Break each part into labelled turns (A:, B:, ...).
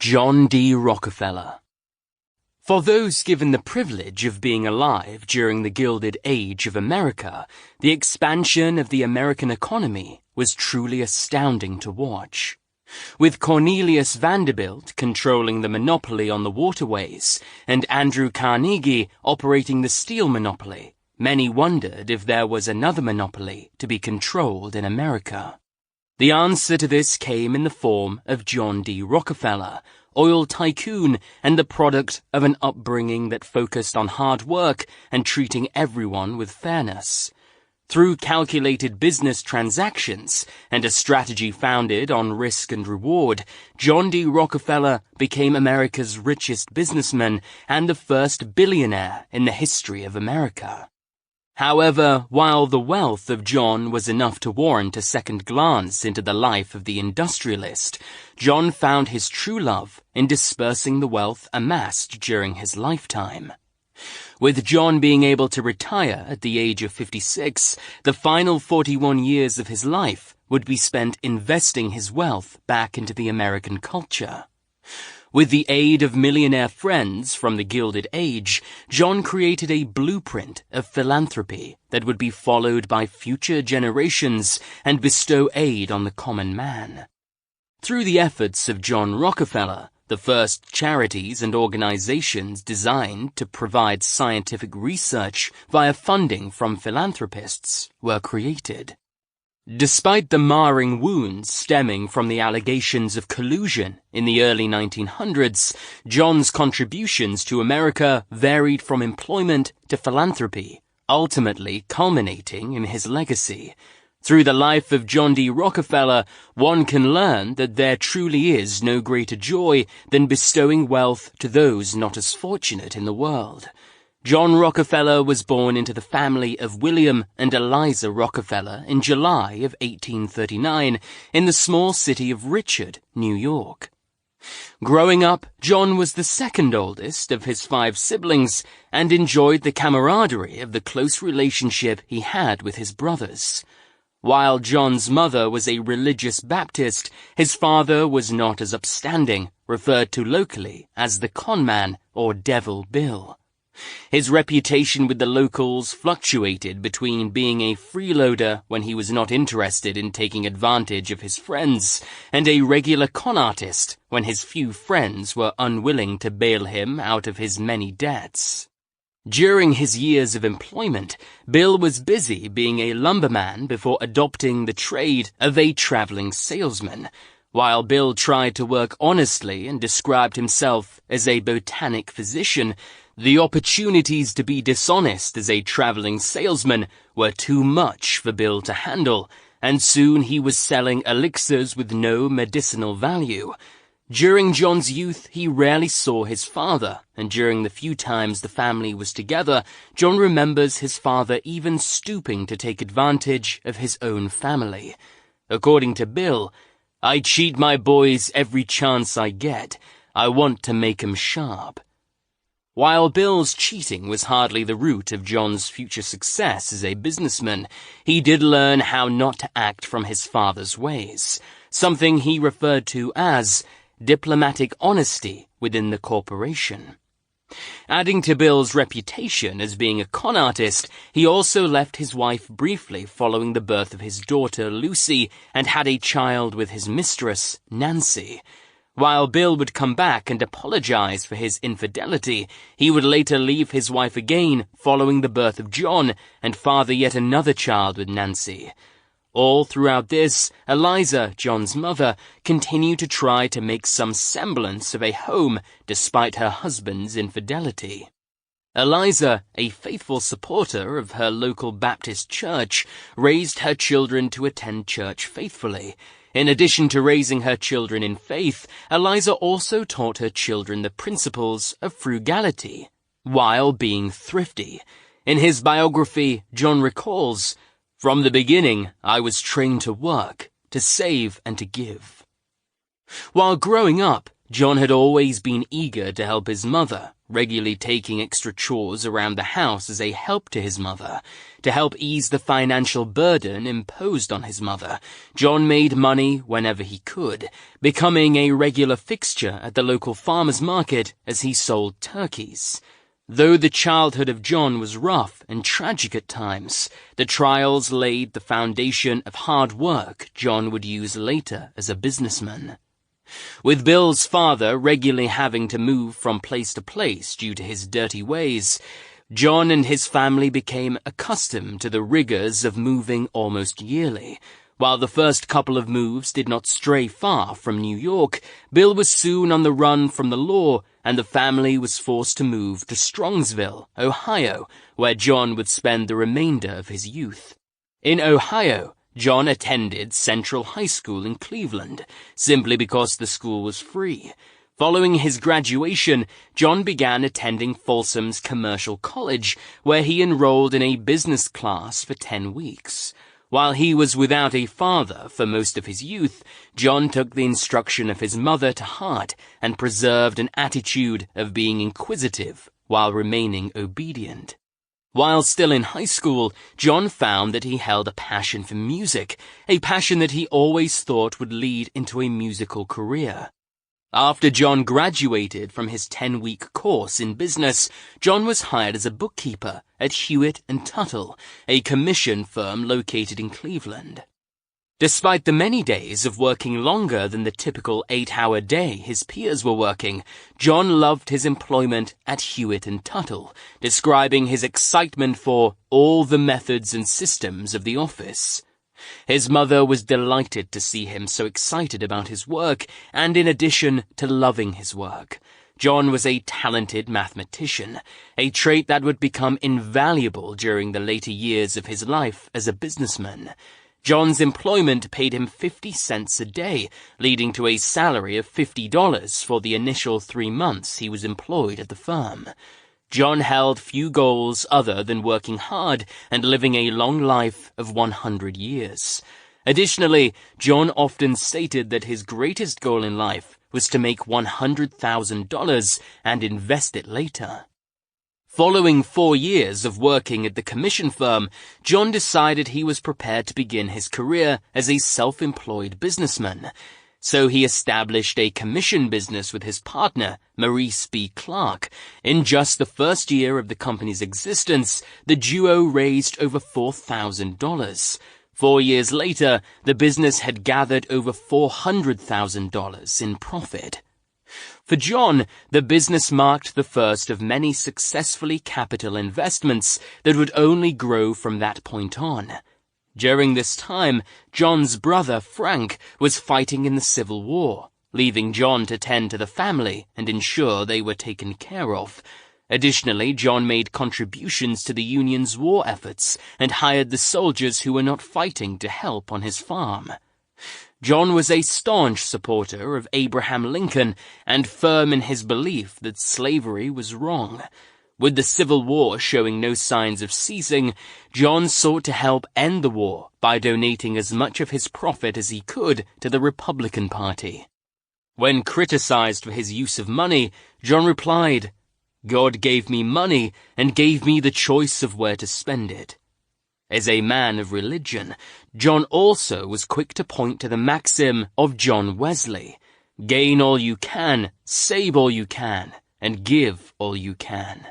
A: John D. Rockefeller. For those given the privilege of being alive during the Gilded Age of America, the expansion of the American economy was truly astounding to watch. With Cornelius Vanderbilt controlling the monopoly on the waterways and Andrew Carnegie operating the steel monopoly, many wondered if there was another monopoly to be controlled in America. The answer to this came in the form of John D. Rockefeller, oil tycoon and the product of an upbringing that focused on hard work and treating everyone with fairness. Through calculated business transactions and a strategy founded on risk and reward, John D. Rockefeller became America's richest businessman and the first billionaire in the history of America. However, while the wealth of John was enough to warrant a second glance into the life of the industrialist, John found his true love in dispersing the wealth amassed during his lifetime. With John being able to retire at the age of 56, the final 41 years of his life would be spent investing his wealth back into the American culture. With the aid of millionaire friends from the Gilded Age, John created a blueprint of philanthropy that would be followed by future generations and bestow aid on the common man. Through the efforts of John Rockefeller, the first charities and organizations designed to provide scientific research via funding from philanthropists were created. Despite the marring wounds stemming from the allegations of collusion in the early 1900s, John's contributions to America varied from employment to philanthropy, ultimately culminating in his legacy. Through the life of John D. Rockefeller, one can learn that there truly is no greater joy than bestowing wealth to those not as fortunate in the world. John Rockefeller was born into the family of William and Eliza Rockefeller in July of 1839 in the small city of Richard, New York. Growing up, John was the second oldest of his 5 siblings and enjoyed the camaraderie of the close relationship he had with his brothers. While John's mother was a religious Baptist, his father was not as upstanding, referred to locally as the conman or Devil Bill. His reputation with the locals fluctuated between being a freeloader when he was not interested in taking advantage of his friends and a regular con artist when his few friends were unwilling to bail him out of his many debts. During his years of employment, Bill was busy being a lumberman before adopting the trade of a traveling salesman. While Bill tried to work honestly and described himself as a botanic physician, the opportunities to be dishonest as a traveling salesman were too much for Bill to handle, and soon he was selling elixirs with no medicinal value. During John's youth, he rarely saw his father, and during the few times the family was together, John remembers his father even stooping to take advantage of his own family. According to Bill, "I cheat my boys every chance I get. I want to make 'em sharp." While Bill's cheating was hardly the root of John's future success as a businessman, he did learn how not to act from his father's ways, something he referred to as diplomatic honesty within the corporation. Adding to Bill's reputation as being a con artist, he also left his wife briefly following the birth of his daughter Lucy and had a child with his mistress, Nancy. While Bill would come back and apologize for his infidelity, he would later leave his wife again following the birth of John and father yet another child with Nancy. All throughout this, Eliza, John's mother, continued to try to make some semblance of a home despite her husband's infidelity. Eliza, a faithful supporter of her local Baptist church, raised her children to attend church faithfully. In addition to raising her children in faith, Eliza also taught her children the principles of frugality, while being thrifty. In his biography, John recalls, "From the beginning, I was trained to work, to save and to give." While growing up, John had always been eager to help his mother, regularly taking extra chores around the house as a help to his mother. To help ease the financial burden imposed on his mother, John made money whenever he could, becoming a regular fixture at the local farmers' market as he sold turkeys. Though the childhood of John was rough and tragic at times, the trials laid the foundation of hard work John would use later as a businessman. With Bill's father regularly having to move from place to place due to his dirty ways, John and his family became accustomed to the rigors of moving almost yearly. While the first couple of moves did not stray far from New York, Bill was soon on the run from the law, and the family was forced to move to Strongsville, Ohio, where John would spend the remainder of his youth. In Ohio, John attended Central High School in Cleveland, simply because the school was free. Following his graduation, John began attending Folsom's Commercial College, where he enrolled in a business class for 10 weeks. While he was without a father for most of his youth, John took the instruction of his mother to heart and preserved an attitude of being inquisitive while remaining obedient. While still in high school, John found that he held a passion for music, a passion that he always thought would lead into a musical career. After John graduated from his 10-week course in business, John was hired as a bookkeeper at Hewitt & Tuttle, a commission firm located in Cleveland. Despite the many days of working longer than the typical 8-hour day his peers were working, John loved his employment at Hewitt & Tuttle, describing his excitement for all the methods and systems of the office. His mother was delighted to see him so excited about his work, and in addition to loving his work, John was a talented mathematician, a trait that would become invaluable during the later years of his life as a businessman. John's employment paid him 50 cents a day, leading to a salary of $50 for the initial 3 months he was employed at the firm. John held few goals other than working hard and living a long life of 100 years. Additionally, John often stated that his greatest goal in life was to make $100,000 and invest it later. Following 4 years of working at the commission firm, John decided he was prepared to begin his career as a self-employed businessman. So he established a commission business with his partner, Maurice B. Clark. In just the first year of the company's existence, the duo raised over $4,000. 4 years later, the business had gathered over $400,000 in profit. For John, the business marked the first of many successfully capital investments that would only grow from that point on. During this time, John's brother, Frank, was fighting in the Civil War, leaving John to tend to the family and ensure they were taken care of. Additionally, John made contributions to the Union's war efforts and hired the soldiers who were not fighting to help on his farm. John was a staunch supporter of Abraham Lincoln and firm in his belief that slavery was wrong. With the Civil War showing no signs of ceasing, John sought to help end the war by donating as much of his profit as he could to the Republican Party. When criticized for his use of money, John replied, "God gave me money and gave me the choice of where to spend it." As a man of religion, John also was quick to point to the maxim of John Wesley, "Gain all you can, save all you can, and give all you can."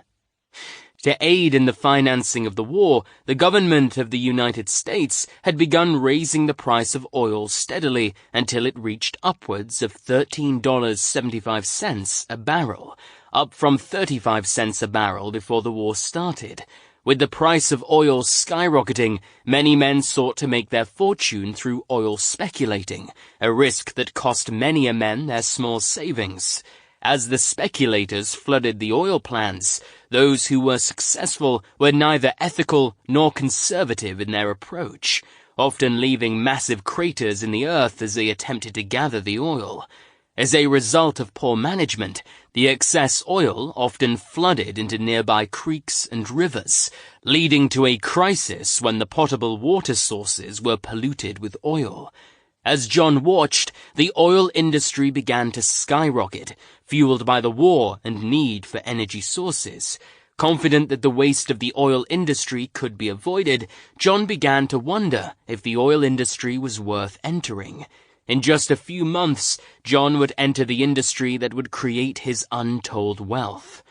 A: To aid in the financing of the war, the government of the United States had begun raising the price of oil steadily until it reached upwards of $13.75 a barrel, up from 35 cents a barrel before the war started. With the price of oil skyrocketing, many men sought to make their fortune through oil speculating, a risk that cost many a men their small savings. As the speculators flooded the oil plants, those who were successful were neither ethical nor conservative in their approach, often leaving massive craters in the earth as they attempted to gather the oil. As a result of poor management, the excess oil often flooded into nearby creeks and rivers, leading to a crisis when the potable water sources were polluted with oil. As John watched, the oil industry began to skyrocket, fueled by the war and need for energy sources. Confident that the waste of the oil industry could be avoided, John began to wonder if the oil industry was worth entering. In just a few months, John would enter the industry that would create his untold wealth.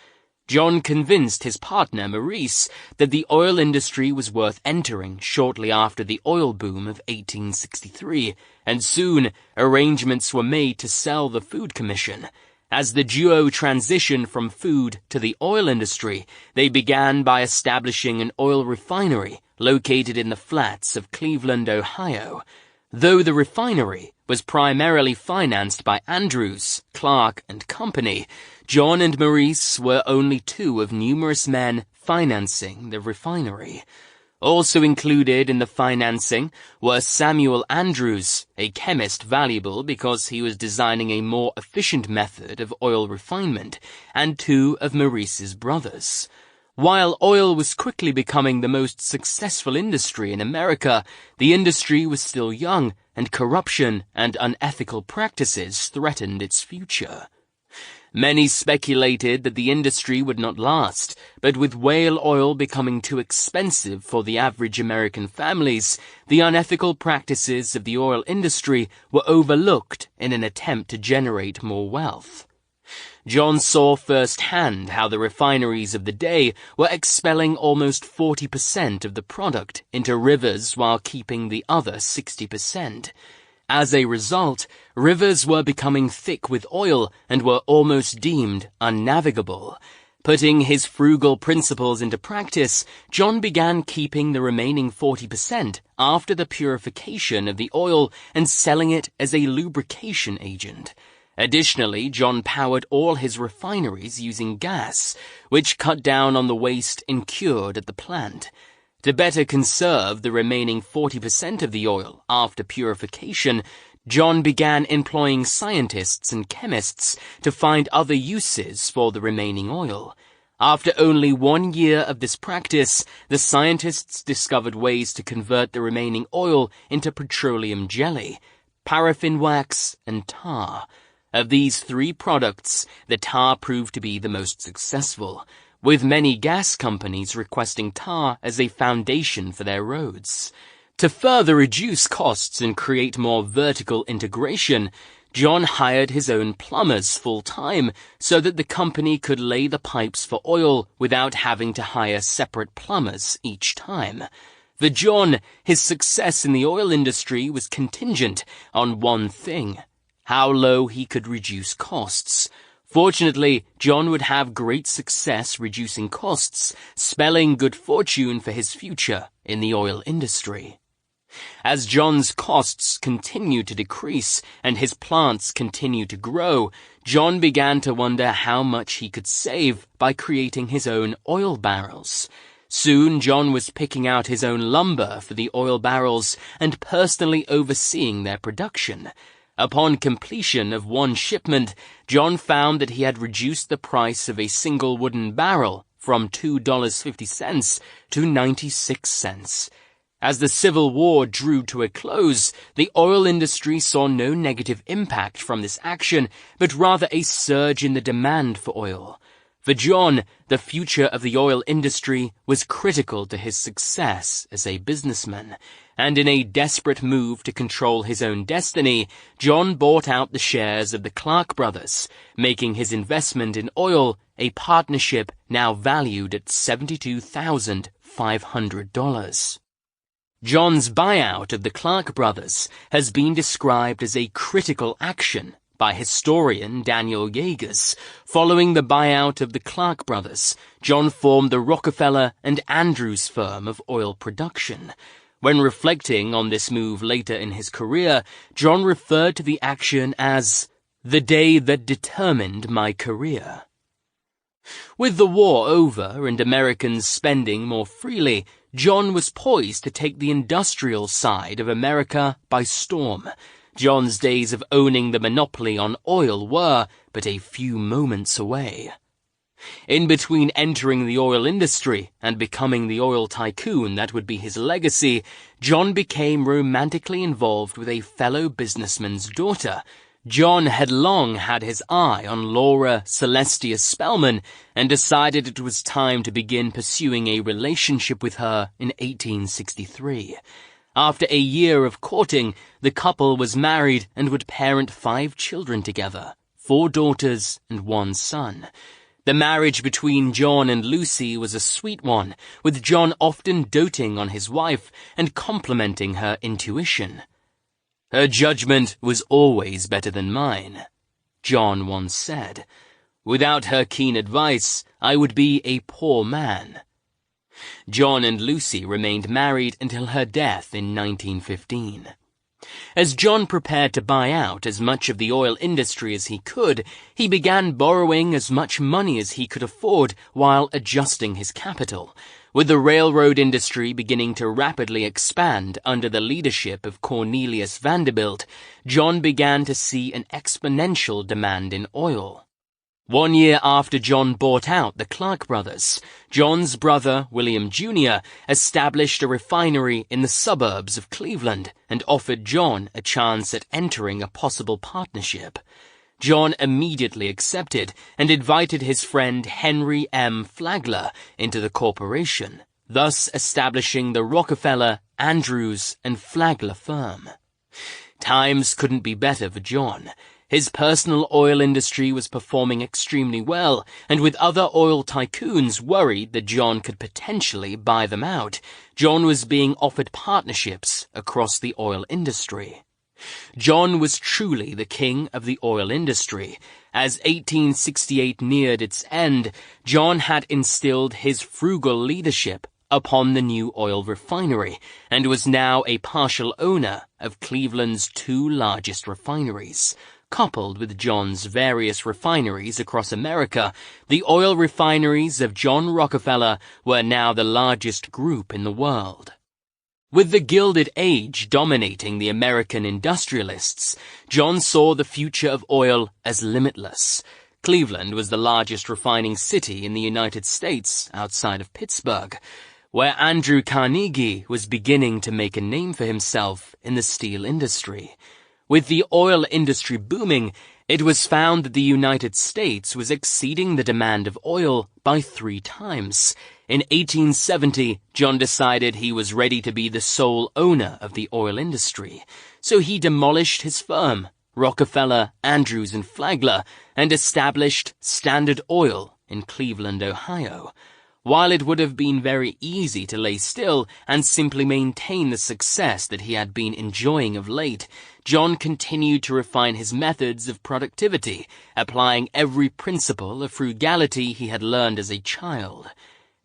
A: John convinced his partner, Maurice, that the oil industry was worth entering shortly after the oil boom of 1863, and soon arrangements were made to sell the Food Commission. As the duo transitioned from food to the oil industry, they began by establishing an oil refinery located in the flats of Cleveland, Ohio. Though the refinery was primarily financed by Andrews, Clark and Company, John and Maurice were only two of numerous men financing the refinery. Also included in the financing were Samuel Andrews, a chemist valuable because he was designing a more efficient method of oil refinement, and two of Maurice's brothers. While oil was quickly becoming the most successful industry in America, the industry was still young, and corruption and unethical practices threatened its future. Many speculated that the industry would not last, but with whale oil becoming too expensive for the average American families, the unethical practices of the oil industry were overlooked in an attempt to generate more wealth. John saw firsthand how the refineries of the day were expelling almost 40% of the product into rivers while keeping the other 60%. As a result, rivers were becoming thick with oil and were almost deemed unnavigable. Putting his frugal principles into practice, John began keeping the remaining 40% after the purification of the oil and selling it as a lubrication agent. Additionally, John powered all his refineries using gas, which cut down on the waste incurred at the plant. To better conserve the remaining 40% of the oil after purification, John began employing scientists and chemists to find other uses for the remaining oil. After only 1 year of this practice, the scientists discovered ways to convert the remaining oil into petroleum jelly, paraffin wax, and tar. Of these three products, the tar proved to be the most successful, with many gas companies requesting tar as a foundation for their roads. To further reduce costs and create more vertical integration, John hired his own plumbers full-time so that the company could lay the pipes for oil without having to hire separate plumbers each time. For John, his success in the oil industry was contingent on one thing: how low he could reduce costs. Fortunately, John would have great success reducing costs, spelling good fortune for his future in the oil industry. As John's costs continued to decrease and his plants continued to grow, John began to wonder how much he could save by creating his own oil barrels. Soon, John was picking out his own lumber for the oil barrels and personally overseeing their production. Upon completion of one shipment, John found that he had reduced the price of a single wooden barrel from $2.50 to 96 cents. As the Civil War drew to a close, the oil industry saw no negative impact from this action, but rather a surge in the demand for oil. For John, the future of the oil industry was critical to his success as a businessman, and in a desperate move to control his own destiny, John bought out the shares of the Clark brothers, making his investment in oil a partnership now valued at $72,500. John's buyout of the Clark brothers has been described as a critical action by historian Daniel Yeagers. Following the buyout of the Clark brothers, John formed the Rockefeller and Andrews firm of oil production. When reflecting on this move later in his career, John referred to the action as the day that determined my career. With the war over and Americans spending more freely, John was poised to take the industrial side of America by storm. John's days of owning the monopoly on oil were but a few moments away. In between entering the oil industry and becoming the oil tycoon that would be his legacy, John became romantically involved with a fellow businessman's daughter. John had long had his eye on Laura Celestia Spellman and decided it was time to begin pursuing a relationship with her in 1863. After a year of courting, the couple was married and would parent 5 children together, 4 daughters and 1 son. The marriage between John and Lucy was a sweet one, with John often doting on his wife and complimenting her intuition. "Her judgment was always better than mine," John once said. "Without her keen advice, I would be a poor man." John and Lucy remained married until her death in 1915. As John prepared to buy out as much of the oil industry as he could, he began borrowing as much money as he could afford while adjusting his capital. With the railroad industry beginning to rapidly expand under the leadership of Cornelius Vanderbilt, John began to see an exponential demand in oil. 1 year after John bought out the Clark brothers, John's brother, William Jr., established a refinery in the suburbs of Cleveland and offered John a chance at entering a possible partnership. John immediately accepted and invited his friend Henry M. Flagler into the corporation, thus establishing the Rockefeller, Andrews, and Flagler firm. Times couldn't be better for John. His personal oil industry was performing extremely well, and with other oil tycoons worried that John could potentially buy them out, John was being offered partnerships across the oil industry. John was truly the king of the oil industry. As 1868 neared its end, John had instilled his frugal leadership upon the new oil refinery, and was now a partial owner of Cleveland's 2 largest refineries. Coupled with John's various refineries across America, the oil refineries of John Rockefeller were now the largest group in the world. With the Gilded Age dominating the American industrialists, John saw the future of oil as limitless. Cleveland was the largest refining city in the United States outside of Pittsburgh, where Andrew Carnegie was beginning to make a name for himself in the steel industry. With the oil industry booming, it was found that the United States was exceeding the demand of oil by 3 times. In 1870, John decided he was ready to be the sole owner of the oil industry, so he demolished his firm, Rockefeller, Andrews, and Flagler, and established Standard Oil in Cleveland, Ohio. While it would have been very easy to lay still and simply maintain the success that he had been enjoying of late, John continued to refine his methods of productivity, applying every principle of frugality he had learned as a child.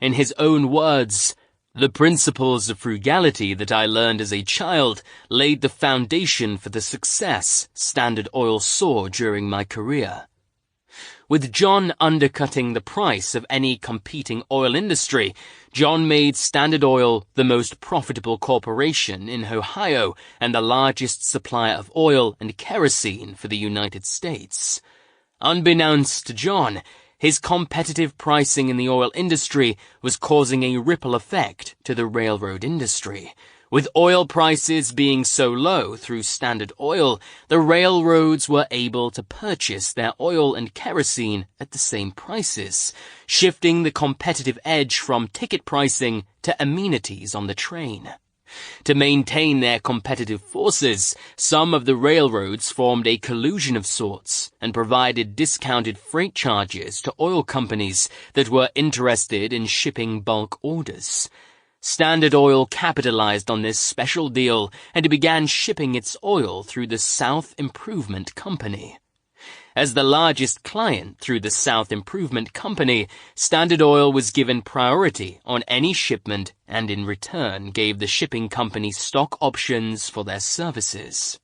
A: In his own words, "The principles of frugality that I learned as a child laid the foundation for the success Standard Oil saw during my career." With John undercutting the price of any competing oil industry, John made Standard Oil the most profitable corporation in Ohio and the largest supplier of oil and kerosene for the United States. Unbeknownst to John, his competitive pricing in the oil industry was causing a ripple effect to the railroad industry. With oil prices being so low through Standard Oil, the railroads were able to purchase their oil and kerosene at the same prices, shifting the competitive edge from ticket pricing to amenities on the train. To maintain their competitive forces, some of the railroads formed a collusion of sorts and provided discounted freight charges to oil companies that were interested in shipping bulk orders. Standard Oil capitalized on this special deal and began shipping its oil through the South Improvement Company. As the largest client through the South Improvement Company, Standard Oil was given priority on any shipment and in return gave the shipping company stock options for their services.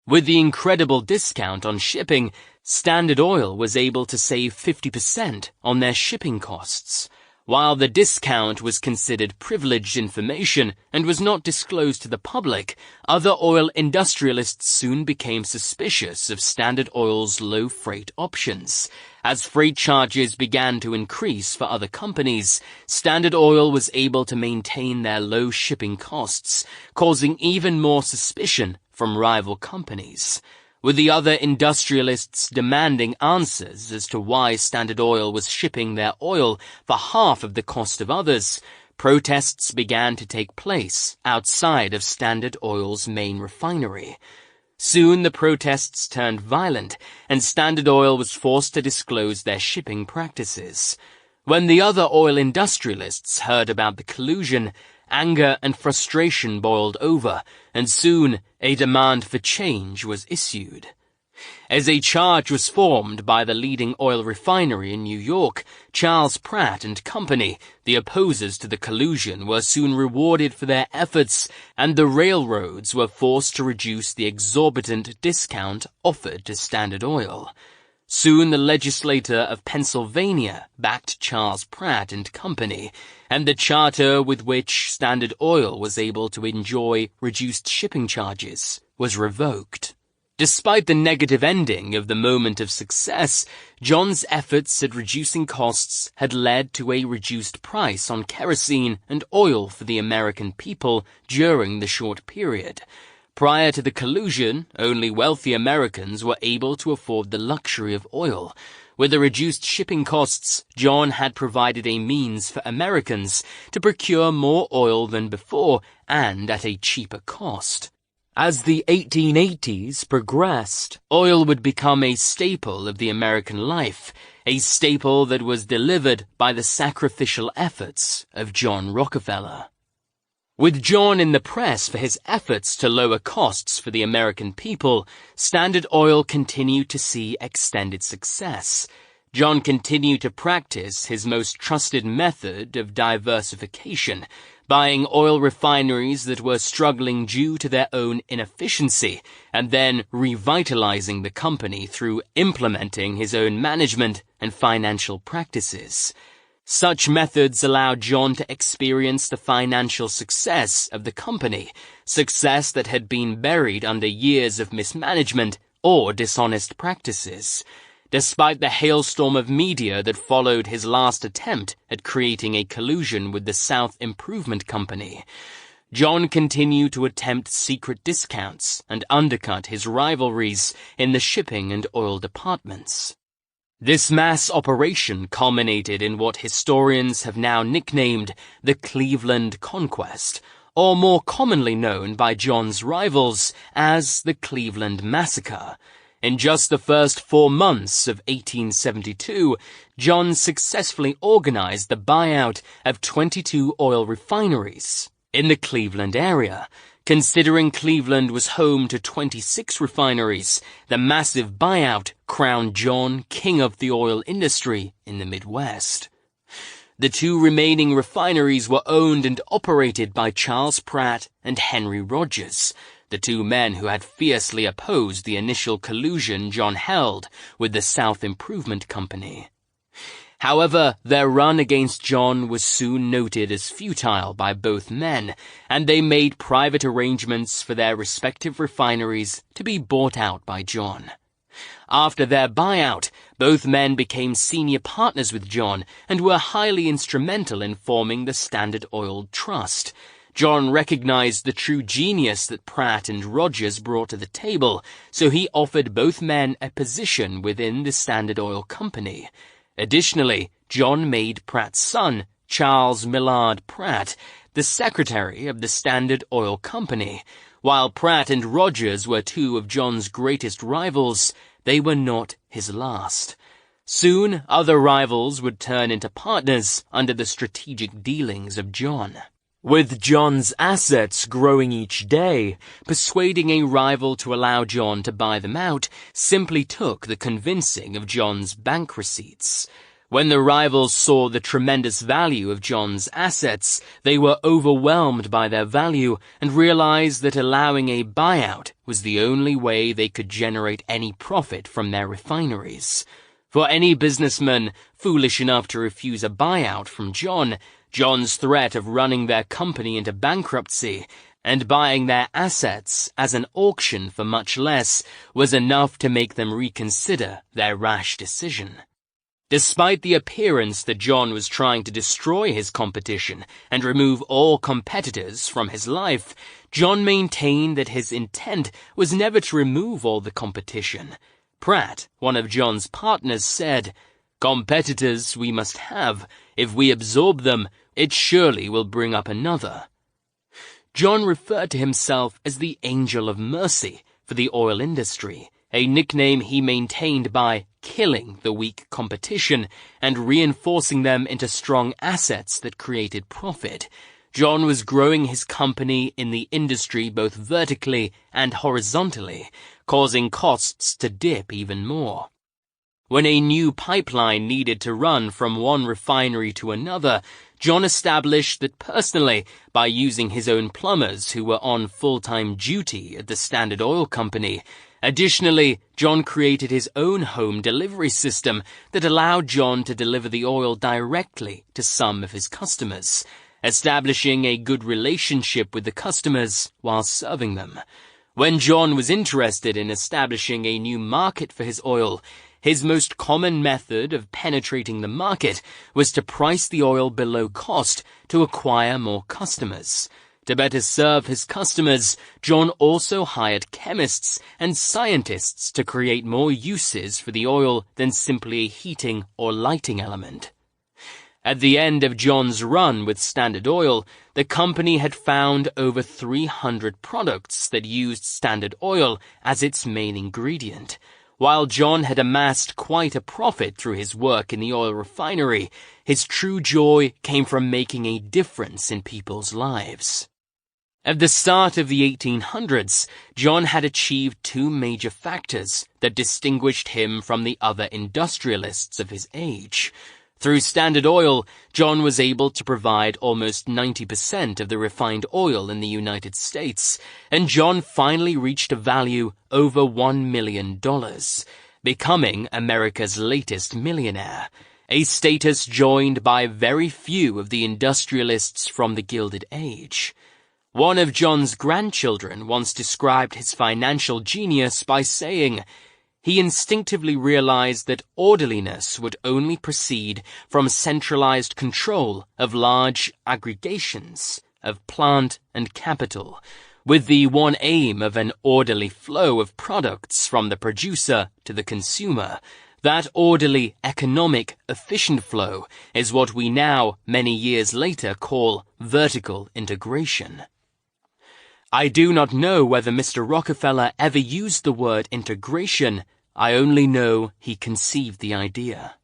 A: With the incredible discount on shipping, Standard Oil was able to save 50% on their shipping costs. While the discount was considered privileged information and was not disclosed to the public, other oil industrialists soon became suspicious of Standard Oil's low freight options. As freight charges began to increase for other companies, Standard Oil was able to maintain their low shipping costs, causing even more suspicion from rival companies. With the other industrialists demanding answers as to why Standard Oil was shipping their oil for half of the cost of others, protests began to take place outside of Standard Oil's main refinery. Soon the protests turned violent, and Standard Oil was forced to disclose their shipping practices. When the other oil industrialists heard about the collusion, anger and frustration boiled over, and soon a demand for change was issued. As a charge was formed by the leading oil refinery in New York, Charles Pratt and Company, the opposers to the collusion, were soon rewarded for their efforts, and the railroads were forced to reduce the exorbitant discount offered to Standard Oil. Soon the legislature of Pennsylvania backed Charles Pratt and Company, and the charter with which Standard Oil was able to enjoy reduced shipping charges was revoked. Despite the negative ending of the moment of success, John's efforts at reducing costs had led to a reduced price on kerosene and oil for the American people during the short period. Prior to the collusion, only wealthy Americans were able to afford the luxury of oil. With the reduced shipping costs, John had provided a means for Americans to procure more oil than before and at a cheaper cost. As the 1880s progressed, oil would become a staple of the American life, a staple that was delivered by the sacrificial efforts of John Rockefeller. With John in the press for his efforts to lower costs for the American people, Standard Oil continued to see extended success. John continued to practice his most trusted method of diversification, buying oil refineries that were struggling due to their own inefficiency, and then revitalizing the company through implementing his own management and financial practices. Such methods allowed John to experience the financial success of the company, success that had been buried under years of mismanagement or dishonest practices. Despite the hailstorm of media that followed his last attempt at creating a collusion with the South Improvement Company, John continued to attempt secret discounts and undercut his rivalries in the shipping and oil departments. This mass operation culminated in what historians have now nicknamed the Cleveland Conquest, or more commonly known by John's rivals as the Cleveland Massacre. In just the first 4 months of 1872, John successfully organized the buyout of 22 oil refineries in the Cleveland area. Considering Cleveland was home to 26 refineries, the massive buyout crowned John king of the oil industry in the Midwest. The 2 remaining refineries were owned and operated by Charles Pratt and Henry Rogers, the 2 men who had fiercely opposed the initial collusion John held with the South Improvement Company. However, their run against John was soon noted as futile by both men, and they made private arrangements for their respective refineries to be bought out by John. After their buyout, both men became senior partners with John and were highly instrumental in forming the Standard Oil Trust. John recognized the true genius that Pratt and Rogers brought to the table, so he offered both men a position within the Standard Oil Company. Additionally, John made Pratt's son, Charles Millard Pratt, the secretary of the Standard Oil Company. While Pratt and Rogers were 2 of John's greatest rivals, they were not his last. Soon, other rivals would turn into partners under the strategic dealings of John. With John's assets growing each day, persuading a rival to allow John to buy them out simply took the convincing of John's bank receipts. When the rivals saw the tremendous value of John's assets, they were overwhelmed by their value and realized that allowing a buyout was the only way they could generate any profit from their refineries. For any businessman foolish enough to refuse a buyout from John, John's threat of running their company into bankruptcy and buying their assets as an auction for much less was enough to make them reconsider their rash decision. Despite the appearance that John was trying to destroy his competition and remove all competitors from his life, John maintained that his intent was never to remove all the competition. Pratt, one of John's partners, said, "Competitors we must have. If we absorb them, it surely will bring up another." John referred to himself as the Angel of Mercy for the oil industry, a nickname he maintained by killing the weak competition and reinforcing them into strong assets that created profit. John was growing his company in the industry both vertically and horizontally, causing costs to dip even more. When a new pipeline needed to run from one refinery to another, John established that personally, by using his own plumbers who were on full-time duty at the Standard Oil Company. Additionally, John created his own home delivery system that allowed John to deliver the oil directly to some of his customers, establishing a good relationship with the customers while serving them. When John was interested in establishing a new market for his oil, his most common method of penetrating the market was to price the oil below cost to acquire more customers. To better serve his customers, John also hired chemists and scientists to create more uses for the oil than simply a heating or lighting element. At the end of John's run with Standard Oil, the company had found over 300 products that used Standard Oil as its main ingredient. While John had amassed quite a profit through his work in the oil refinery, his true joy came from making a difference in people's lives. At the start of the 1800s, John had achieved two major factors that distinguished him from the other industrialists of his age. Through Standard Oil, John was able to provide almost 90% of the refined oil in the United States, and John finally reached a value over $1 million, becoming America's latest millionaire, a status joined by very few of the industrialists from the Gilded Age. One of John's grandchildren once described his financial genius by saying, "He instinctively realized that orderliness would only proceed from centralized control of large aggregations of plant and capital, with the one aim of an orderly flow of products from the producer to the consumer. That orderly, economic, efficient flow is what we now, many years later, call vertical integration." I do not know whether Mr. Rockefeller ever used the word integration. I only know he conceived the idea.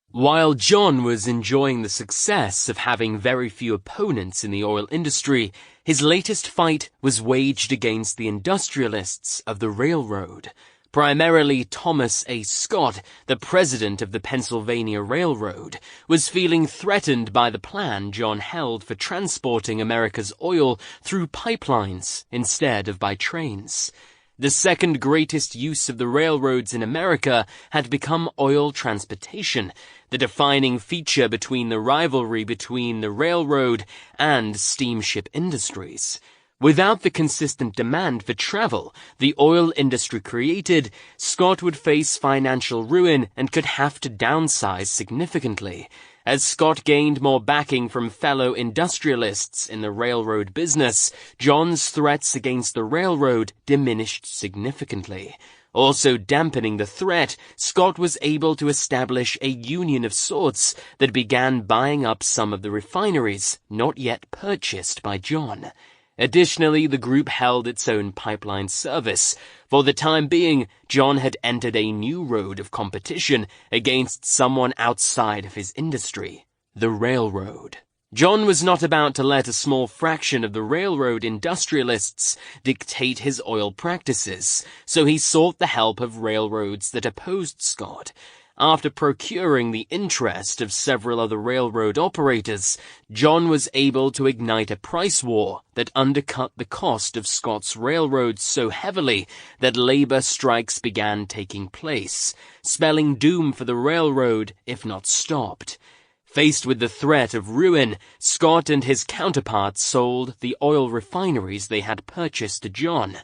A: While John was enjoying the success of having very few opponents in the oil industry, his latest fight was waged against the industrialists of the railroad. Primarily Thomas A. Scott, the president of the Pennsylvania Railroad, was feeling threatened by the plan John held for transporting America's oil through pipelines instead of by trains. The second greatest use of the railroads in America had become oil transportation, the defining feature between the rivalry between the railroad and steamship industries. Without the consistent demand for travel the oil industry created, Scott would face financial ruin and could have to downsize significantly. As Scott gained more backing from fellow industrialists in the railroad business, John's threats against the railroad diminished significantly. Also dampening the threat, Scott was able to establish a union of sorts that began buying up some of the refineries not yet purchased by John. Additionally, the group held its own pipeline service. For the time being, John had entered a new road of competition against someone outside of his industry, the railroad. John was not about to let a small fraction of the railroad industrialists dictate his oil practices, so he sought the help of railroads that opposed Scott. After procuring the interest of several other railroad operators, John was able to ignite a price war that undercut the cost of Scott's railroads so heavily that labor strikes began taking place, spelling doom for the railroad if not stopped. Faced with the threat of ruin, Scott and his counterparts sold the oil refineries they had purchased to John.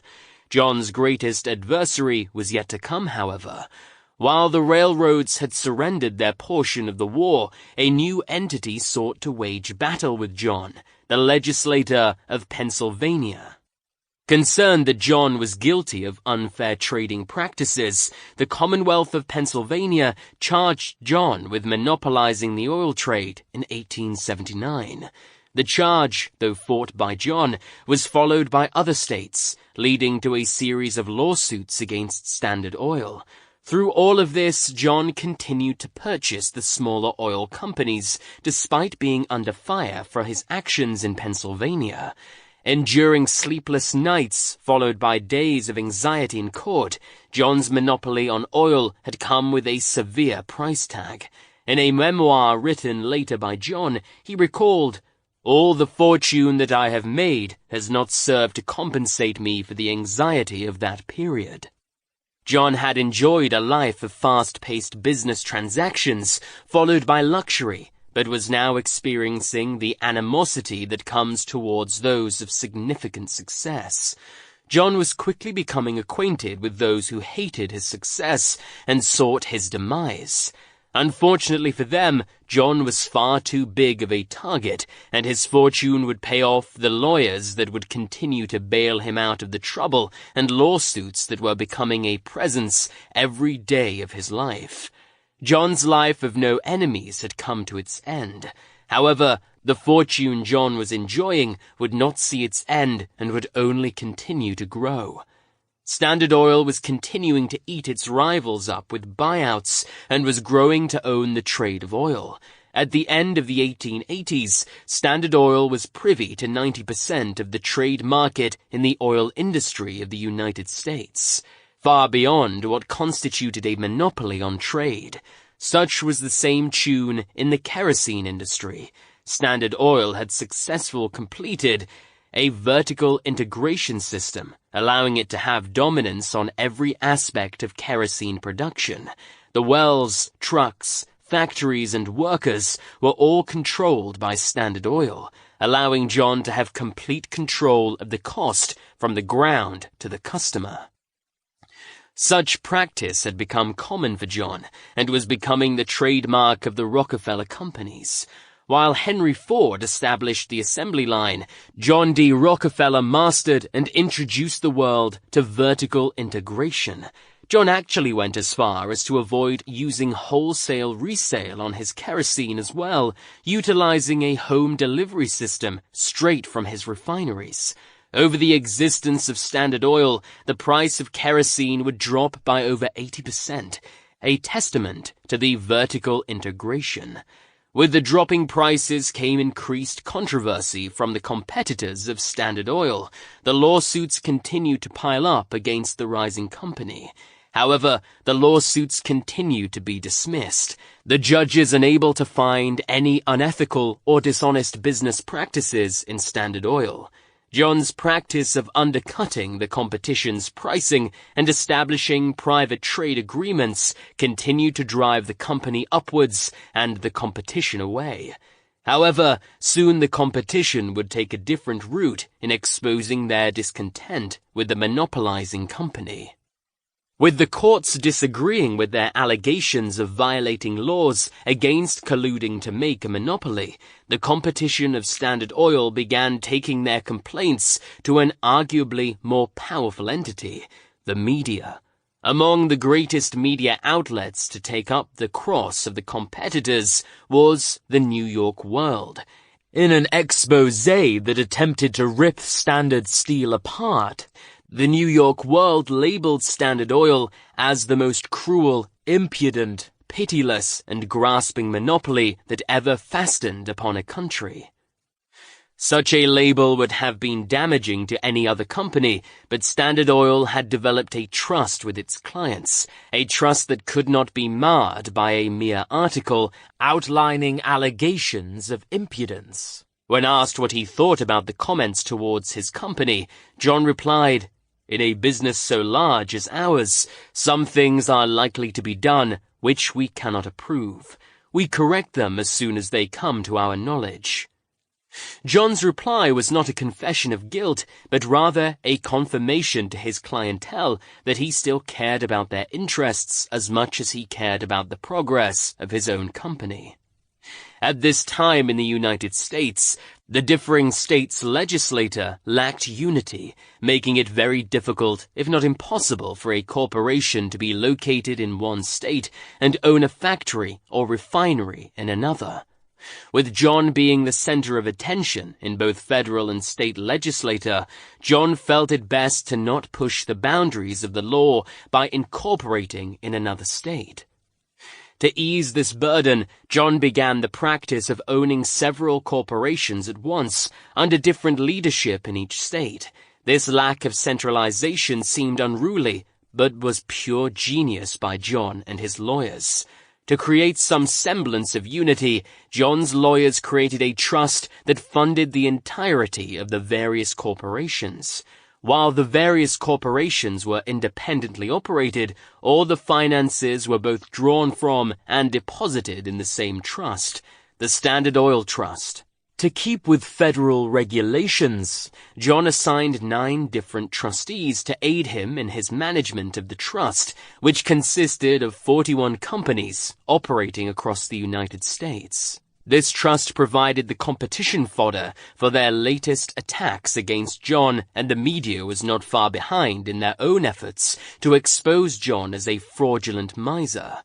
A: John's greatest adversary was yet to come, however. While the railroads had surrendered their portion of the war, a new entity sought to wage battle with John, the legislator of Pennsylvania. Concerned that John was guilty of unfair trading practices, the Commonwealth of Pennsylvania charged John with monopolizing the oil trade in 1879. The charge, though fought by John, was followed by other states, leading to a series of lawsuits against Standard Oil. Through all of this, John continued to purchase the smaller oil companies, despite being under fire for his actions in Pennsylvania. Enduring sleepless nights, followed by days of anxiety in court, John's monopoly on oil had come with a severe price tag. In a memoir written later by John, he recalled, "All the fortune that I have made has not served to compensate me for the anxiety of that period." John had enjoyed a life of fast-paced business transactions, followed by luxury, but was now experiencing the animosity that comes towards those of significant success. John was quickly becoming acquainted with those who hated his success and sought his demise. Unfortunately for them, John was far too big of a target, and his fortune would pay off the lawyers that would continue to bail him out of the trouble and lawsuits that were becoming a presence every day of his life. John's life of no enemies had come to its end. However, the fortune John was enjoying would not see its end and would only continue to grow. Standard Oil was continuing to eat its rivals up with buyouts and was growing to own the trade of oil. At the end of the 1880s, Standard Oil was privy to 90% of the trade market in the oil industry of the United States, far beyond what constituted a monopoly on trade. Such was the same tune in the kerosene industry. Standard Oil had successfully completed a vertical integration system, allowing it to have dominance on every aspect of kerosene production. The wells, trucks, factories, and workers were all controlled by Standard Oil, allowing John to have complete control of the cost from the ground to the customer. Such practice had become common for John and was becoming the trademark of the Rockefeller companies. While Henry Ford established the assembly line, John D. Rockefeller mastered and introduced the world to vertical integration. John actually went as far as to avoid using wholesale resale on his kerosene as well, utilizing a home delivery system straight from his refineries. Over the existence of Standard Oil, the price of kerosene would drop by over 80%, a testament to the vertical integration. With the dropping prices came increased controversy from the competitors of Standard Oil. The lawsuits continued to pile up against the rising company. However, the lawsuits continued to be dismissed, the judges unable to find any unethical or dishonest business practices in Standard Oil. John's practice of undercutting the competition's pricing and establishing private trade agreements continued to drive the company upwards and the competition away. However, soon the competition would take a different route in exposing their discontent with the monopolizing company. With the courts disagreeing with their allegations of violating laws against colluding to make a monopoly, the competition of Standard Oil began taking their complaints to an arguably more powerful entity, the media. Among the greatest media outlets to take up the cross of the competitors was the New York World. In an expose that attempted to rip Standard Steel apart, the New York World labeled Standard Oil as the most cruel, impudent, pitiless, and grasping monopoly that ever fastened upon a country. Such a label would have been damaging to any other company, but Standard Oil had developed a trust with its clients, a trust that could not be marred by a mere article outlining allegations of impudence. When asked what he thought about the comments towards his company, John replied, "In a business so large as ours, some things are likely to be done which we cannot approve. We correct them as soon as they come to our knowledge." John's reply was not a confession of guilt, but rather a confirmation to his clientele that he still cared about their interests as much as he cared about the progress of his own company. At this time in the United States, the differing states' legislature lacked unity, making it very difficult, if not impossible, for a corporation to be located in one state and own a factory or refinery in another. With John being the center of attention in both federal and state legislature, John felt it best to not push the boundaries of the law by incorporating in another state. To ease this burden, John began the practice of owning several corporations at once, under different leadership in each state. This lack of centralization seemed unruly, but was pure genius by John and his lawyers. To create some semblance of unity, John's lawyers created a trust that funded the entirety of the various corporations. While the various corporations were independently operated, all the finances were both drawn from and deposited in the same trust, the Standard Oil Trust. To keep with federal regulations, John assigned 9 different trustees to aid him in his management of the trust, which consisted of 41 companies operating across the United States. This trust provided the competition fodder for their latest attacks against John, and the media was not far behind in their own efforts to expose John as a fraudulent miser.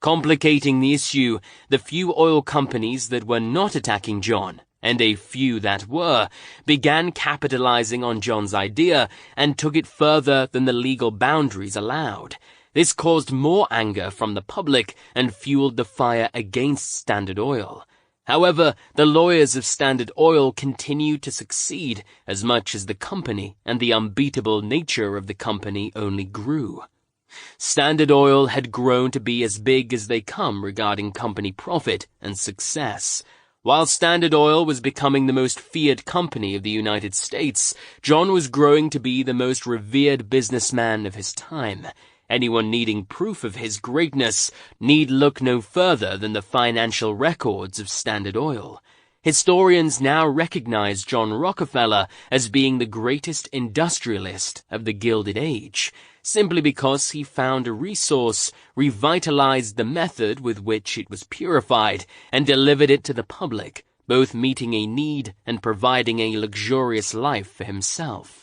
A: Complicating the issue, the few oil companies that were not attacking John, and a few that were, began capitalizing on John's idea and took it further than the legal boundaries allowed. This caused more anger from the public and fueled the fire against Standard Oil. However, the lawyers of Standard Oil continued to succeed as much as the company and the unbeatable nature of the company only grew. Standard Oil had grown to be as big as they come regarding company profit and success. While Standard Oil was becoming the most feared company of the United States, John was growing to be the most revered businessman of his time. Anyone needing proof of his greatness need look no further than the financial records of Standard Oil. Historians now recognize John Rockefeller as being the greatest industrialist of the Gilded Age, simply because he found a resource, revitalized the method with which it was purified, and delivered it to the public, both meeting a need and providing a luxurious life for himself.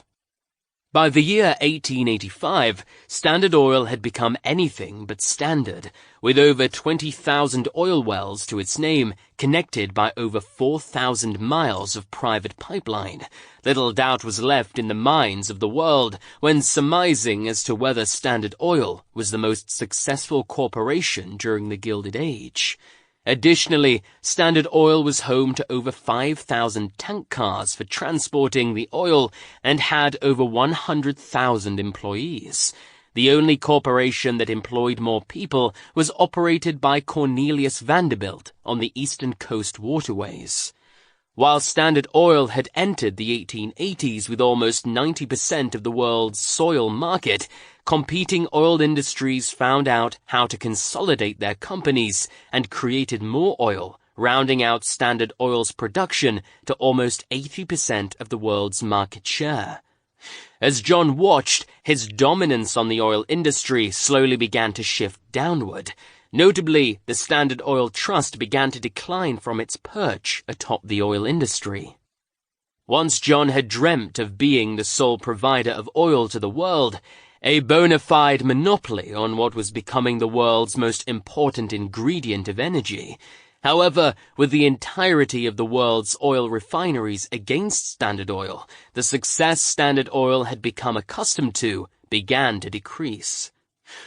A: By the year 1885, Standard Oil had become anything but standard, with over 20,000 oil wells to its name, connected by over 4,000 miles of private pipeline. Little doubt was left in the minds of the world when surmising as to whether Standard Oil was the most successful corporation during the Gilded Age. Additionally, Standard Oil was home to over 5,000 tank cars for transporting the oil and had over 100,000 employees. The only corporation that employed more people was operated by Cornelius Vanderbilt on the Eastern Coast waterways. While Standard Oil had entered the 1880s with almost 90% of the world's soil market, competing oil industries found out how to consolidate their companies and created more oil, rounding out Standard Oil's production to almost 80% of the world's market share. As John watched, his dominance on the oil industry slowly began to shift downward. Notably, the Standard Oil Trust began to decline from its perch atop the oil industry. Once John had dreamt of being the sole provider of oil to the world, a bona fide monopoly on what was becoming the world's most important ingredient of energy. However, with the entirety of the world's oil refineries against Standard Oil, the success Standard Oil had become accustomed to began to decrease.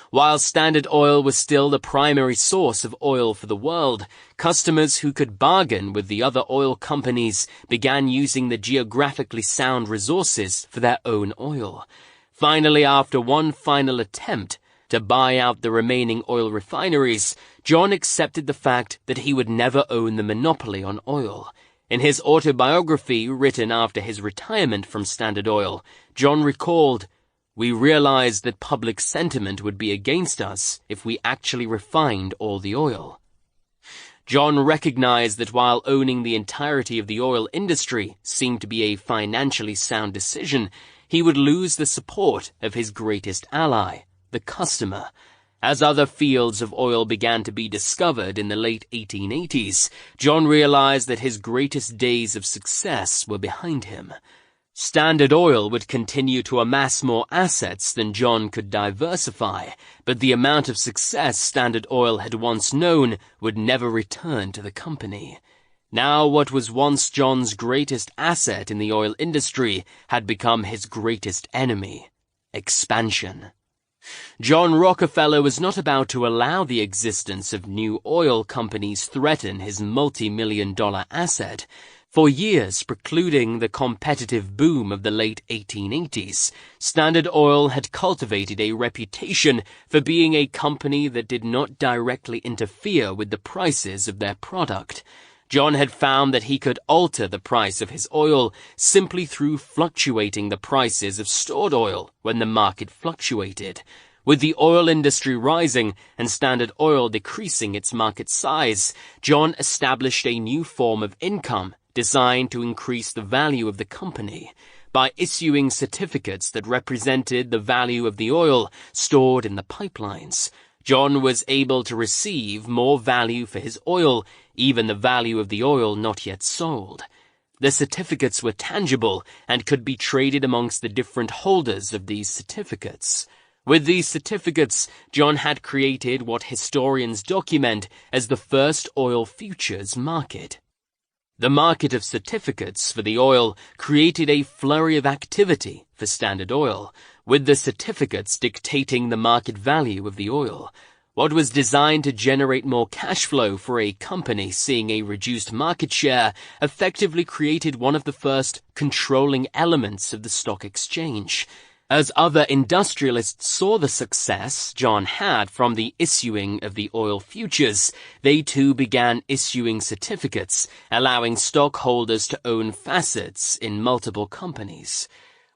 A: While Standard Oil was still the primary source of oil for the world, customers who could bargain with the other oil companies began using the geographically sound resources for their own oil. Finally, after one final attempt to buy out the remaining oil refineries, John accepted the fact that he would never own the monopoly on oil. In his autobiography written after his retirement from Standard Oil, John recalled, "We realized that public sentiment would be against us if we actually refined all the oil." John recognized that while owning the entirety of the oil industry seemed to be a financially sound decision, he would lose the support of his greatest ally, the customer. As other fields of oil began to be discovered in the late 1880s, John realized that his greatest days of success were behind him. Standard Oil would continue to amass more assets than John could diversify, but the amount of success Standard Oil had once known would never return to the company. Now what was once John's greatest asset in the oil industry had become his greatest enemy: expansion. John Rockefeller was not about to allow the existence of new oil companies threaten his multi-million-dollar asset. For years precluding the competitive boom of the late 1880s, Standard Oil had cultivated a reputation for being a company that did not directly interfere with the prices of their product. John had found that he could alter the price of his oil simply through fluctuating the prices of stored oil when the market fluctuated. With the oil industry rising and Standard Oil decreasing its market size, John established a new form of income designed to increase the value of the company. By issuing certificates that represented the value of the oil stored in the pipelines, John was able to receive more value for his oil, even the value of the oil not yet sold. The certificates were tangible and could be traded amongst the different holders of these certificates. With these certificates, John had created what historians document as the first oil futures market. The market of certificates for the oil created a flurry of activity for Standard Oil, with the certificates dictating the market value of the oil. What was designed to generate more cash flow for a company seeing a reduced market share effectively created one of the first controlling elements of the stock exchange. As other industrialists saw the success John had from the issuing of the oil futures, they too began issuing certificates, allowing stockholders to own facets in multiple companies.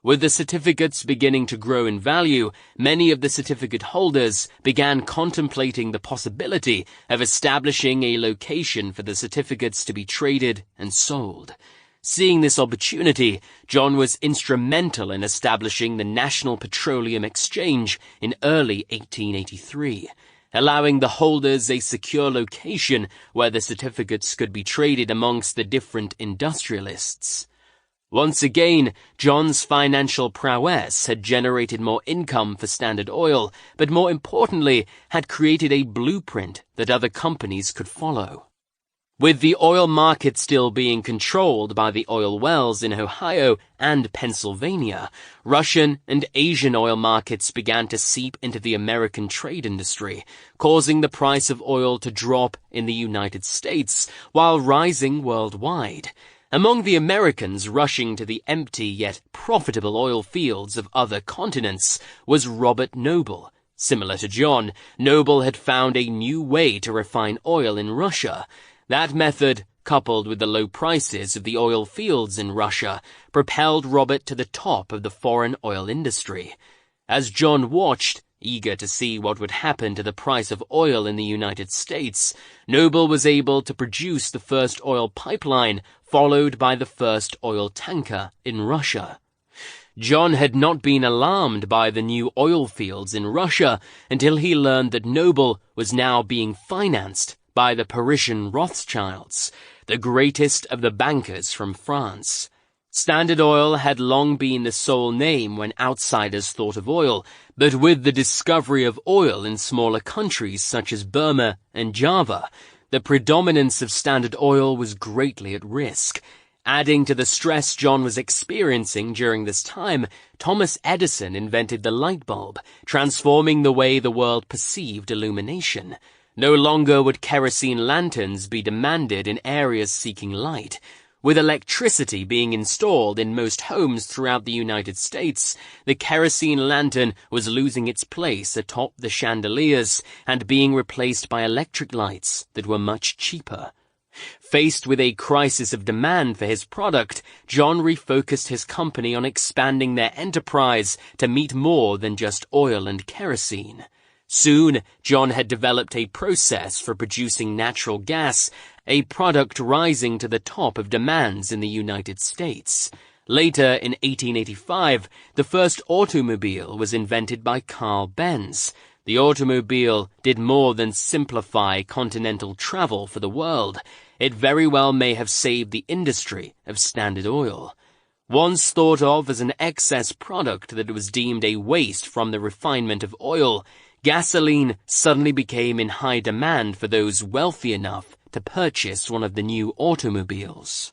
A: With the certificates beginning to grow in value, many of the certificate holders began contemplating the possibility of establishing a location for the certificates to be traded and sold. Seeing this opportunity, John was instrumental in establishing the National Petroleum Exchange in early 1883, allowing the holders a secure location where the certificates could be traded amongst the different industrialists. Once again, John's financial prowess had generated more income for Standard Oil, but more importantly, had created a blueprint that other companies could follow. With the oil market still being controlled by the oil wells in Ohio and Pennsylvania, Russian and Asian oil markets began to seep into the American trade industry, causing the price of oil to drop in the United States while rising worldwide. Among the Americans rushing to the empty yet profitable oil fields of other continents was Robert Noble. Similar to John, Noble had found a new way to refine oil in Russia. That method, coupled with the low prices of the oil fields in Russia, propelled Robert to the top of the foreign oil industry. As John watched, eager to see what would happen to the price of oil in the United States, Noble was able to produce the first oil pipeline, followed by the first oil tanker in Russia. John had not been alarmed by the new oil fields in Russia until he learned that Noble was now being financed by the Parisian Rothschilds, the greatest of the bankers from France. Standard Oil had long been the sole name when outsiders thought of oil, but with the discovery of oil in smaller countries such as Burma and Java, the predominance of Standard Oil was greatly at risk. Adding to the stress John was experiencing during this time, Thomas Edison invented the light bulb, transforming the way the world perceived illumination. No longer would kerosene lanterns be demanded in areas seeking light. With electricity being installed in most homes throughout the United States, the kerosene lantern was losing its place atop the chandeliers and being replaced by electric lights that were much cheaper. Faced with a crisis of demand for his product, John refocused his company on expanding their enterprise to meet more than just oil and kerosene. Soon, John had developed a process for producing natural gas, a product rising to the top of demands in the United States. Later, in 1885, the first automobile was invented by Carl Benz. The automobile did more than simplify continental travel for the world. It very well may have saved the industry of Standard Oil. Once thought of as an excess product that was deemed a waste from the refinement of oil, gasoline suddenly became in high demand for those wealthy enough to purchase one of the new automobiles.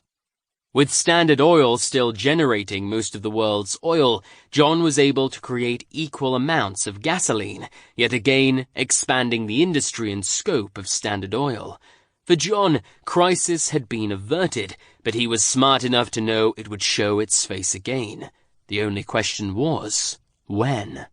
A: With Standard Oil still generating most of the world's oil, John was able to create equal amounts of gasoline, yet again expanding the industry and scope of Standard Oil. For John, crisis had been averted, but he was smart enough to know it would show its face again. The only question was, when?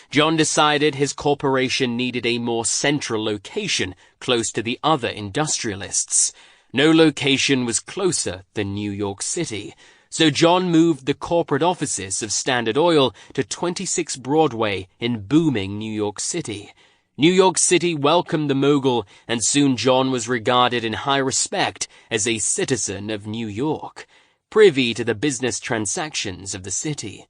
A: John decided his corporation needed a more central location close to the other industrialists. No location was closer than New York City, so John moved the corporate offices of Standard Oil to 26 Broadway in booming New York City. New York City welcomed the mogul, and soon John was regarded in high respect as a citizen of New York, privy to the business transactions of the city.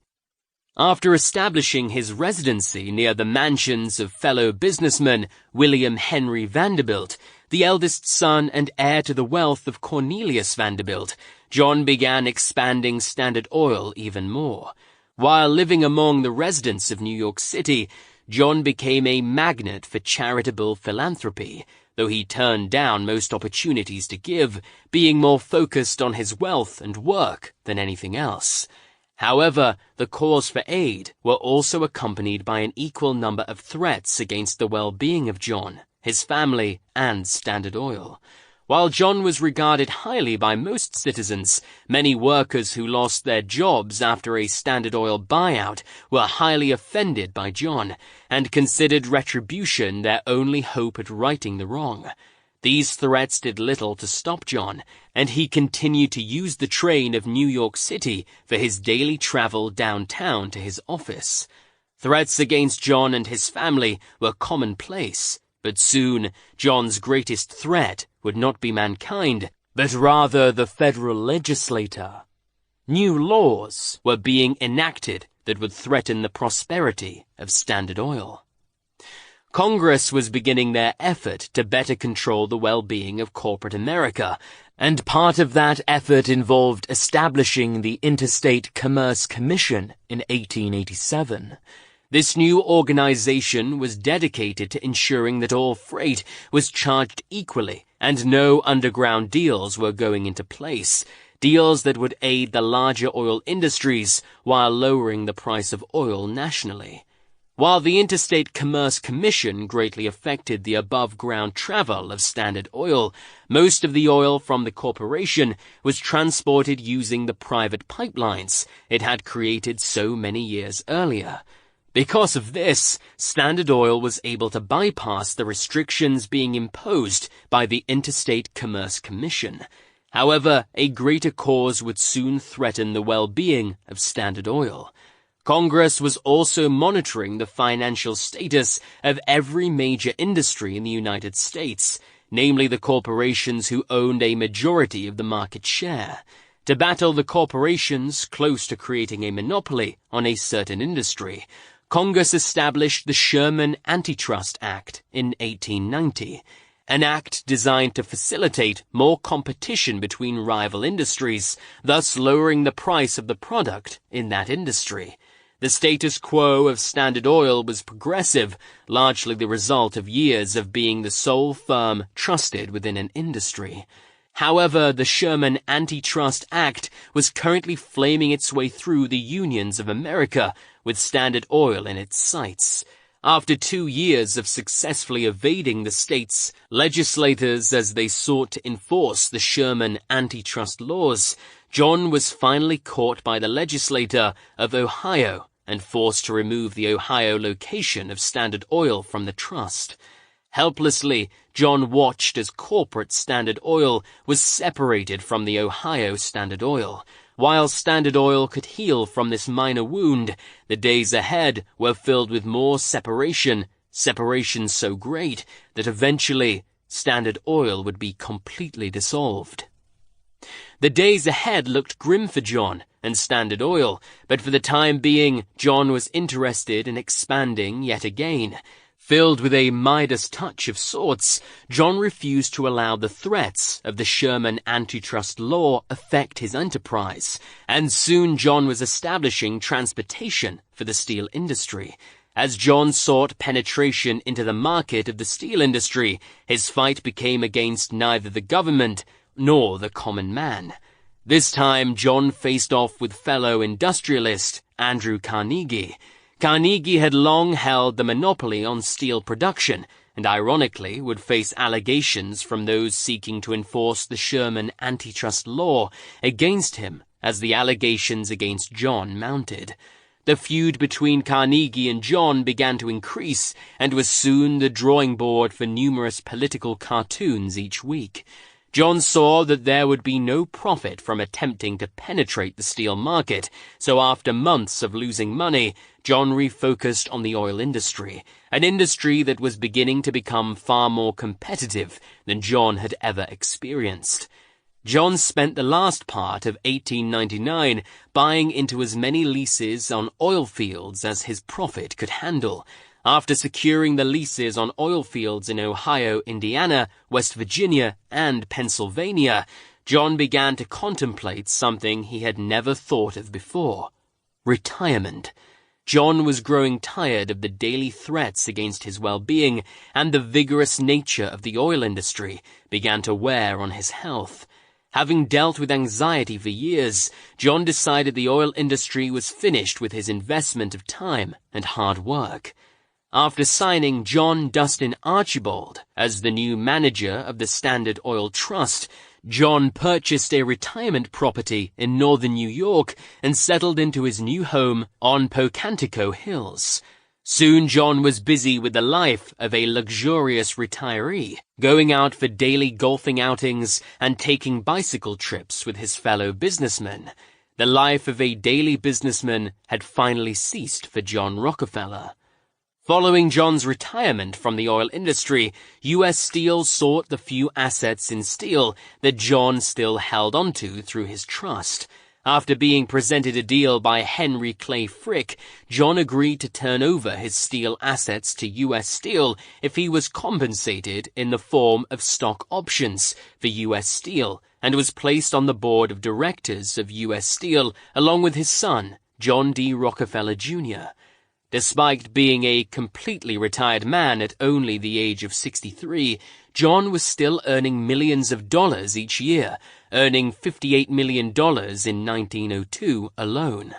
A: After establishing his residency near the mansions of fellow businessman William Henry Vanderbilt, the eldest son and heir to the wealth of Cornelius Vanderbilt, John began expanding Standard Oil even more. While living among the residents of New York City, John became a magnet for charitable philanthropy, though he turned down most opportunities to give, being more focused on his wealth and work than anything else. However, the calls for aid were also accompanied by an equal number of threats against the well-being of John, his family, and Standard Oil. While John was regarded highly by most citizens, many workers who lost their jobs after a Standard Oil buyout were highly offended by John and considered retribution their only hope at righting the wrong. These threats did little to stop John, and he continued to use the train of New York City for his daily travel downtown to his office. Threats against John and his family were commonplace, but soon John's greatest threat would not be mankind, but rather the federal legislature. New laws were being enacted that would threaten the prosperity of Standard Oil. Congress was beginning their effort to better control the well-being of corporate America, and part of that effort involved establishing the Interstate Commerce Commission in 1887. This new organization was dedicated to ensuring that all freight was charged equally and no underground deals were going into place, deals that would aid the larger oil industries while lowering the price of oil nationally. While the Interstate Commerce Commission greatly affected the above-ground travel of Standard Oil, most of the oil from the corporation was transported using the private pipelines it had created so many years earlier. Because of this, Standard Oil was able to bypass the restrictions being imposed by the Interstate Commerce Commission. However, a greater cause would soon threaten the well-being of Standard Oil. Congress was also monitoring the financial status of every major industry in the United States, namely the corporations who owned a majority of the market share. To battle the corporations close to creating a monopoly on a certain industry, Congress established the Sherman Antitrust Act in 1890, an act designed to facilitate more competition between rival industries, thus lowering the price of the product in that industry. The status quo of Standard Oil was progressive, largely the result of years of being the sole firm trusted within an industry. However, the Sherman Antitrust Act was currently flaming its way through the unions of America, with Standard Oil in its sights. After 2 years of successfully evading the state's legislators as they sought to enforce the Sherman antitrust laws, John was finally caught by the legislature of Ohio and forced to remove the Ohio location of Standard Oil from the trust. Helplessly, John watched as corporate Standard Oil was separated from the Ohio Standard Oil. While Standard Oil could heal from this minor wound, the days ahead were filled with more separation so great that eventually Standard Oil would be completely dissolved. The days ahead looked grim for John and Standard Oil, but for the time being, John was interested in expanding yet again. Filled with a Midas touch of sorts, John refused to allow the threats of the Sherman antitrust law affect his enterprise, and soon John was establishing transportation for the steel industry. As John sought penetration into the market of the steel industry, his fight became against neither the government nor the common man. This time, John faced off with fellow industrialist Andrew Carnegie. Carnegie had long held the monopoly on steel production, and ironically would face allegations from those seeking to enforce the Sherman antitrust law against him as the allegations against John mounted. The feud between Carnegie and John began to increase and was soon the drawing board for numerous political cartoons each week. John saw that there would be no profit from attempting to penetrate the steel market, so after months of losing money, John refocused on the oil industry, an industry that was beginning to become far more competitive than John had ever experienced. John spent the last part of 1899 buying into as many leases on oil fields as his profit could handle. After securing the leases on oil fields in Ohio, Indiana, West Virginia, and Pennsylvania, John began to contemplate something he had never thought of before: retirement. John was growing tired of the daily threats against his well-being, and the vigorous nature of the oil industry began to wear on his health. Having dealt with anxiety for years, John decided the oil industry was finished with his investment of time and hard work. After signing John Dustin Archibald as the new manager of the Standard Oil Trust, John purchased a retirement property in northern New York and settled into his new home on Pocantico Hills. Soon John was busy with the life of a luxurious retiree, going out for daily golfing outings and taking bicycle trips with his fellow businessmen. The life of a daily businessman had finally ceased for John Rockefeller. Following John's retirement from the oil industry, U.S. Steel sought the few assets in steel that John still held onto through his trust. After being presented a deal by Henry Clay Frick, John agreed to turn over his steel assets to U.S. Steel if he was compensated in the form of stock options for U.S. Steel, and was placed on the board of directors of U.S. Steel along with his son, John D. Rockefeller, Jr. Despite being a completely retired man at only the age of 63, John was still earning millions of dollars each year, earning $58 million in 1902 alone.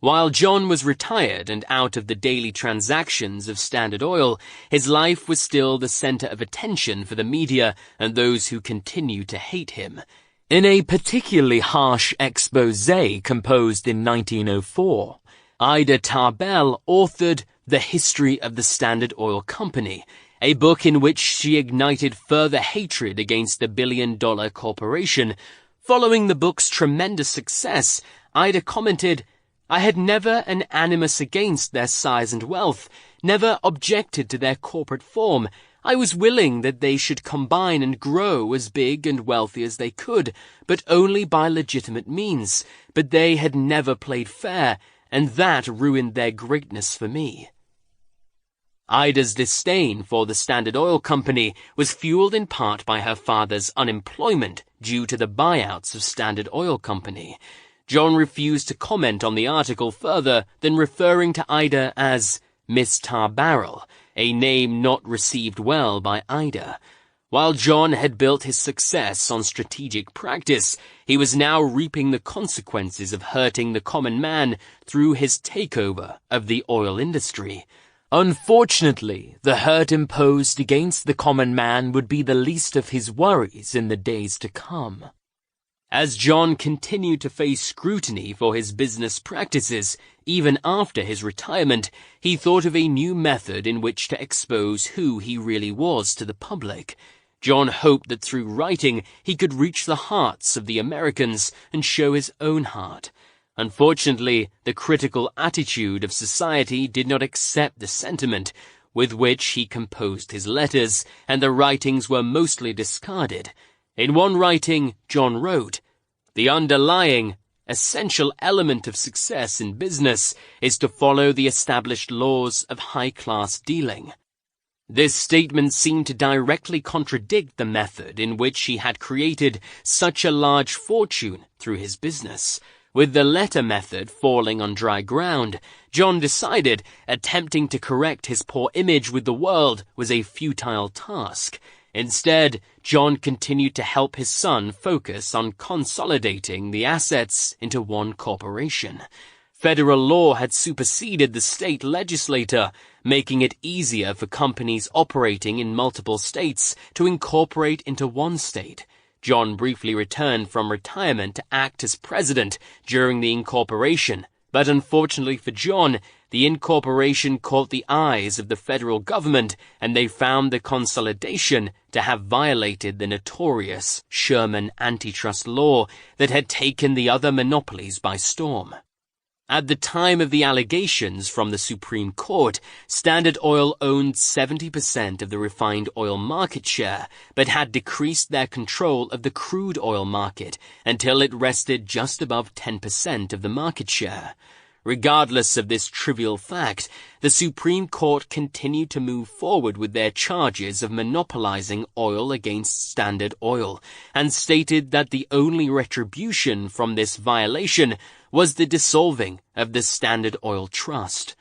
A: While John was retired and out of the daily transactions of Standard Oil, his life was still the center of attention for the media and those who continued to hate him. In a particularly harsh exposé composed in 1904, Ida Tarbell authored The History of the Standard Oil Company, a book in which she ignited further hatred against the billion-dollar corporation. Following the book's tremendous success, Ida commented, "I had never an animus against their size and wealth, never objected to their corporate form. I was willing that they should combine and grow as big and wealthy as they could, but only by legitimate means. But they had never played fair, and that ruined their greatness for me." Ida's disdain for the Standard Oil Company was fueled in part by her father's unemployment due to the buyouts of Standard Oil Company. John refused to comment on the article further than referring to Ida as Miss Tarbarrel, a name not received well by Ida. While John had built his success on strategic practice, he was now reaping the consequences of hurting the common man through his takeover of the oil industry. Unfortunately, the hurt imposed against the common man would be the least of his worries in the days to come. As John continued to face scrutiny for his business practices, even after his retirement, he thought of a new method in which to expose who he really was to the public. John hoped that through writing he could reach the hearts of the Americans and show his own heart. Unfortunately, the critical attitude of society did not accept the sentiment with which he composed his letters, and the writings were mostly discarded. In one writing, John wrote, "The underlying, essential element of success in business is to follow the established laws of high-class dealing." This statement seemed to directly contradict the method in which he had created such a large fortune through his business. With the letter method falling on dry ground, John decided attempting to correct his poor image with the world was a futile task. Instead, John continued to help his son focus on consolidating the assets into one corporation. Federal law had superseded the state legislature, making it easier for companies operating in multiple states to incorporate into one state. John briefly returned from retirement to act as president during the incorporation, but unfortunately for John, the incorporation caught the eyes of the federal government, and they found the consolidation to have violated the notorious Sherman antitrust law that had taken the other monopolies by storm. At the time of the allegations from the Supreme Court, Standard Oil owned 70% of the refined oil market share, but had decreased their control of the crude oil market until it rested just above 10% of the market share. Regardless of this trivial fact, the Supreme Court continued to move forward with their charges of monopolizing oil against Standard Oil, and stated that the only retribution from this violation was the dissolving of the Standard Oil Trust.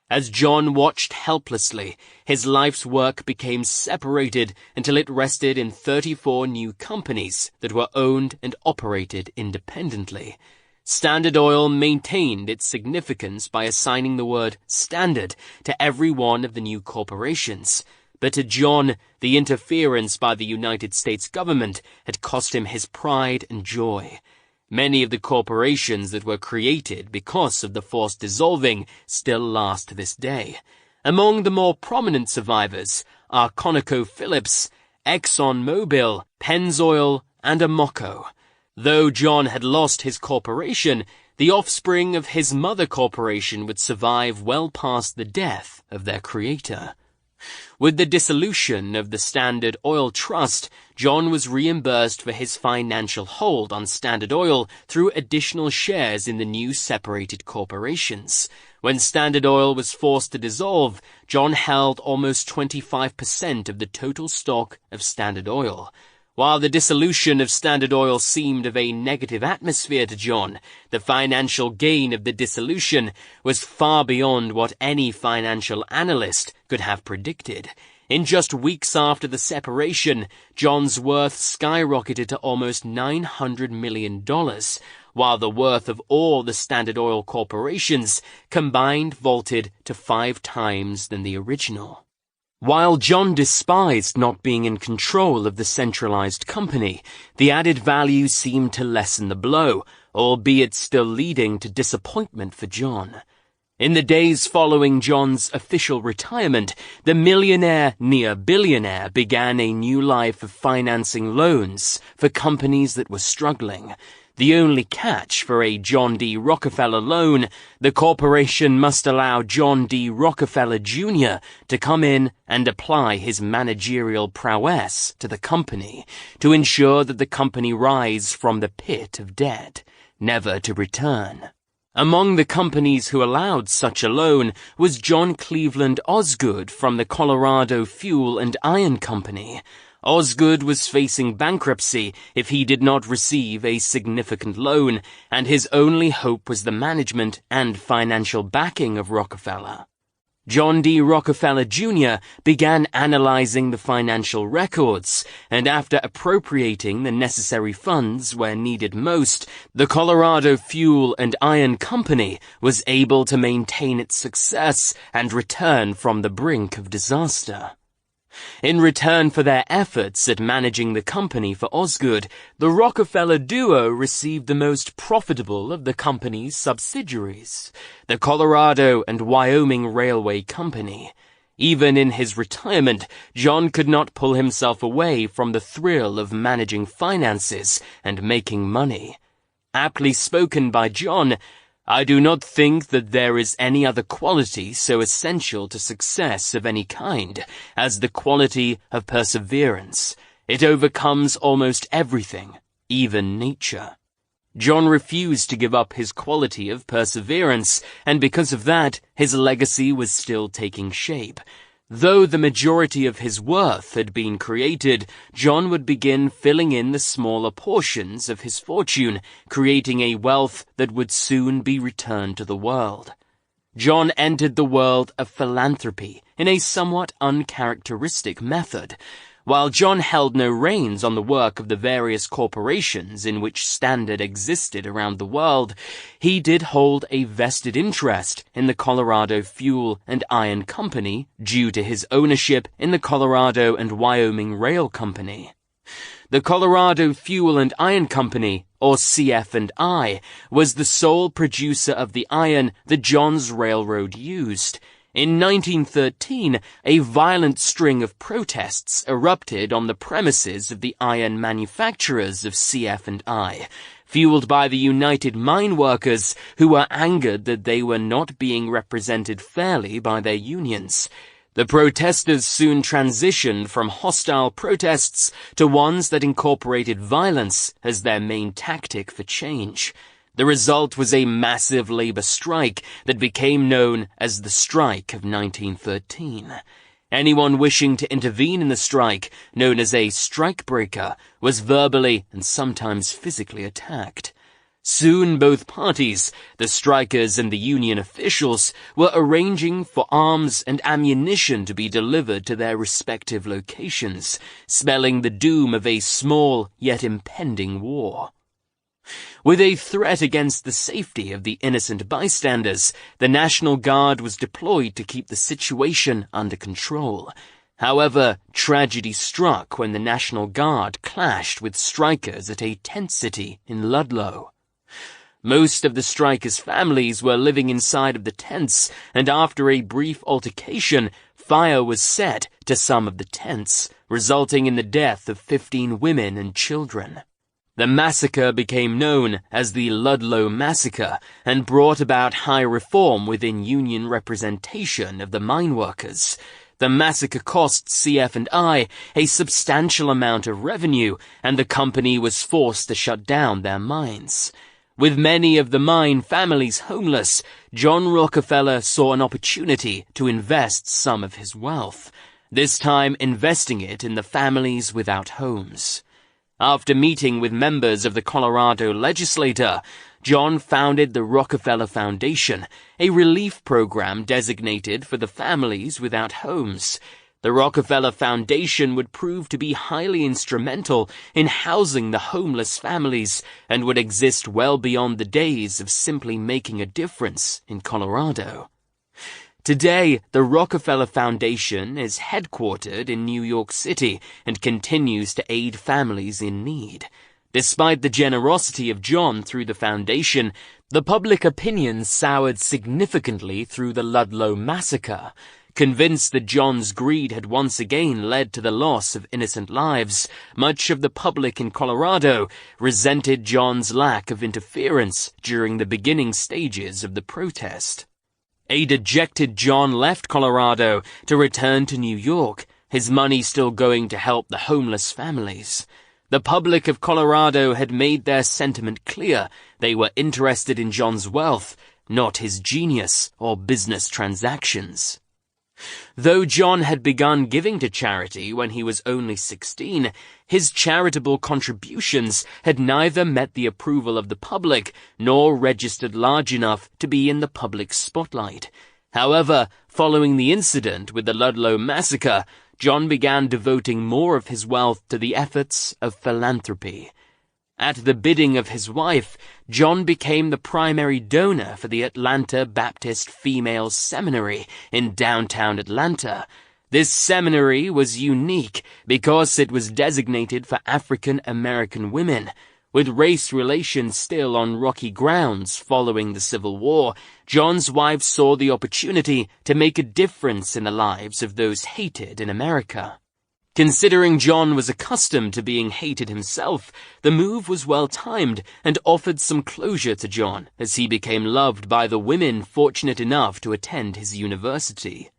A: As John watched helplessly, his life's work became separated until it rested in 34 new companies that were owned and operated independently. Standard Oil maintained its significance by assigning the word standard to every one of the new corporations. But to John, the interference by the United States government had cost him his pride and joy. Many of the corporations that were created because of the forced dissolving still last to this day. Among the more prominent survivors are ConocoPhillips, ExxonMobil, Pennzoil, and Amoco. Though John had lost his corporation, the offspring of his mother corporation would survive well past the death of their creator. With the dissolution of the Standard Oil Trust, John was reimbursed for his financial hold on Standard Oil through additional shares in the new separated corporations. When Standard Oil was forced to dissolve, John held almost 25% of the total stock of Standard Oil. While the dissolution of Standard Oil seemed of a negative atmosphere to John, the financial gain of the dissolution was far beyond what any financial analyst could have predicted. In just weeks after the separation, John's worth skyrocketed to almost $900 million, while the worth of all the Standard Oil corporations combined vaulted to 5 times than the original. While John despised not being in control of the centralized company, the added value seemed to lessen the blow, albeit still leading to disappointment for John. In the days following John's official retirement, the millionaire near billionaire began a new life of financing loans for companies that were struggling. The only catch for a John D. Rockefeller loan, the corporation must allow John D. Rockefeller Jr. to come in and apply his managerial prowess to the company to ensure that the company rise from the pit of debt, never to return. Among the companies who allowed such a loan was John Cleveland Osgood from the Colorado Fuel and Iron Company. Osgood was facing bankruptcy if he did not receive a significant loan, and his only hope was the management and financial backing of Rockefeller. John D. Rockefeller Jr. began analyzing the financial records, and after appropriating the necessary funds where needed most, the Colorado Fuel and Iron Company was able to maintain its success and return from the brink of disaster. In return for their efforts at managing the company for Osgood, the Rockefeller duo received the most profitable of the company's subsidiaries, the Colorado and Wyoming Railway Company. Even in his retirement, John could not pull himself away from the thrill of managing finances and making money. Aptly spoken by John, "I do not think that there is any other quality so essential to success of any kind as the quality of perseverance. It overcomes almost everything, even nature." John refused to give up his quality of perseverance, and because of that, his legacy was still taking shape. Though the majority of his worth had been created, John would begin filling in the smaller portions of his fortune, creating a wealth that would soon be returned to the world. John entered the world of philanthropy in a somewhat uncharacteristic method. While John held no reins on the work of the various corporations in which Standard existed around the world, he did hold a vested interest in the Colorado Fuel and Iron Company due to his ownership in the Colorado and Wyoming Rail Company. The Colorado Fuel and Iron Company, or CF&I, was the sole producer of the iron that John's railroad used. In 1913, a violent string of protests erupted on the premises of the iron manufacturers of CF&I, fueled by the United Mine Workers, who were angered that they were not being represented fairly by their unions. The protesters soon transitioned from hostile protests to ones that incorporated violence as their main tactic for change. The result was a massive labor strike that became known as the Strike of 1913. Anyone wishing to intervene in the strike, known as a strikebreaker, was verbally and sometimes physically attacked. Soon both parties, the strikers and the union officials, were arranging for arms and ammunition to be delivered to their respective locations, spelling the doom of a small yet impending war. With a threat against the safety of the innocent bystanders, the National Guard was deployed to keep the situation under control. However, tragedy struck when the National Guard clashed with strikers at a tent city in Ludlow. Most of the strikers' families were living inside of the tents, and after a brief altercation, fire was set to some of the tents, resulting in the death of 15 women and children. The massacre became known as the Ludlow Massacre and brought about high reform within union representation of the mine workers. The massacre cost CF&I a substantial amount of revenue, and the company was forced to shut down their mines. With many of the mine families homeless, John Rockefeller saw an opportunity to invest some of his wealth, this time investing it in the families without homes. After meeting with members of the Colorado legislature, John founded the Rockefeller Foundation, a relief program designated for the families without homes. The Rockefeller Foundation would prove to be highly instrumental in housing the homeless families and would exist well beyond the days of simply making a difference in Colorado. Today, the Rockefeller Foundation is headquartered in New York City and continues to aid families in need. Despite the generosity of John through the foundation, the public opinion soured significantly through the Ludlow Massacre. Convinced that John's greed had once again led to the loss of innocent lives, much of the public in Colorado resented John's lack of interference during the beginning stages of the protest. A dejected John left Colorado to return to New York, his money still going to help the homeless families. The public of Colorado had made their sentiment clear. They were interested in John's wealth, not his genius or business transactions. Though John had begun giving to charity when he was only 16, his charitable contributions had neither met the approval of the public nor registered large enough to be in the public spotlight. However, following the incident with the Ludlow massacre, John began devoting more of his wealth to the efforts of philanthropy. At the bidding of his wife, John became the primary donor for the Atlanta Baptist Female Seminary in downtown Atlanta. This seminary was unique because it was designated for African American women. With race relations still on rocky grounds following the Civil War, John's wife saw the opportunity to make a difference in the lives of those hated in America. Considering John was accustomed to being hated himself, the move was well-timed and offered some closure to John as he became loved by the women fortunate enough to attend his university.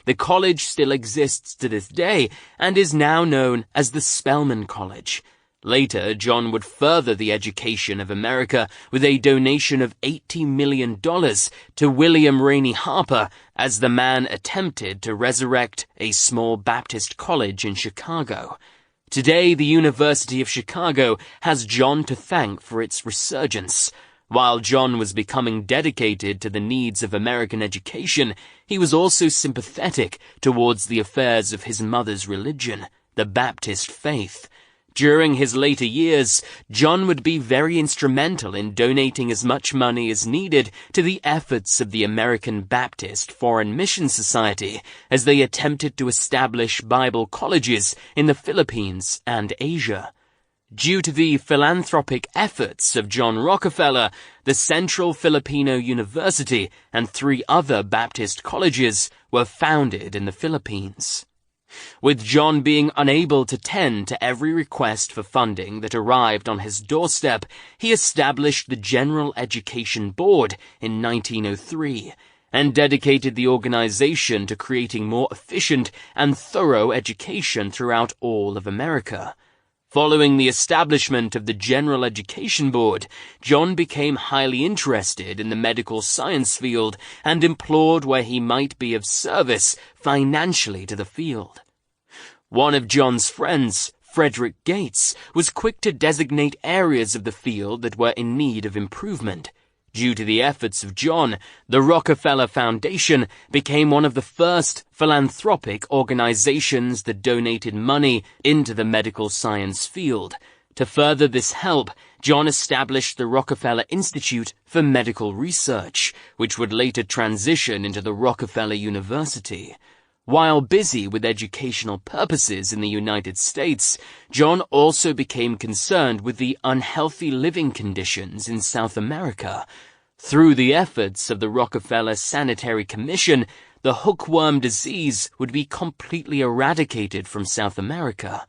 A: The college still exists to this day and is now known as the Spelman College. Later, John would further the education of America with a donation of $80 million to William Rainey Harper as the man attempted to resurrect a small Baptist college in Chicago. Today, the University of Chicago has John to thank for its resurgence. While John was becoming dedicated to the needs of American education, he was also sympathetic towards the affairs of his mother's religion, the Baptist faith. During his later years, John would be very instrumental in donating as much money as needed to the efforts of the American Baptist Foreign Mission Society as they attempted to establish Bible colleges in the Philippines and Asia. Due to the philanthropic efforts of John Rockefeller, the Central Filipino University and 3 other Baptist colleges were founded in the Philippines. With John being unable to tend to every request for funding that arrived on his doorstep, he established the General Education Board in 1903 and dedicated the organization to creating more efficient and thorough education throughout all of America. Following the establishment of the General Education Board, John became highly interested in the medical science field and implored where he might be of service financially to the field. One of John's friends, Frederick Gates, was quick to designate areas of the field that were in need of improvement. Due to the efforts of John, the Rockefeller Foundation became one of the first philanthropic organizations that donated money into the medical science field. To further this help, John established the Rockefeller Institute for Medical Research, which would later transition into the Rockefeller University. While busy with educational purposes in the United States, John also became concerned with the unhealthy living conditions in South America. Through the efforts of the Rockefeller Sanitary Commission, the hookworm disease would be completely eradicated from South America.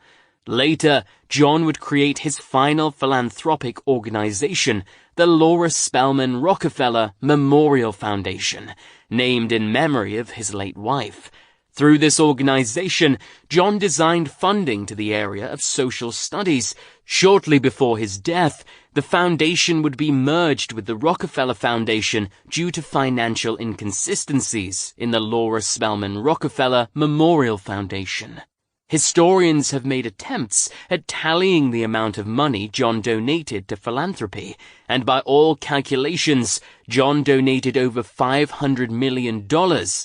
A: Later, John would create his final philanthropic organization, the Laura Spelman Rockefeller Memorial Foundation, named in memory of his late wife. Through this organization, John designed funding to the area of social studies. Shortly before his death, the foundation would be merged with the Rockefeller Foundation due to financial inconsistencies in the Laura Spelman Rockefeller Memorial Foundation. Historians have made attempts at tallying the amount of money John donated to philanthropy, and by all calculations, John donated over $500 million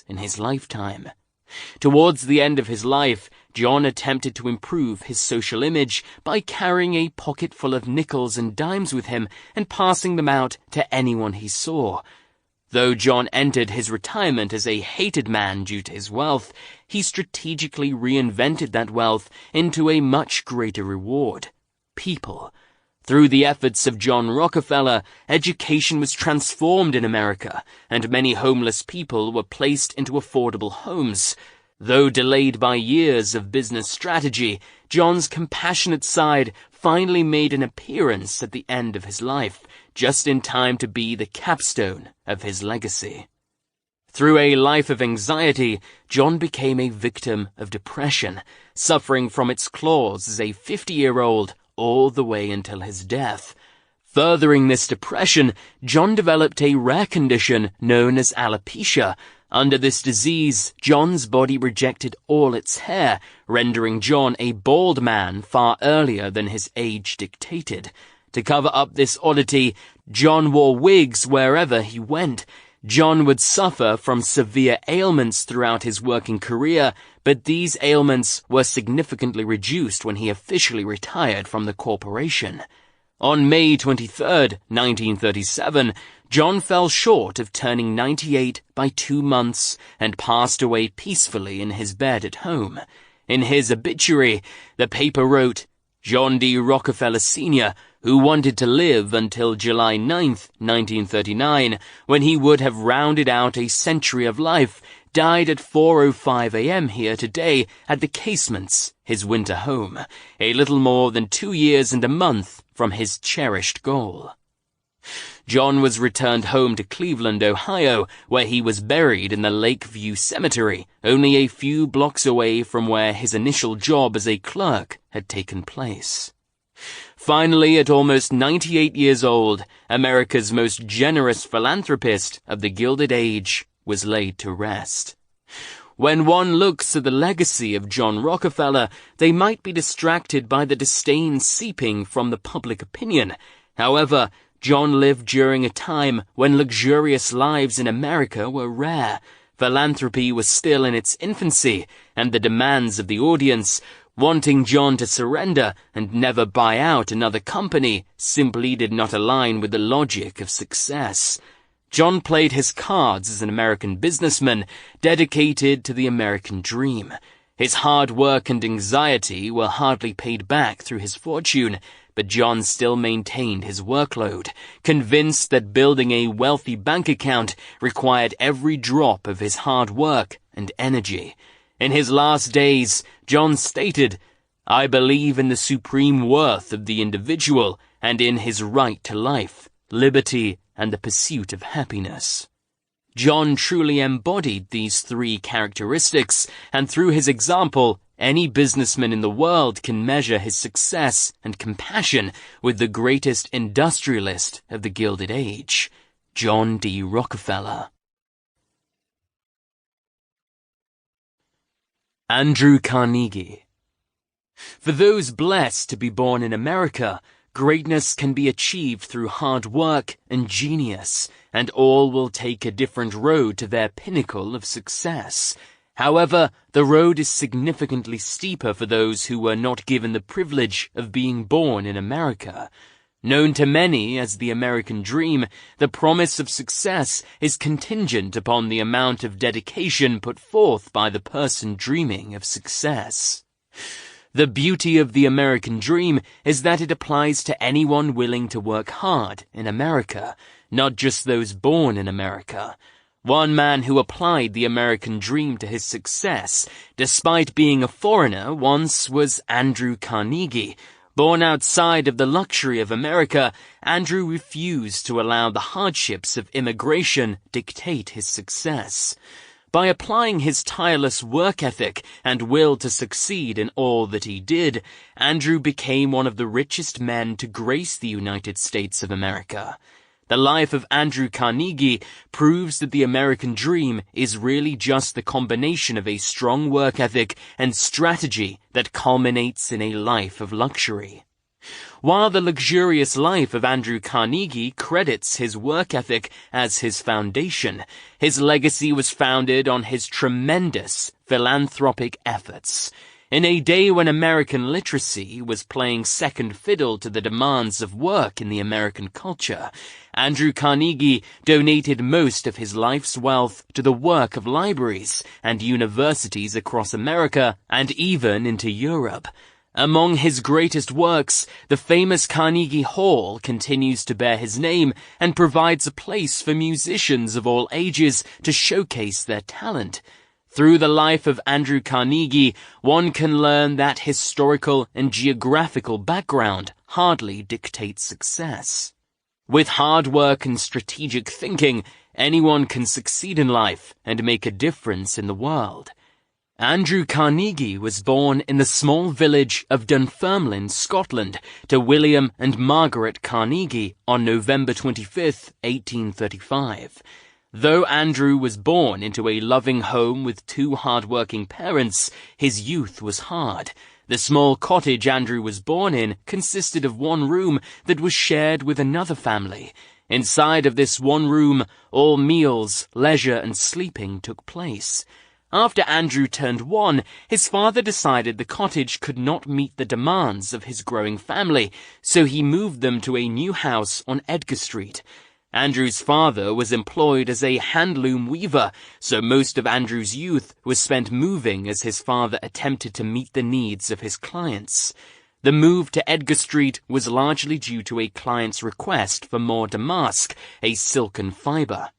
A: in his lifetime. Towards the end of his life, John attempted to improve his social image by carrying a pocket full of nickels and dimes with him and passing them out to anyone he saw. Though John entered his retirement as a hated man due to his wealth, he strategically reinvented that wealth into a much greater reward: people. Through the efforts of John Rockefeller, education was transformed in America, and many homeless people were placed into affordable homes. Though delayed by years of business strategy, John's compassionate side finally made an appearance at the end of his life, just in time to be the capstone of his legacy. Through a life of anxiety, John became a victim of depression, suffering from its claws as a 50-year-old all the way until his death. Furthering this depression, John developed a rare condition known as alopecia. Under this disease, John's body rejected all its hair, rendering John a bald man far earlier than his age dictated. To cover up this oddity, John wore wigs wherever he went. John would suffer from severe ailments throughout his working career, but these ailments were significantly reduced when he officially retired from the corporation. On May 23, 1937, John fell short of turning 98 by 2 months and passed away peacefully in his bed at home. In his obituary, the paper wrote, "John D. Rockefeller Sr., who wanted to live until July 9, 1939, when he would have rounded out a century of life, died at 4:05 a.m. here today at the Casements, his winter home, a little more than 2 years and a month from his cherished goal." John was returned home to Cleveland, Ohio, where he was buried in the Lakeview Cemetery, only a few blocks away from where his initial job as a clerk had taken place. Finally, at almost 98 years old, America's most generous philanthropist of the Gilded Age was laid to rest. When one looks at the legacy of John Rockefeller, they might be distracted by the disdain seeping from the public opinion. However, John lived during a time when luxurious lives in America were rare. Philanthropy was still in its infancy, and the demands of the audience, wanting John to surrender and never buy out another company, simply did not align with the logic of success. John played his cards as an American businessman, dedicated to the American dream. His hard work and anxiety were hardly paid back through his fortune, but John still maintained his workload, convinced that building a wealthy bank account required every drop of his hard work and energy. In his last days, John stated, "I believe in the supreme worth of the individual and in his right to life, liberty, and the pursuit of happiness." John truly embodied these 3 characteristics, and through his example, any businessman in the world can measure his success and compassion with the greatest industrialist of the Gilded Age, John D. Rockefeller. Andrew Carnegie. For those blessed to be born in America, greatness can be achieved through hard work and genius, and all will take a different road to their pinnacle of success. However, the road is significantly steeper for those who were not given the privilege of being born in America. Known to many as the American dream, the promise of success is contingent upon the amount of dedication put forth by the person dreaming of success. The beauty of the American dream is that it applies to anyone willing to work hard in America, not just those born in America. One man who applied the American dream to his success, despite being a foreigner, once was Andrew Carnegie. Born outside of the luxury of America, Andrew refused to allow the hardships of immigration dictate his success. By applying his tireless work ethic and will to succeed in all that he did, Andrew became one of the richest men to grace the United States of America. The life of Andrew Carnegie proves that the American dream is really just the combination of a strong work ethic and strategy that culminates in a life of luxury. While the luxurious life of Andrew Carnegie credits his work ethic as his foundation, his legacy was founded on his tremendous philanthropic efforts. In a day when American literacy was playing second fiddle to the demands of work in the American culture, Andrew Carnegie donated most of his life's wealth to the work of libraries and universities across America and even into Europe. Among his greatest works, the famous Carnegie Hall continues to bear his name and provides a place for musicians of all ages to showcase their talent. Through the life of Andrew Carnegie, one can learn that historical and geographical background hardly dictates success. With hard work and strategic thinking, anyone can succeed in life and make a difference in the world. Andrew Carnegie was born in the small village of Dunfermline, Scotland, to William and Margaret Carnegie on November 25, 1835. Though Andrew was born into a loving home with 2 hard-working parents, his youth was hard. The small cottage Andrew was born in consisted of 1 room that was shared with another family. Inside of this one room, all meals, leisure, and sleeping took place. After Andrew turned 1, his father decided the cottage could not meet the demands of his growing family, so he moved them to a new house on Edgar Street. Andrew's father was employed as a handloom weaver, so most of Andrew's youth was spent moving as his father attempted to meet the needs of his clients. The move to Edgar Street was largely due to a client's request for more damask, a silken fiber.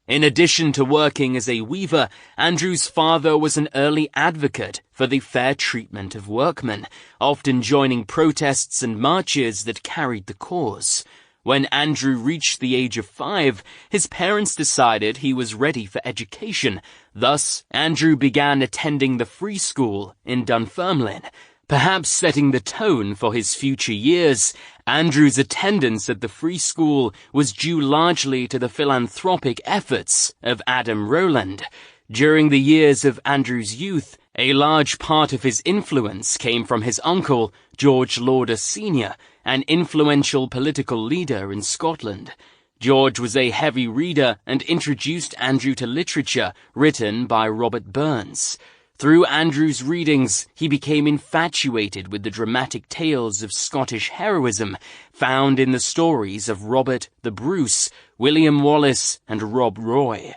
A: In addition to working as a weaver, Andrew's father was an early advocate for the fair treatment of workmen, often joining protests and marches that carried the cause. When Andrew reached the age of 5, his parents decided he was ready for education. Thus, Andrew began attending the free school in Dunfermline. Perhaps setting the tone for his future years, Andrew's attendance at the free school was due largely to the philanthropic efforts of Adam Rowland. During the years of Andrew's youth, a large part of his influence came from his uncle, George Lauder Sr., an influential political leader in Scotland. George was a heavy reader and introduced Andrew to literature written by Robert Burns. Through Andrew's readings, he became infatuated with the dramatic tales of Scottish heroism found in the stories of Robert the Bruce, William Wallace, and Rob Roy.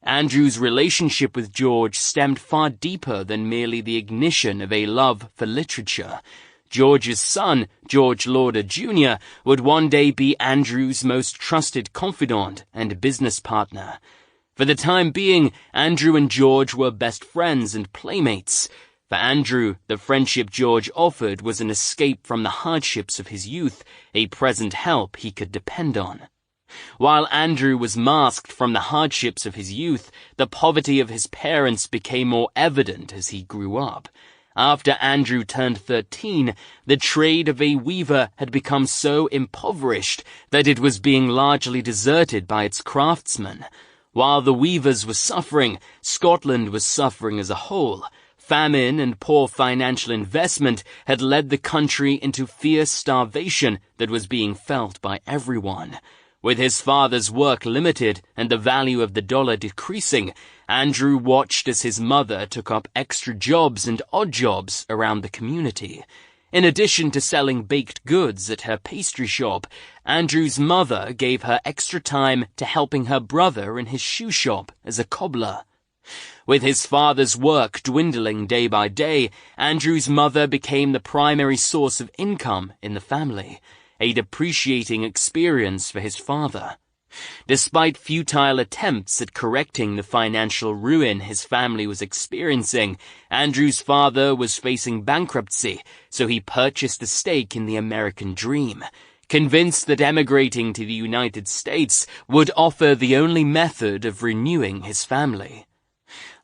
A: Andrew's relationship with George stemmed far deeper than merely the ignition of a love for literature. George's son, George Lauder Jr., would one day be Andrew's most trusted confidant and business partner. For the time being, Andrew and George were best friends and playmates. For Andrew, the friendship George offered was an escape from the hardships of his youth, a present help he could depend on. While Andrew was masked from the hardships of his youth, the poverty of his parents became more evident as he grew up. After Andrew turned 13, the trade of a weaver had become so impoverished that it was being largely deserted by its craftsmen. While the weavers were suffering, Scotland was suffering as a whole. Famine and poor financial investment had led the country into fierce starvation that was being felt by everyone. With his father's work limited and the value of the dollar decreasing, Andrew watched as his mother took up extra jobs and odd jobs around the community. In addition to selling baked goods at her pastry shop, Andrew's mother gave her extra time to helping her brother in his shoe shop as a cobbler. With his father's work dwindling day by day, Andrew's mother became the primary source of income in the family, a depreciating experience for his father. Despite futile attempts at correcting the financial ruin his family was experiencing, Andrew's father was facing bankruptcy, so he purchased a stake in the American dream, convinced that emigrating to the United States would offer the only method of renewing his family.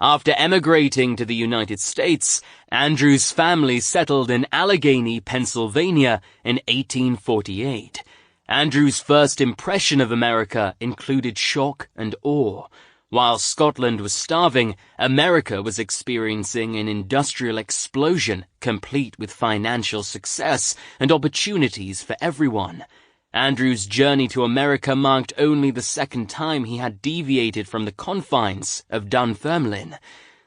A: After emigrating to the United States, Andrew's family settled in Allegheny, Pennsylvania in 1848. Andrew's first impression of America included shock and awe. While Scotland was starving, America was experiencing an industrial explosion complete with financial success and opportunities for everyone. Andrew's journey to America marked only the second time he had deviated from the confines of Dunfermline.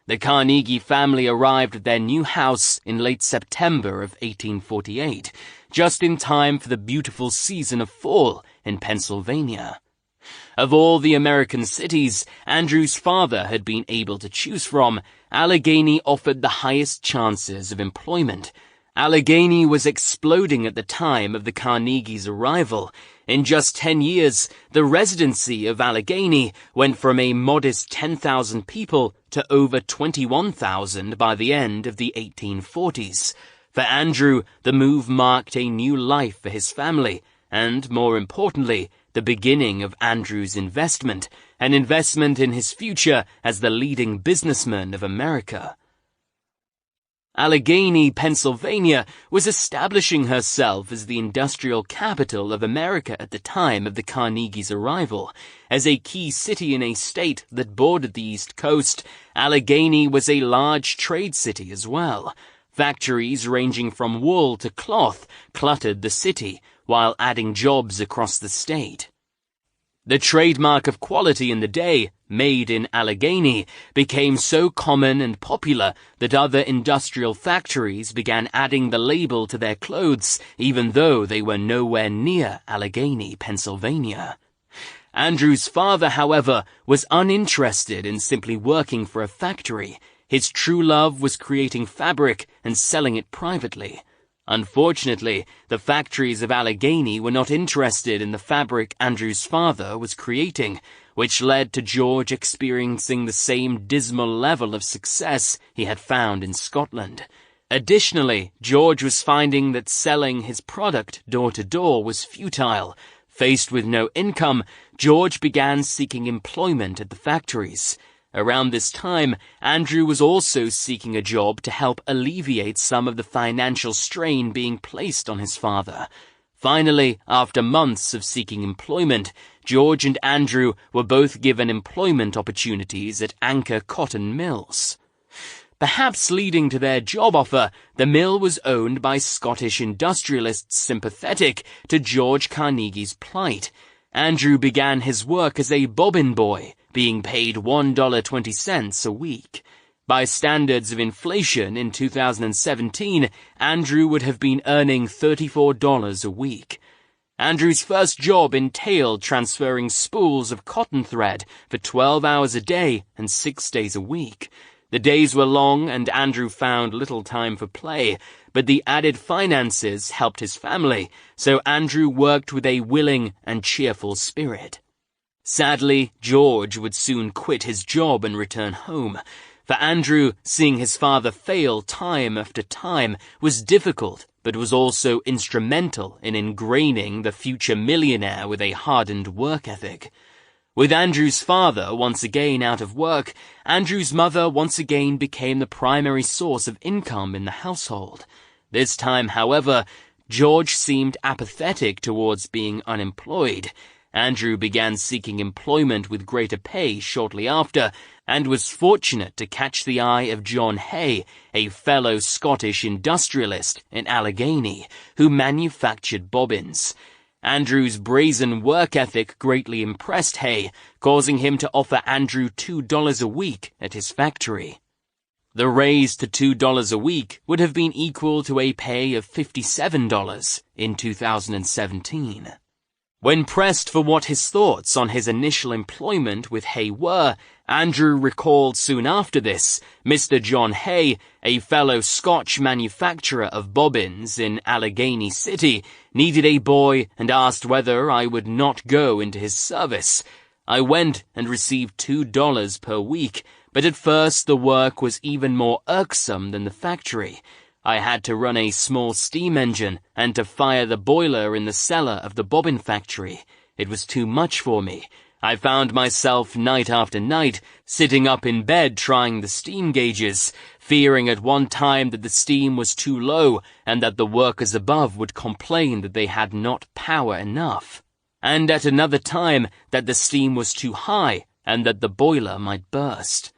A: The Carnegie family arrived at their new house in late September of 1848, just in time for the beautiful season of fall in Pennsylvania. Of all the American cities Andrew's father had been able to choose from, Allegheny offered the highest chances of employment. Allegheny was exploding at the time of the Carnegie's arrival. In just 10 years, the residency of Allegheny went from a modest 10,000 people to over 21,000 by the end of the 1840s. For Andrew, the move marked a new life for his family, and, more importantly, the beginning of Andrew's investment, an investment in his future as the leading businessman of America. Allegheny, Pennsylvania, was establishing herself as the industrial capital of America at the time of the Carnegie's arrival. As a key city in a state that bordered the East Coast, Allegheny was a large trade city as well. Factories ranging from wool to cloth cluttered the city, while adding jobs across the state. The trademark of quality in the day, made in Allegheny, became so common and popular that other industrial factories began adding the label to their clothes, even though they were nowhere near Allegheny, Pennsylvania. Andrew's father, however, was uninterested in simply working for a factory. His true love was creating fabric and selling it privately. Unfortunately, the factories of Allegheny were not interested in the fabric Andrew's father was creating, which led to George experiencing the same dismal level of success he had found in Scotland. Additionally, George was finding that selling his product door to door was futile. Faced with no income, George began seeking employment at the factories. Around this time, Andrew was also seeking a job to help alleviate some of the financial strain being placed on his father. Finally, after months of seeking employment, George and Andrew were both given employment opportunities at Anchor Cotton Mills. Perhaps leading to their job offer, the mill was owned by Scottish industrialists sympathetic to George Carnegie's plight. Andrew began his work as a bobbin boy, being paid $1.20 a week. By standards of inflation in 2017, Andrew would have been earning $34 a week. Andrew's first job entailed transferring spools of cotton thread for 12 hours a day and 6 days a week. The days were long and Andrew found little time for play, but the added finances helped his family, so Andrew worked with a willing and cheerful spirit. Sadly, George would soon quit his job and return home. For Andrew, seeing his father fail time after time was difficult, but was also instrumental in ingraining the future millionaire with a hardened work ethic. With Andrew's father once again out of work, Andrew's mother once again became the primary source of income in the household. This time, however, George seemed apathetic towards being unemployed. Andrew began seeking employment with greater pay shortly after, and was fortunate to catch the eye of John Hay, a fellow Scottish industrialist in Allegheny, who manufactured bobbins. Andrew's brazen work ethic greatly impressed Hay, causing him to offer Andrew $2 a week at his factory. The raise to $2 a week would have been equal to a pay of $57 in 2017. When pressed for what his thoughts on his initial employment with Hay were, Andrew recalled soon after this, Mr. John Hay, a fellow Scotch manufacturer of bobbins in Allegheny City, needed a boy and asked whether I would not go into his service. I went and received $2 per week, but at first the work was even more irksome than the factory. I had to run a small steam engine and to fire the boiler in the cellar of the bobbin factory. It was too much for me. I found myself night after night sitting up in bed trying the steam gauges, fearing at one time that the steam was too low and that the workers above would complain that they had not power enough, and at another time that the steam was too high and that the boiler might burst.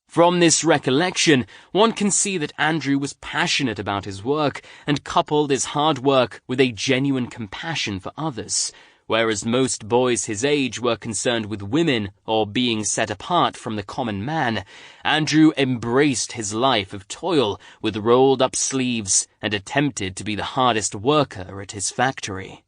A: From this recollection, one can see that Andrew was passionate about his work and coupled his hard work with a genuine compassion for others. Whereas most boys his age were concerned with women or being set apart from the common man, Andrew embraced his life of toil with rolled-up sleeves and attempted to be the hardest worker at his factory.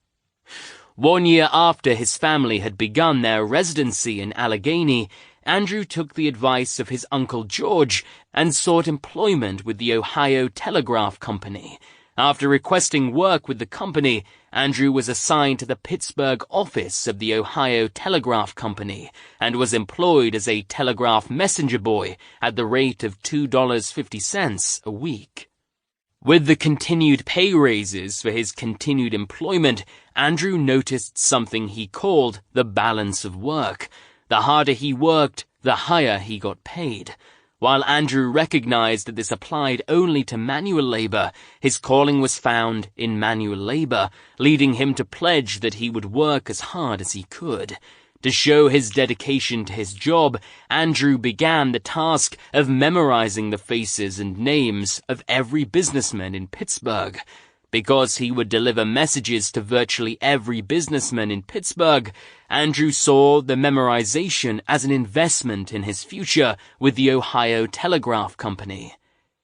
A: 1 year after his family had begun their residency in Allegheny, Andrew took the advice of his Uncle George and sought employment with the Ohio Telegraph Company. After requesting work with the company, Andrew was assigned to the Pittsburgh office of the Ohio Telegraph Company and was employed as a telegraph messenger boy at the rate of $2.50 a week. With the continued pay raises for his continued employment, Andrew noticed something he called the balance of work. The harder he worked, the higher he got paid. While Andrew recognized that this applied only to manual labor, his calling was found in manual labor, leading him to pledge that he would work as hard as he could. To show his dedication to his job, Andrew began the task of memorizing the faces and names of every businessman in Pittsburgh. Because he would deliver messages to virtually every businessman in Pittsburgh, Andrew saw the memorization as an investment in his future with the Ohio Telegraph Company.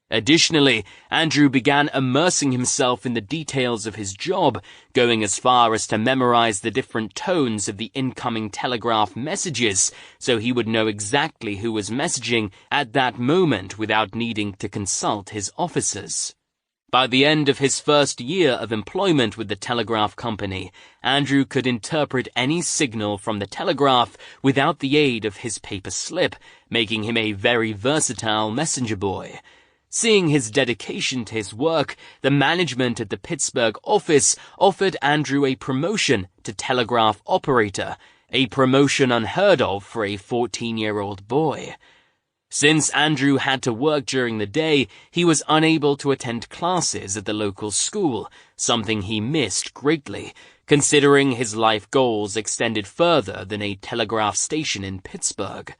A: Additionally, Andrew began immersing himself in the details of his job, going as far as to memorize the different tones of the incoming telegraph messages, so he would know exactly who was messaging at that moment without needing to consult his officers. By the end of his first year of employment with the telegraph company, Andrew could interpret any signal from the telegraph without the aid of his paper slip, making him a very versatile messenger boy. Seeing his dedication to his work, the management at the Pittsburgh office offered Andrew a promotion to telegraph operator, a promotion unheard of for a 14-year-old boy. Since Andrew had to work during the day, he was unable to attend classes at the local school, something he missed greatly, considering his life goals extended further than a telegraph station in Pittsburgh.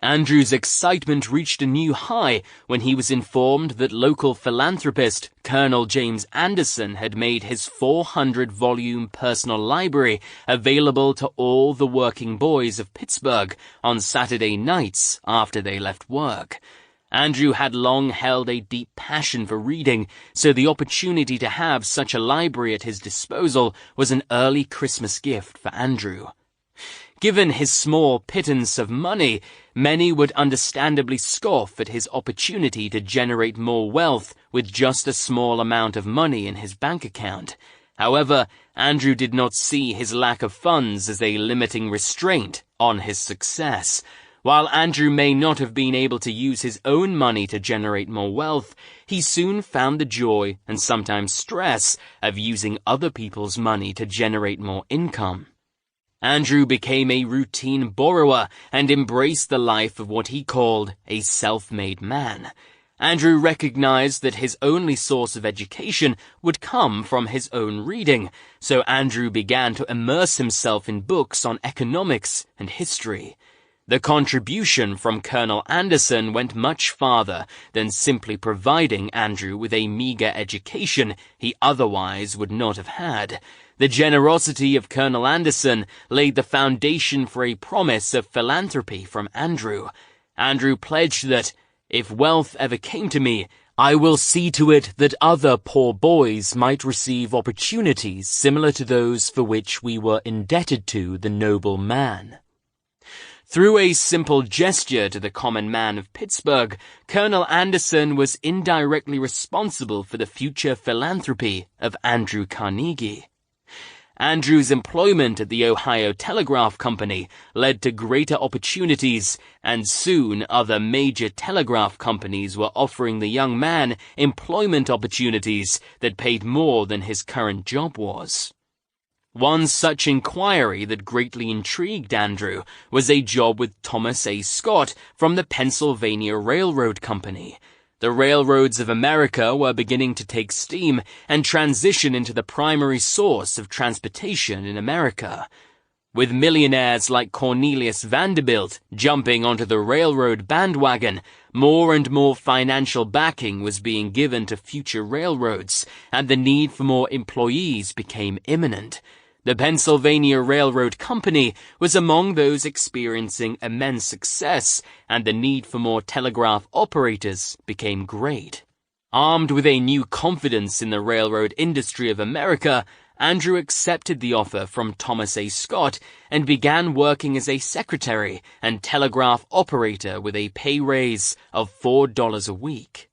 A: Andrew's excitement reached a new high when he was informed that local philanthropist Colonel James Anderson had made his 400-volume personal library available to all the working boys of Pittsburgh on Saturday nights after they left work. Andrew had long held a deep passion for reading, so the opportunity to have such a library at his disposal was an early Christmas gift for Andrew. Given his small pittance of money, many would understandably scoff at his opportunity to generate more wealth with just a small amount of money in his bank account. However, Andrew did not see his lack of funds as a limiting restraint on his success. While Andrew may not have been able to use his own money to generate more wealth, he soon found the joy and sometimes stress of using other people's money to generate more income. Andrew became a routine borrower and embraced the life of what he called a self-made man. Andrew recognized that his only source of education would come from his own reading, so Andrew began to immerse himself in books on economics and history. The contribution from Colonel Anderson went much farther than simply providing Andrew with a meager education he otherwise would not have had. The generosity of Colonel Anderson laid the foundation for a promise of philanthropy from Andrew. Andrew pledged that, if wealth ever came to me, I will see to it that other poor boys might receive opportunities similar to those for which we were indebted to the noble man. Through a simple gesture to the common man of Pittsburgh, Colonel Anderson was indirectly responsible for the future philanthropy of Andrew Carnegie. Andrew's employment at the Ohio Telegraph Company led to greater opportunities, and soon other major telegraph companies were offering the young man employment opportunities that paid more than his current job was. One such inquiry that greatly intrigued Andrew was a job with Thomas A. Scott from the Pennsylvania Railroad Company. The railroads of America were beginning to take steam and transition into the primary source of transportation in America. With millionaires like Cornelius Vanderbilt jumping onto the railroad bandwagon, more and more financial backing was being given to future railroads, and the need for more employees became imminent. The Pennsylvania Railroad Company was among those experiencing immense success, and the need for more telegraph operators became great. Armed with a new confidence in the railroad industry of America, Andrew accepted the offer from Thomas A. Scott and began working as a secretary and telegraph operator with a pay raise of $4 a week.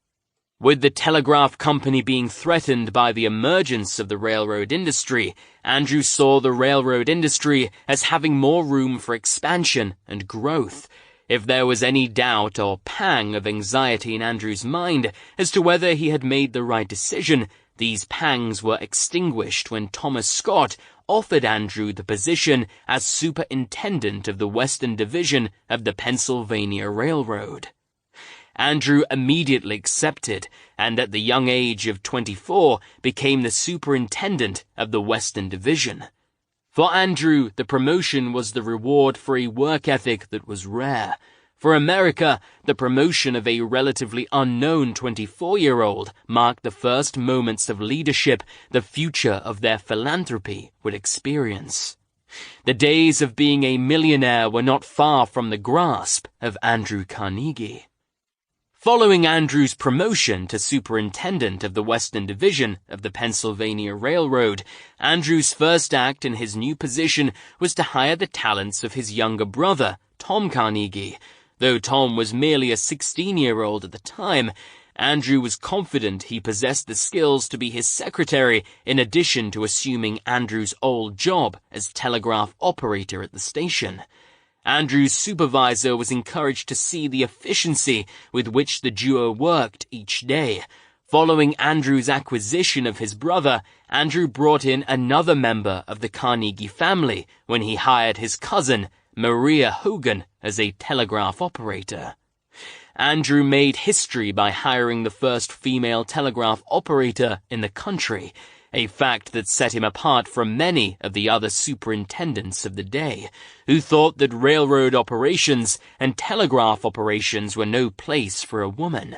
A: With the telegraph company being threatened by the emergence of the railroad industry, Andrew saw the railroad industry as having more room for expansion and growth. If there was any doubt or pang of anxiety in Andrew's mind as to whether he had made the right decision, these pangs were extinguished when Thomas Scott offered Andrew the position as superintendent of the Western Division of the Pennsylvania Railroad. Andrew immediately accepted, and at the young age of 24 became the superintendent of the Western Division. For Andrew, the promotion was the reward for a work ethic that was rare. For America, the promotion of a relatively unknown 24-year-old marked the first moments of leadership the future of their philanthropy would experience. The days of being a millionaire were not far from the grasp of Andrew Carnegie. Following Andrew's promotion to superintendent of the Western Division of the Pennsylvania Railroad, Andrew's first act in his new position was to hire the talents of his younger brother, Tom Carnegie. Though Tom was merely a 16-year-old at the time, Andrew was confident he possessed the skills to be his secretary in addition to assuming Andrew's old job as telegraph operator at the station. Andrew's supervisor was encouraged to see the efficiency with which the duo worked each day. Following Andrew's acquisition of his brother, Andrew brought in another member of the Carnegie family when he hired his cousin, Maria Hogan, as a telegraph operator. Andrew made history by hiring the first female telegraph operator in the country, a fact that set him apart from many of the other superintendents of the day, who thought that railroad operations and telegraph operations were no place for a woman.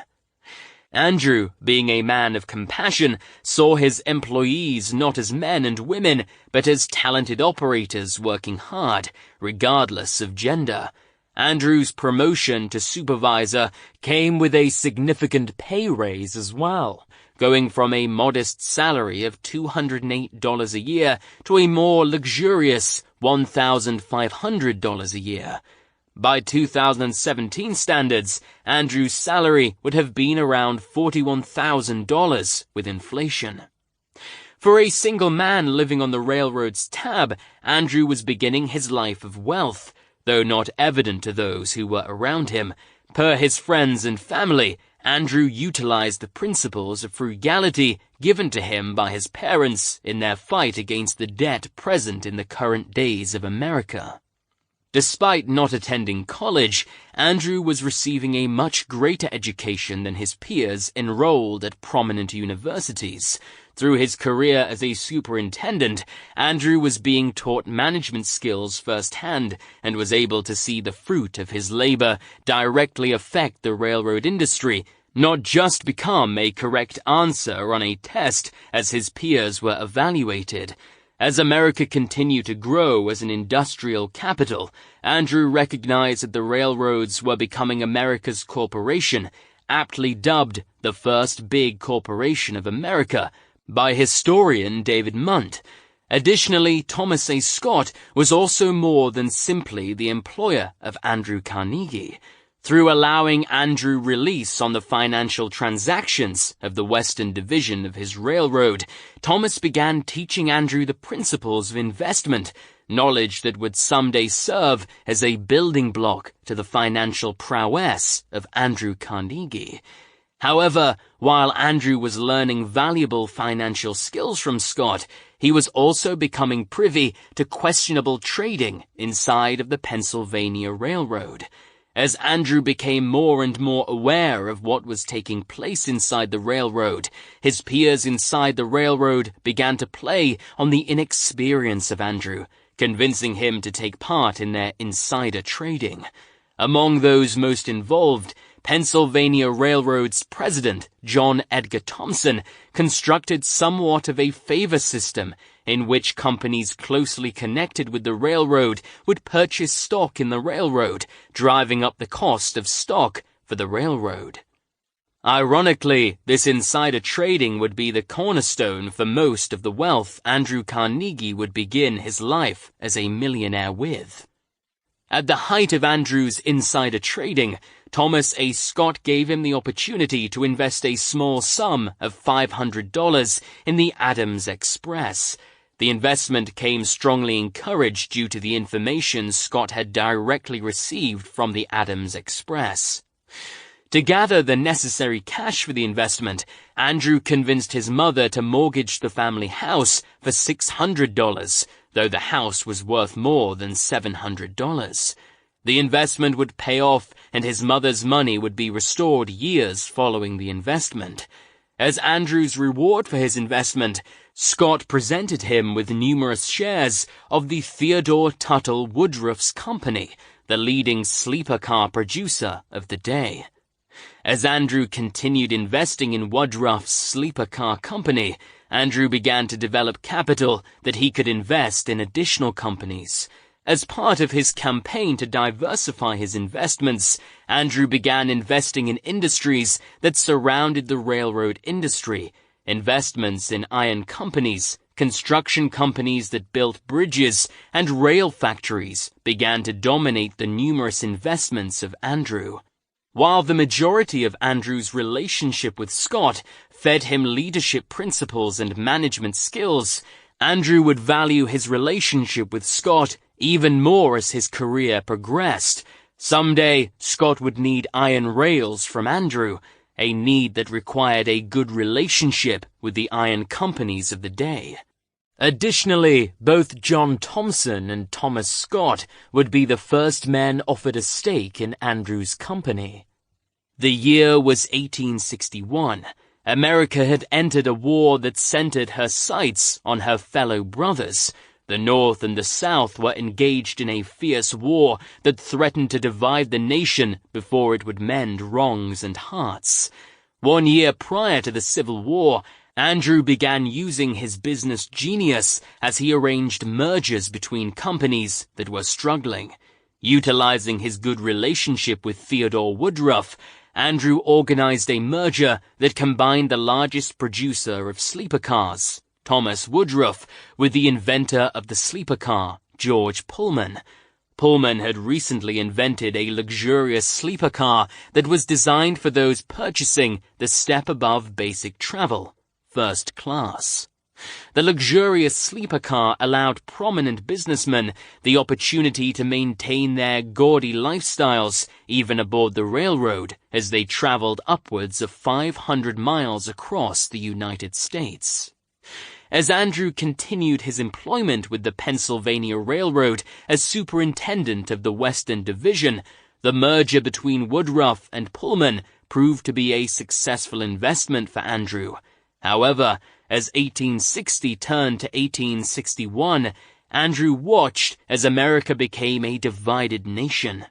A: Andrew, being a man of compassion, saw his employees not as men and women, but as talented operators working hard, regardless of gender. Andrew's promotion to supervisor came with a significant pay raise as well, going from a modest salary of $208 a year to a more luxurious $1,500 a year. By 2017 standards, Andrew's salary would have been around $41,000 with inflation. For a single man living on the railroad's tab, Andrew was beginning his life of wealth, though not evident to those who were around him. Per his friends and family, Andrew utilized the principles of frugality given to him by his parents in their fight against the debt present in the current days of America. Despite not attending college, Andrew was receiving a much greater education than his peers enrolled at prominent universities. Through his career as a superintendent, Andrew was being taught management skills firsthand and was able to see the fruit of his labor directly affect the railroad industry, not just become a correct answer on a test as his peers were evaluated. As America continued to grow as an industrial capital, Andrew recognized that the railroads were becoming America's corporation, aptly dubbed the first big corporation of America by historian David Munt. Additionally, Thomas A. Scott was also more than simply the employer of Andrew Carnegie. Through allowing Andrew release on the financial transactions of the Western Division of his railroad, Thomas began teaching Andrew the principles of investment, knowledge that would someday serve as a building block to the financial prowess of Andrew Carnegie. However, while Andrew was learning valuable financial skills from Scott, he was also becoming privy to questionable trading inside of the Pennsylvania Railroad. As Andrew became more and more aware of what was taking place inside the railroad, his peers inside the railroad began to play on the inexperience of Andrew, convincing him to take part in their insider trading. Among those most involved, Pennsylvania Railroad's president, John Edgar Thompson, constructed somewhat of a favor system in which companies closely connected with the railroad would purchase stock in the railroad, driving up the cost of stock for the railroad. Ironically, this insider trading would be the cornerstone for most of the wealth Andrew Carnegie would begin his life as a millionaire with. At the height of Andrew's insider trading, Thomas A. Scott gave him the opportunity to invest a small sum of $500 in the Adams Express. The investment came strongly encouraged due to the information Scott had directly received from the Adams Express. To gather the necessary cash for the investment, Andrew convinced his mother to mortgage the family house for $600, though the house was worth more than $700. The investment would pay off and his mother's money would be restored years following the investment. As Andrew's reward for his investment, Scott presented him with numerous shares of the Theodore Tuttle Woodruff's company, the leading sleeper car producer of the day. As Andrew continued investing in Woodruff's sleeper car company, Andrew began to develop capital that he could invest in additional companies. As part of his campaign to diversify his investments, Andrew began investing in industries that surrounded the railroad industry, investments in iron companies, construction companies that built bridges, and rail factories began to dominate the numerous investments of Andrew. While the majority of Andrew's relationship with Scott fed him leadership principles and management skills, Andrew would value his relationship with Scott even more as his career progressed. Someday, Scott would need iron rails from Andrew, a need that required a good relationship with the iron companies of the day. Additionally, both John Thompson and Thomas Scott would be the first men offered a stake in Andrew's company. The year was 1861. America had entered a war that centered her sights on her fellow brothers. The North and the South were engaged in a fierce war that threatened to divide the nation before it would mend wrongs and hearts. 1 year prior to the Civil War, Andrew began using his business genius as he arranged mergers between companies that were struggling. Utilizing his good relationship with Theodore Woodruff, Andrew organized a merger that combined the largest producer of sleeper cars, Thomas Woodruff, with the inventor of the sleeper car, George Pullman. Pullman had recently invented a luxurious sleeper car that was designed for those purchasing the step above basic travel, first class. The luxurious sleeper car allowed prominent businessmen the opportunity to maintain their gaudy lifestyles even aboard the railroad as they traveled upwards of 500 miles across the United States. As Andrew continued his employment with the Pennsylvania Railroad as superintendent of the Western Division, the merger between Woodruff and Pullman proved to be a successful investment for Andrew. However, as 1860 turned to 1861, Andrew watched as America became a divided nation.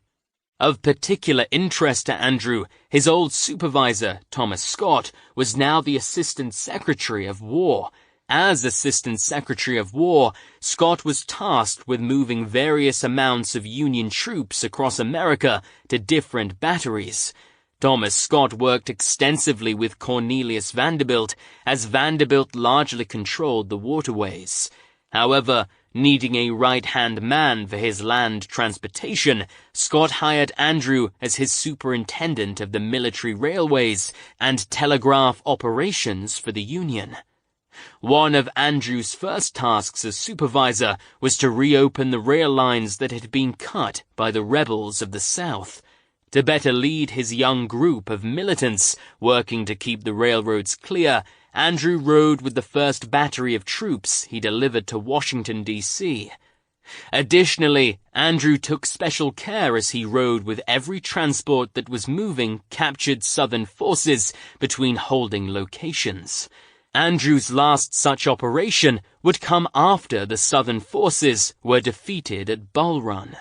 A: Of particular interest to Andrew, his old supervisor, Thomas Scott, was now the Assistant Secretary of War. As Assistant Secretary of War, Scott was tasked with moving various amounts of Union troops across America to different batteries. Thomas Scott worked extensively with Cornelius Vanderbilt, as Vanderbilt largely controlled the waterways. However, needing a right-hand man for his land transportation, Scott hired Andrew as his superintendent of the military railways and telegraph operations for the Union. One of Andrew's first tasks as supervisor was to reopen the rail lines that had been cut by the rebels of the South. To better lead his young group of militants working to keep the railroads clear, Andrew rode with the first battery of troops he delivered to Washington, D.C. Additionally, Andrew took special care as he rode with every transport that was moving captured Southern forces between holding locations. Andrew's last such operation would come after the Southern forces were defeated at Bull Run.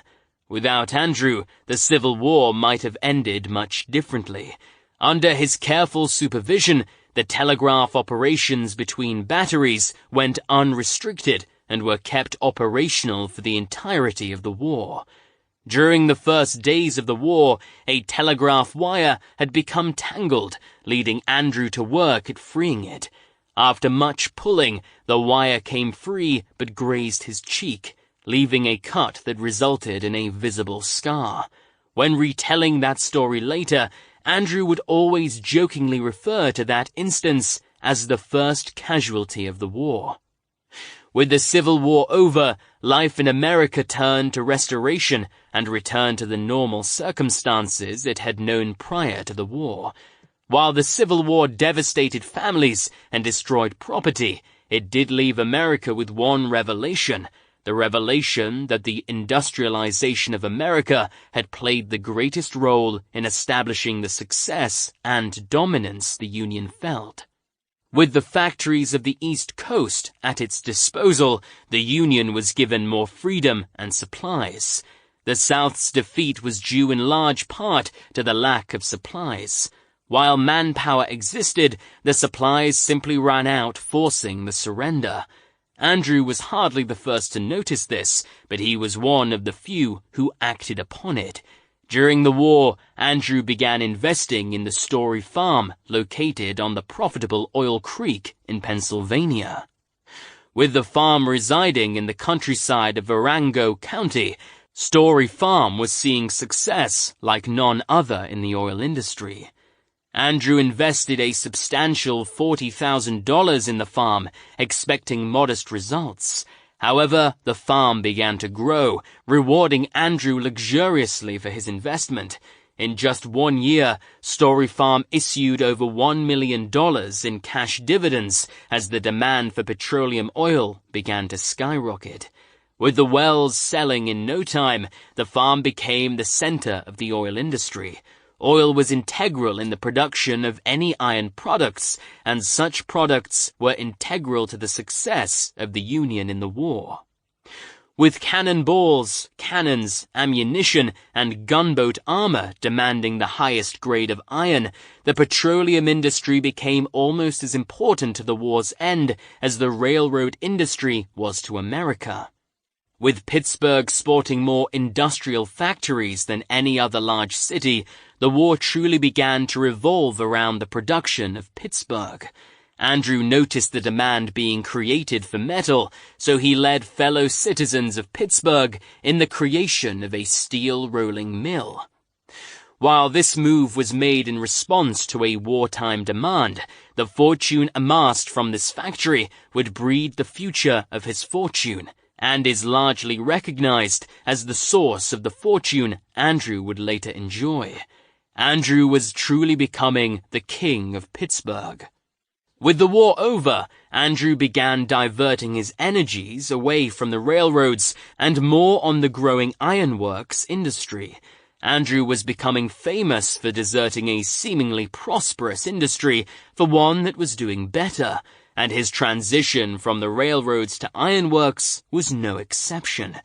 A: Without Andrew, the Civil War might have ended much differently. Under his careful supervision, the telegraph operations between batteries went unrestricted and were kept operational for the entirety of the war. During the first days of the war, a telegraph wire had become tangled, leading Andrew to work at freeing it. After much pulling, the wire came free but grazed his cheek, leaving a cut that resulted in a visible scar. When retelling that story later, Andrew would always jokingly refer to that instance as the first casualty of the war. With the Civil War over, life in America turned to restoration and returned to the normal circumstances it had known prior to the war. While the Civil War devastated families and destroyed property, it did leave America with one revelation: the revelation that the industrialization of America had played the greatest role in establishing the success and dominance the Union felt. With the factories of the East Coast at its disposal, the Union was given more freedom and supplies. The South's defeat was due in large part to the lack of supplies. While manpower existed, the supplies simply ran out, forcing the surrender. Andrew was hardly the first to notice this, but he was one of the few who acted upon it. During the war, Andrew began investing in the Story Farm, located on the profitable Oil Creek in Pennsylvania. With the farm residing in the countryside of Venango County, Story Farm was seeing success like none other in the oil industry. Andrew invested a substantial $40,000 in the farm, expecting modest results. However, the farm began to grow, rewarding Andrew luxuriously for his investment. In just 1 year, Story Farm issued over $1 million in cash dividends as the demand for petroleum oil began to skyrocket. With the wells selling in no time, the farm became the center of the oil industry. Oil was integral in the production of any iron products, and such products were integral to the success of the Union in the war. With cannonballs, cannons, ammunition, and gunboat armor demanding the highest grade of iron, the petroleum industry became almost as important to the war's end as the railroad industry was to America. With Pittsburgh sporting more industrial factories than any other large city, the war truly began to revolve around the production of Pittsburgh. Andrew noticed the demand being created for metal, so he led fellow citizens of Pittsburgh in the creation of a steel rolling mill. While this move was made in response to a wartime demand, the fortune amassed from this factory would breed the future of his fortune, and is largely recognized as the source of the fortune Andrew would later enjoy. Andrew was truly becoming the king of Pittsburgh. With the war over, Andrew began diverting his energies away from the railroads and more on the growing ironworks industry. Andrew was becoming famous for deserting a seemingly prosperous industry for one that was doing better, and his transition from the railroads to ironworks was no exception.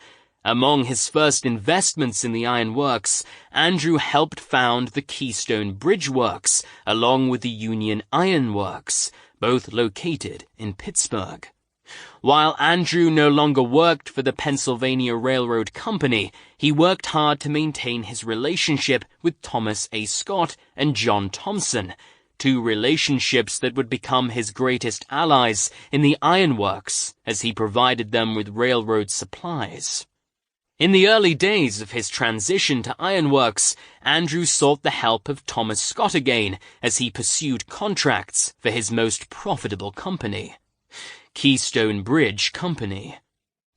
A: Among his first investments in the ironworks, Andrew helped found the Keystone Bridge Works, along with the Union Iron Works, both located in Pittsburgh. While Andrew no longer worked for the Pennsylvania Railroad Company, he worked hard to maintain his relationship with Thomas A. Scott and John Thompson, two relationships that would become his greatest allies in the ironworks as he provided them with railroad supplies. In the early days of his transition to ironworks, Andrew sought the help of Thomas Scott again as he pursued contracts for his most profitable company, Keystone Bridge Company.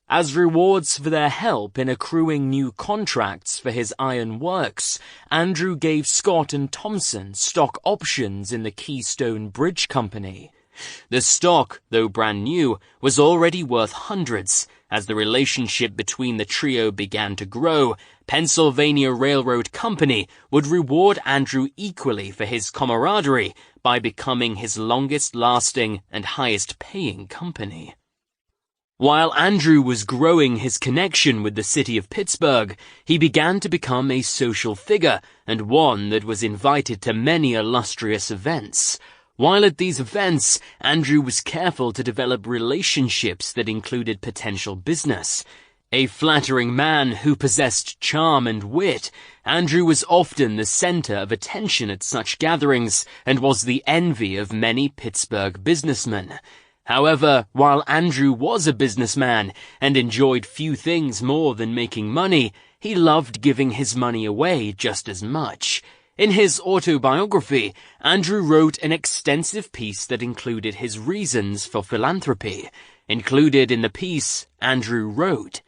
A: As rewards for their help in accruing new contracts for his iron works, Andrew gave Scott and Thompson stock options in the Keystone Bridge Company. The stock, though brand new, was already worth hundreds. As the relationship between the trio began to grow, Pennsylvania Railroad Company would reward Andrew equally for his camaraderie by becoming his longest-lasting and highest-paying company. While Andrew was growing his connection with the city of Pittsburgh, he began to become a social figure and one that was invited to many illustrious events. While at these events, Andrew was careful to develop relationships that included potential business. A flattering man who possessed charm and wit, Andrew was often the center of attention at such gatherings and was the envy of many Pittsburgh businessmen. However, while Andrew was a businessman and enjoyed few things more than making money, he loved giving his money away just as much. In his autobiography, Andrew wrote an extensive piece that included his reasons for philanthropy. Included in the piece, Andrew wrote,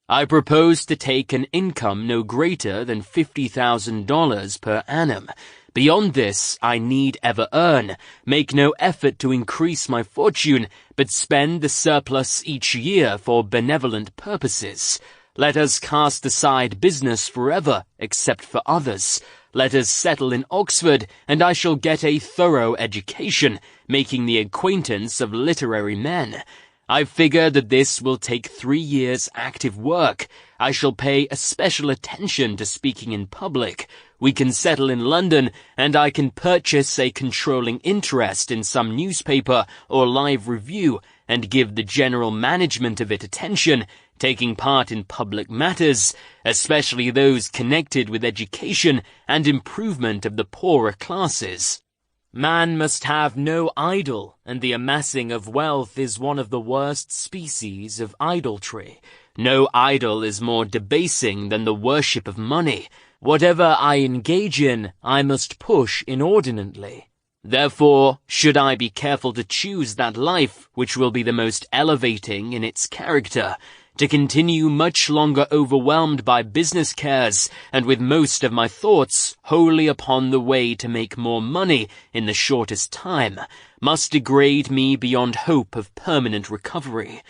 A: "I propose to take an income no greater than $50,000 per annum. Beyond this, I need ever earn, make no effort to increase my fortune, but spend the surplus each year for benevolent purposes. Let us cast aside business forever, except for others. Let us settle in Oxford, and I shall get a thorough education, making the acquaintance of literary men. I figure that this will take 3 years active work. I shall pay a special attention to speaking in public. We can settle in London, and I can purchase a controlling interest in some newspaper or live review and give the general management of it attention, taking part in public matters, especially those connected with education and improvement of the poorer classes. Man must have no idol, and the amassing of wealth is one of the worst species of idolatry. No idol is more debasing than the worship of money. Whatever I engage in, I must push inordinately. Therefore, should I be careful to choose that life which will be the most elevating in its character, to continue much longer overwhelmed by business cares, and with most of my thoughts wholly upon the way to make more money in the shortest time, must degrade me beyond hope of permanent recovery.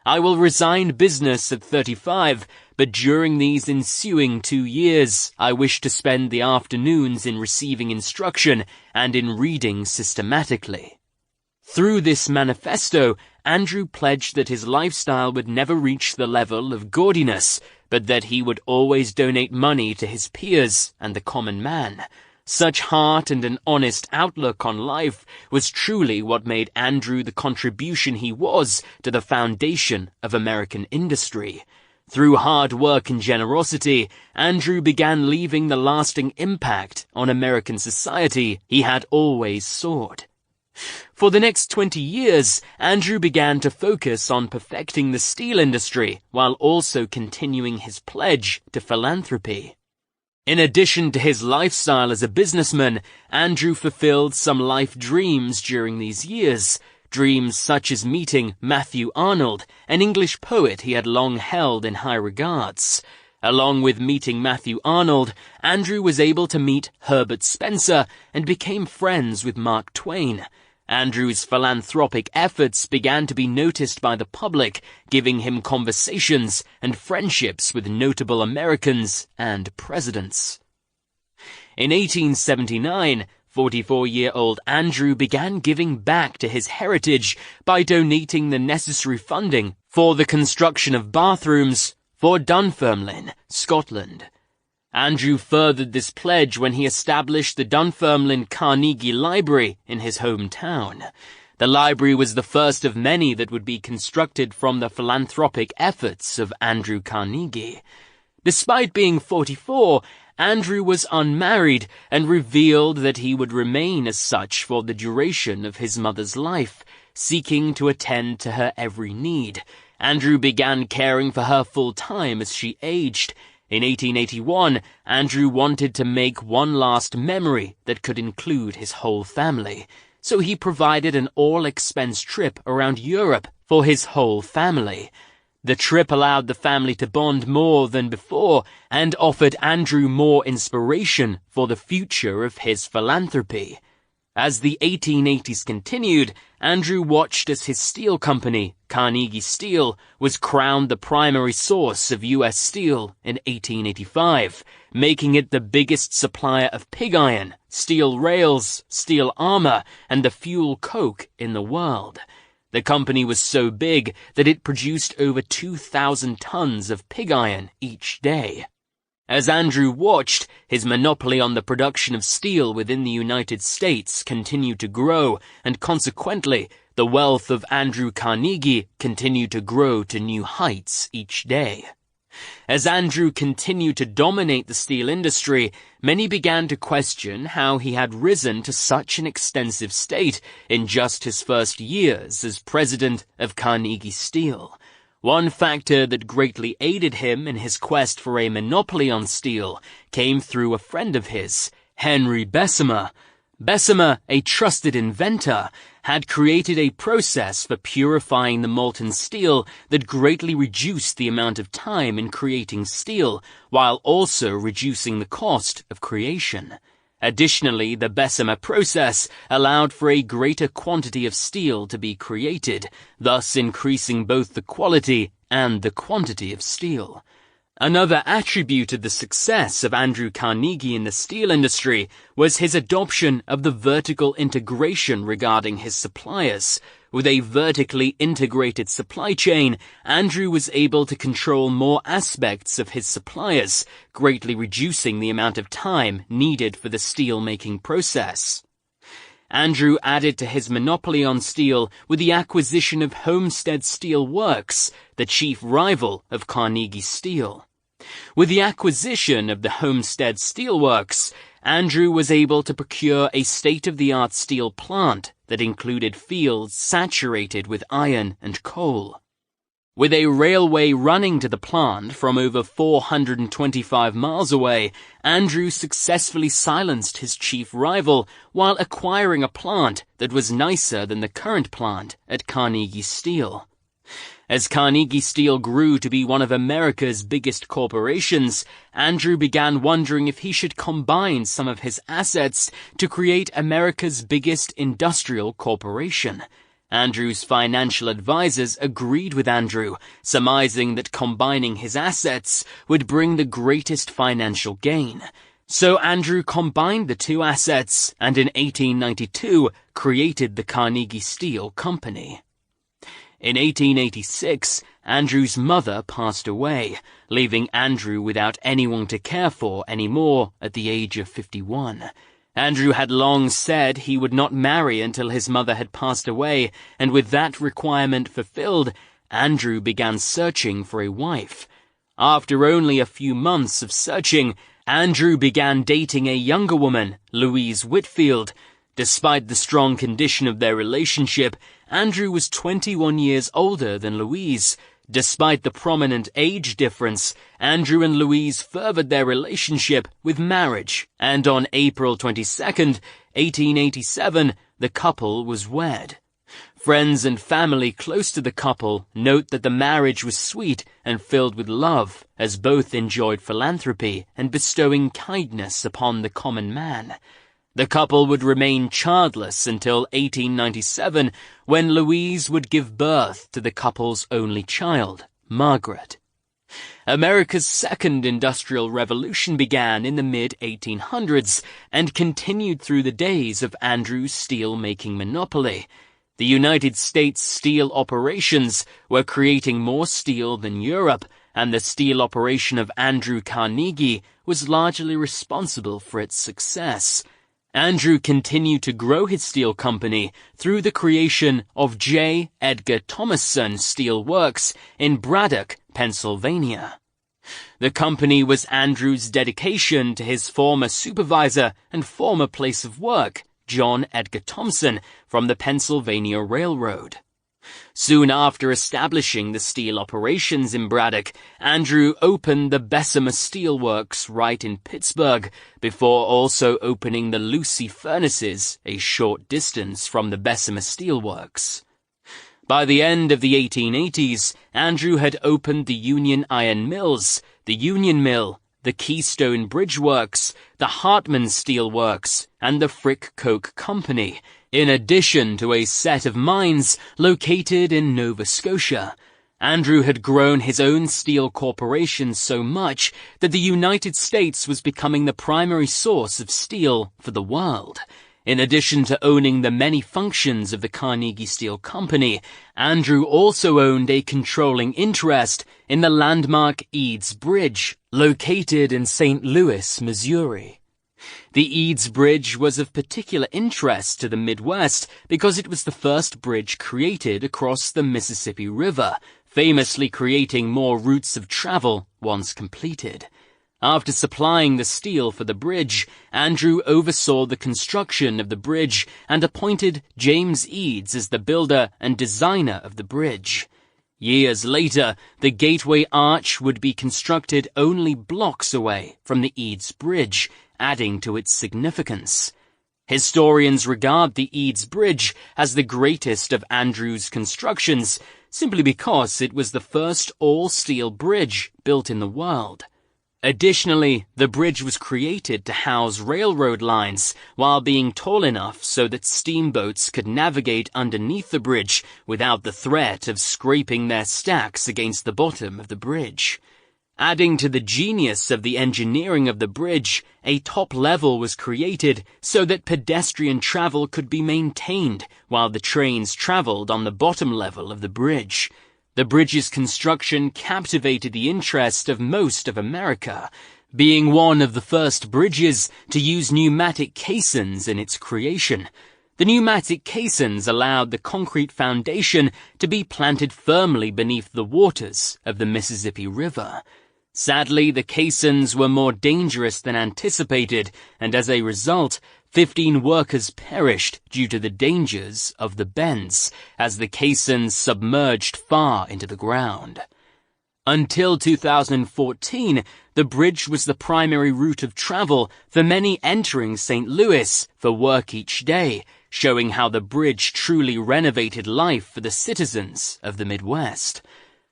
A: I will resign business at 35, but during these ensuing 2 years, I wish to spend the afternoons in receiving instruction and in reading systematically. Through this manifesto, Andrew pledged that his lifestyle would never reach the level of gaudiness, but that he would always donate money to his peers and the common man. Such heart and an honest outlook on life was truly what made Andrew the contribution he was to the foundation of American industry. Through hard work and generosity, Andrew began leaving the lasting impact on American society he had always sought. For the next 20 years, Andrew began to focus on perfecting the steel industry while also continuing his pledge to philanthropy. In addition to his lifestyle as a businessman, Andrew fulfilled some life dreams during these years, dreams such as meeting Matthew Arnold, an English poet he had long held in high regards. Along with meeting Matthew Arnold, Andrew was able to meet Herbert Spencer and became friends with Mark Twain. Andrew's philanthropic efforts began to be noticed by the public, giving him conversations and friendships with notable Americans and presidents. In 1879, 44-year-old Andrew began giving back to his heritage by donating the necessary funding for the construction of bathrooms for Dunfermline, Scotland. Andrew furthered this pledge when he established the Dunfermline Carnegie Library in his hometown. The library was the first of many that would be constructed from the philanthropic efforts of Andrew Carnegie. Despite being 44, Andrew was unmarried and revealed that he would remain as such for the duration of his mother's life, seeking to attend to her every need. Andrew began caring for her full-time as she aged. In 1881, Andrew wanted to make one last memory that could include his whole family, so he provided an all-expense trip around Europe for his whole family. The trip allowed the family to bond more than before and offered Andrew more inspiration for the future of his philanthropy. As the 1880s continued, Andrew watched as his steel company, Carnegie Steel, was crowned the primary source of U.S. steel in 1885, making it the biggest supplier of pig iron, steel rails, steel armor, and the fuel coke in the world. The company was so big that it produced over 2,000 tons of pig iron each day. As Andrew watched, his monopoly on the production of steel within the United States continued to grow, and consequently, the wealth of Andrew Carnegie continued to grow to new heights each day. As Andrew continued to dominate the steel industry, many began to question how he had risen to such an extensive state in just his first years as president of Carnegie Steel. One factor that greatly aided him in his quest for a monopoly on steel came through a friend of his, Henry Bessemer. Bessemer, a trusted inventor, had created a process for purifying the molten steel that greatly reduced the amount of time in creating steel, while also reducing the cost of creation. Additionally, the Bessemer process allowed for a greater quantity of steel to be created, thus increasing both the quality and the quantity of steel. Another attribute of the success of Andrew Carnegie in the steel industry was his adoption of the vertical integration regarding his suppliers, With a vertically integrated supply chain, Andrew was able to control more aspects of his suppliers, greatly reducing the amount of time needed for the steel-making process. Andrew added to his monopoly on steel with the acquisition of Homestead Steel Works, the chief rival of Carnegie Steel. With the acquisition of the Homestead Steel Works, Andrew was able to procure a state-of-the-art steel plant that included fields saturated with iron and coal. With a railway running to the plant from over 425 miles away, Andrew successfully silenced his chief rival while acquiring a plant that was nicer than the current plant at Carnegie Steel. As Carnegie Steel grew to be one of America's biggest corporations, Andrew began wondering if he should combine some of his assets to create America's biggest industrial corporation. Andrew's financial advisors agreed with Andrew, surmising that combining his assets would bring the greatest financial gain. So Andrew combined the two assets and in 1892 created the Carnegie Steel Company. In 1886, Andrew's mother passed away, leaving Andrew without anyone to care for anymore at the age of 51. Andrew had long said he would not marry until his mother had passed away, and with that requirement fulfilled, Andrew began searching for a wife. After only a few months of searching, Andrew began dating a younger woman, Louise Whitfield. Despite the strong condition of their relationship, Andrew was 21 years older than Louise. Despite the prominent age difference, Andrew and Louise furthered their relationship with marriage, and on April 22nd, 1887, the couple was wed. Friends and family close to the couple note that the marriage was sweet and filled with love, as both enjoyed philanthropy and bestowing kindness upon the common man. The couple would remain childless until 1897, when Louise would give birth to the couple's only child, Margaret. America's second industrial revolution began in the mid-1800s and continued through the days of Andrew's steel-making monopoly. The United States steel operations were creating more steel than Europe, and the steel operation of Andrew Carnegie was largely responsible for its success. Andrew continued to grow his steel company through the creation of J. Edgar Thomasson Steel Works in Braddock, Pennsylvania. The company was Andrew's dedication to his former supervisor and former place of work, John Edgar Thompson, from the Pennsylvania Railroad. Soon after establishing the steel operations in Braddock, Andrew opened the Bessemer Steel Works right in Pittsburgh, before also opening the Lucy Furnaces a short distance from the Bessemer Steel Works. By the end of the 1880s, Andrew had opened the Union Iron Mills, the Union Mill, the Keystone Bridge Works, the Hartman Steel Works, and the Frick Coke Company, in addition to a set of mines located in Nova Scotia. Andrew had grown his own steel corporation so much that the United States was becoming the primary source of steel for the world. In addition to owning the many functions of the Carnegie Steel Company, Andrew also owned a controlling interest in the landmark Eads Bridge, located in St. Louis, Missouri. The Eads Bridge was of particular interest to the Midwest because it was the first bridge created across the Mississippi River, famously creating more routes of travel once completed. After supplying the steel for the bridge, Andrew oversaw the construction of the bridge and appointed James Eads as the builder and designer of the bridge. Years later, the Gateway Arch would be constructed only blocks away from the Eads Bridge, adding to its significance. Historians regard the Eads Bridge as the greatest of Andrew's constructions, simply because it was the first all-steel bridge built in the world. Additionally, the bridge was created to house railroad lines while being tall enough so that steamboats could navigate underneath the bridge without the threat of scraping their stacks against the bottom of the bridge. Adding to the genius of the engineering of the bridge, a top level was created so that pedestrian travel could be maintained while the trains traveled on the bottom level of the bridge. The bridge's construction captivated the interest of most of America, being one of the first bridges to use pneumatic caissons in its creation. The pneumatic caissons allowed the concrete foundation to be planted firmly beneath the waters of the Mississippi River. Sadly, the caissons were more dangerous than anticipated, and as a result, 15 workers perished due to the dangers of the bends, as the caissons submerged far into the ground. Until 2014, the bridge was the primary route of travel for many entering St. Louis for work each day, showing how the bridge truly renovated life for the citizens of the Midwest.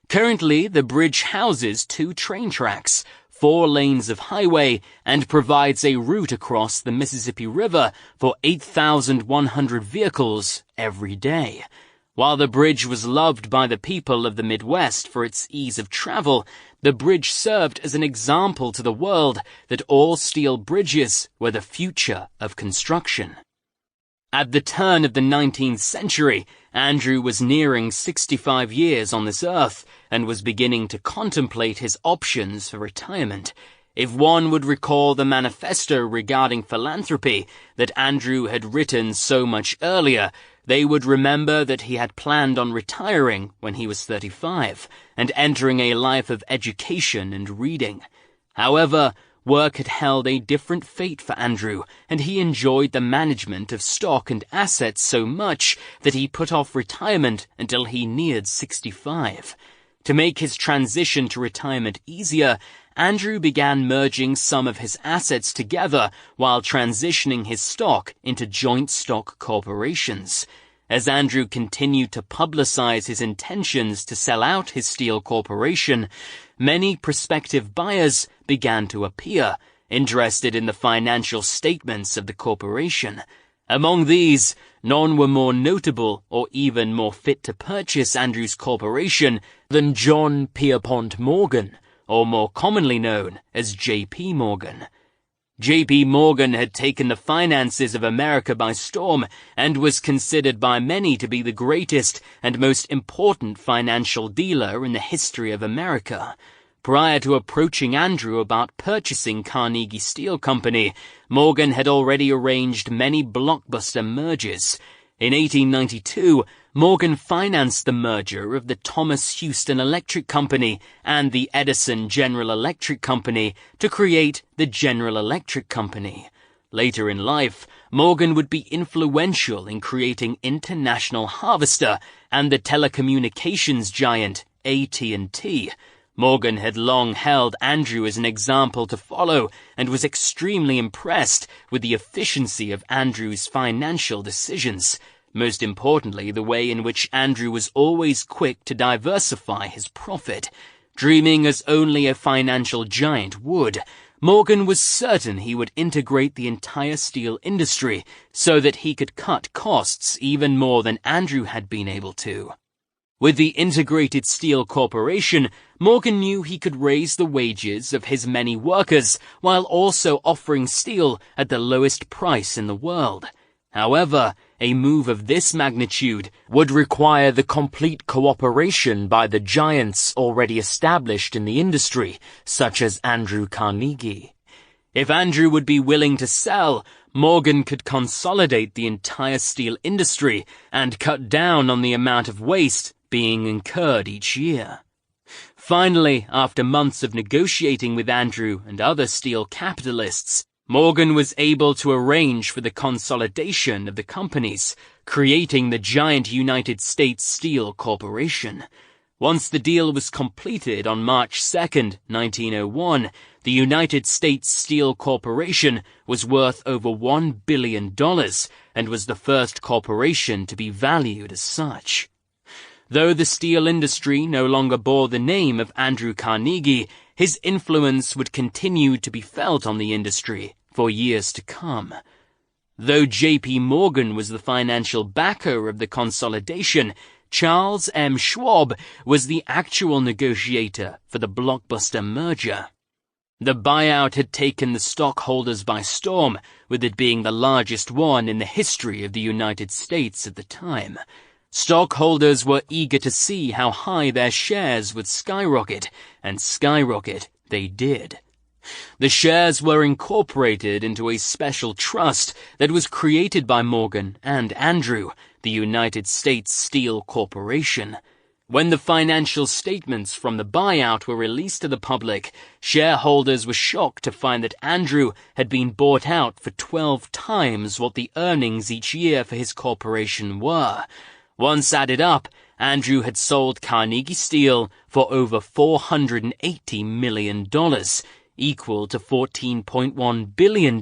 A: Currently, the bridge houses 2 train tracks, 4 lanes of highway, and provides a route across the Mississippi River for 8,100 vehicles every day. While the bridge was loved by the people of the Midwest for its ease of travel, the bridge served as an example to the world that all steel bridges were the future of construction. At the turn of the 19th century, Andrew was nearing 65 years on this earth and was beginning to contemplate his options for retirement. If one would recall the manifesto regarding philanthropy that Andrew had written so much earlier, they would remember that he had planned on retiring when he was 35 and entering a life of education and reading. However, work had held a different fate for Andrew, and he enjoyed the management of stock and assets so much that he put off retirement until he neared 65. To make his transition to retirement easier, Andrew began merging some of his assets together while transitioning his stock into joint stock corporations. As Andrew continued to publicize his intentions to sell out his steel corporation, many prospective buyers began to appear, interested in the financial statements of the corporation. Among these, none were more notable or even more fit to purchase Andrew's corporation than John Pierpont Morgan, or more commonly known as J.P. Morgan. J.P. Morgan had taken the finances of America by storm and was considered by many to be the greatest and most important financial dealer in the history of America. Prior to approaching Andrew about purchasing Carnegie Steel Company, Morgan had already arranged many blockbuster mergers. In 1892, Morgan financed the merger of the Thomas Houston Electric Company and the Edison General Electric Company to create the General Electric Company. Later in life, Morgan would be influential in creating International Harvester and the telecommunications giant AT&T. Morgan had long held Andrew as an example to follow and was extremely impressed with the efficiency of Andrew's financial decisions. Most importantly, the way in which Andrew was always quick to diversify his profit. Dreaming as only a financial giant would, Morgan was certain he would integrate the entire steel industry so that he could cut costs even more than Andrew had been able to. With the Integrated Steel Corporation, Morgan knew he could raise the wages of his many workers while also offering steel at the lowest price in the world. However, a move of this magnitude would require the complete cooperation by the giants already established in the industry, such as Andrew Carnegie. If Andrew would be willing to sell, Morgan could consolidate the entire steel industry and cut down on the amount of waste being incurred each year. Finally, after months of negotiating with Andrew and other steel capitalists, Morgan was able to arrange for the consolidation of the companies, creating the giant United States Steel Corporation. Once the deal was completed on March 2nd, 1901, the United States Steel Corporation was worth over $1 billion and was the first corporation to be valued as such. Though the steel industry no longer bore the name of Andrew Carnegie, his influence would continue to be felt on the industry for years to come. Though J.P. Morgan was the financial backer of the consolidation, Charles M. Schwab was the actual negotiator for the blockbuster merger. The buyout had taken the stockholders by storm, with it being the largest one in the history of the United States at the time. Stockholders were eager to see how high their shares would skyrocket, and skyrocket they did. The shares were incorporated into a special trust that was created by Morgan and Andrew, the United States Steel Corporation. When the financial statements from the buyout were released to the public, shareholders were shocked to find that Andrew had been bought out for 12 times what the earnings each year for his corporation were. Once added up, Andrew had sold Carnegie Steel for over $480 million, equal to $14.1 billion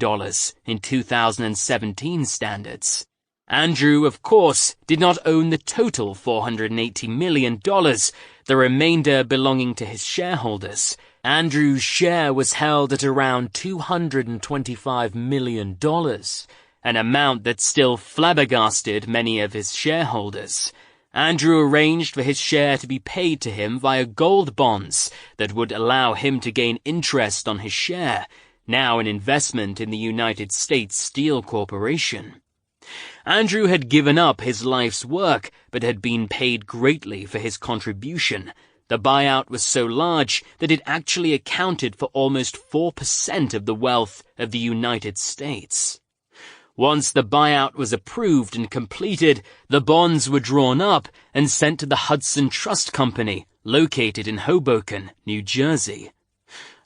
A: in 2017 standards. Andrew, of course, did not own the total $480 million, the remainder belonging to his shareholders. Andrew's share was held at around $225 million, an amount that still flabbergasted many of his shareholders. Andrew arranged for his share to be paid to him via gold bonds that would allow him to gain interest on his share, now an investment in the United States Steel Corporation. Andrew had given up his life's work, but had been paid greatly for his contribution. The buyout was so large that it actually accounted for almost 4% of the wealth of the United States. Once the buyout was approved and completed, the bonds were drawn up and sent to the Hudson Trust Company, located in Hoboken, New Jersey.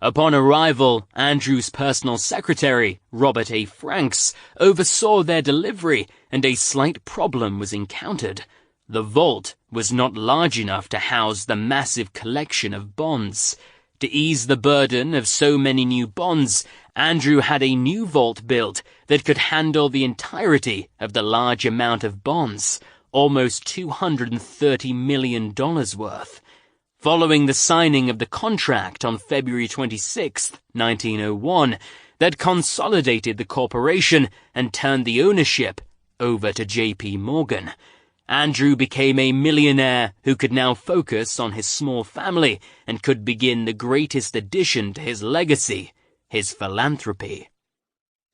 A: Upon arrival, Andrew's personal secretary, Robert A. Franks, oversaw their delivery, and a slight problem was encountered. The vault was not large enough to house the massive collection of bonds. To ease the burden of so many new bonds, Andrew had a new vault built that could handle the entirety of the large amount of bonds, almost $230 million worth. Following the signing of the contract on February 26, 1901, that consolidated the corporation and turned the ownership over to J.P. Morgan, Andrew became a millionaire who could now focus on his small family and could begin the greatest addition to his legacy, his philanthropy.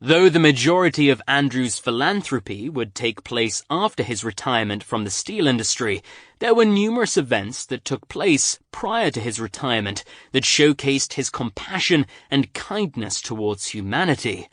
A: Though the majority of Andrew's philanthropy would take place after his retirement from the steel industry, there were numerous events that took place prior to his retirement that showcased his compassion and kindness towards humanity.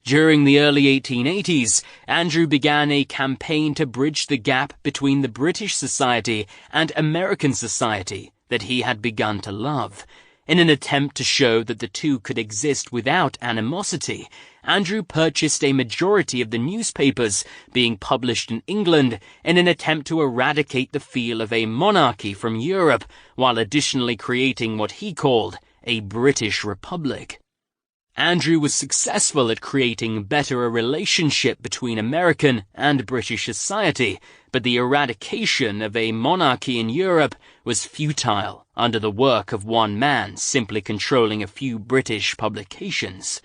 A: During the early 1880s, Andrew began a campaign to bridge the gap between the British society and American society that he had begun to love. In an attempt to show that the two could exist without animosity, Andrew purchased a majority of the newspapers being published in England in an attempt to eradicate the feel of a monarchy from Europe, while additionally creating what he called a British Republic. Andrew was successful at creating better a relationship between American and British society, but the eradication of a monarchy in Europe was futile under the work of one man simply controlling a few British publications.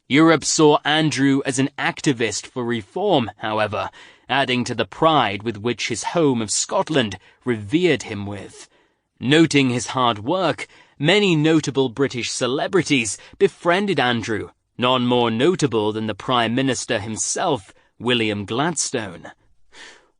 A: Europe saw Andrew as an activist for reform, however, adding to the pride with which his home of Scotland revered him with. Noting his hard work, many notable British celebrities befriended Andrew, none more notable than the Prime Minister himself, William Gladstone.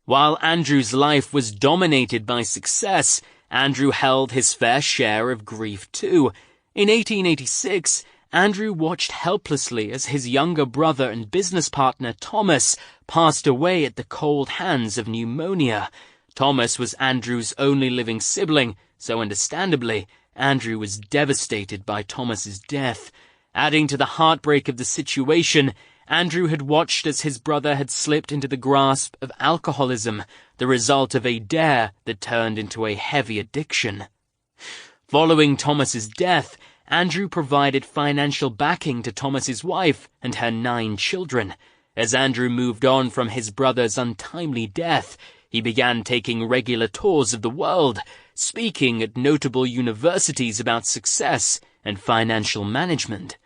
A: While Andrew's life was dominated by success, Andrew held his fair share of grief too. In 1886, Andrew watched helplessly as his younger brother and business partner Thomas passed away at the cold hands of pneumonia. Thomas was Andrew's only living sibling, so understandably, Andrew was devastated by Thomas's death. Adding to the heartbreak of the situation, Andrew had watched as his brother had slipped into the grasp of alcoholism, the result of a dare that turned into a heavy addiction. Following Thomas's death, Andrew provided financial backing to Thomas's wife and her 9 children. As Andrew moved on from his brother's untimely death, he began taking regular tours of the world, speaking at notable universities about success and financial management.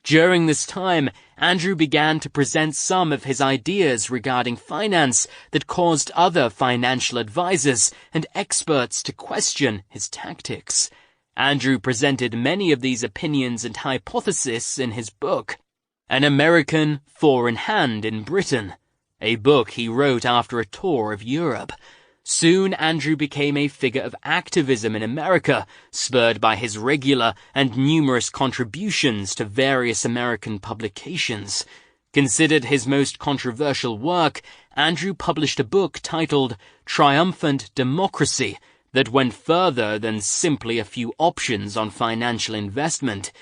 A: During this time, Andrew began to present some of his ideas regarding finance that caused other financial advisors and experts to question his tactics. Andrew presented many of these opinions and hypotheses in his book, An American Four-in-Hand in Britain, a book he wrote after a tour of Europe. Soon Andrew became a figure of activism in America, spurred by his regular and numerous contributions to various American publications. Considered his most controversial work, Andrew published a book titled Triumphant Democracy that went further than simply a few options on financial investment.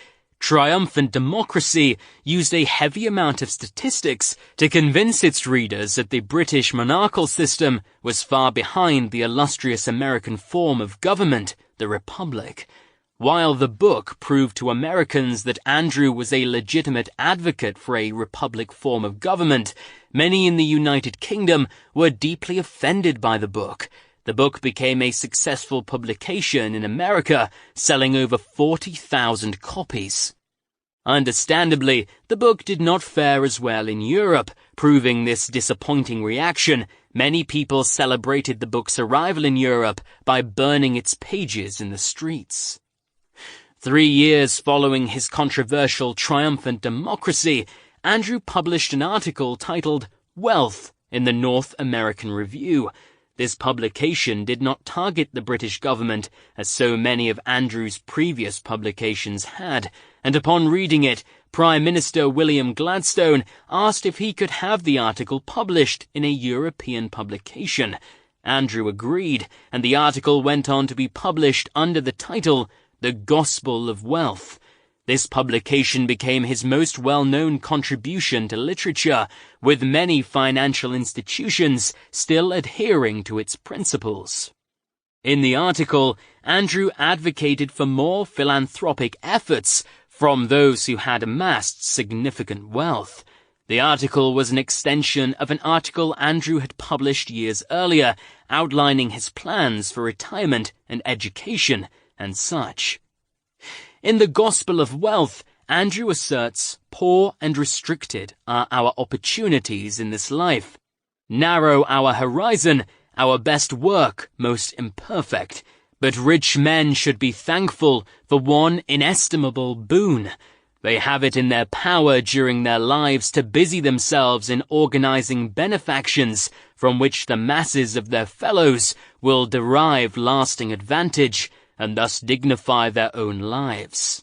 A: Triumphant Democracy used a heavy amount of statistics to convince its readers that the British monarchical system was far behind the illustrious American form of government, the Republic. While the book proved to Americans that Andrew was a legitimate advocate for a republic form of government, many in the United Kingdom were deeply offended by the book. The book became a successful publication in America, selling over 40,000 copies. Understandably, the book did not fare as well in Europe. Proving this disappointing reaction, many people celebrated the book's arrival in Europe by burning its pages in the streets. 3 years following his controversial Triumphant Democracy, Andrew published an article titled Wealth in the North American Review. This publication did not target the British government, as so many of Andrew's previous publications had, and upon reading it, Prime Minister William Gladstone asked if he could have the article published in a European publication. Andrew agreed, and the article went on to be published under the title The Gospel of Wealth. This publication became his most well-known contribution to literature, with many financial institutions still adhering to its principles. In the article, Andrew advocated for more philanthropic efforts from those who had amassed significant wealth. The article was an extension of an article Andrew had published years earlier, outlining his plans for retirement and education and such. In The Gospel of Wealth, Andrew asserts, poor and restricted are our opportunities in this life. Narrow our horizon, our best work most imperfect. But rich men should be thankful for one inestimable boon. They have it in their power during their lives to busy themselves in organizing benefactions from which the masses of their fellows will derive lasting advantage, and thus dignify their own lives.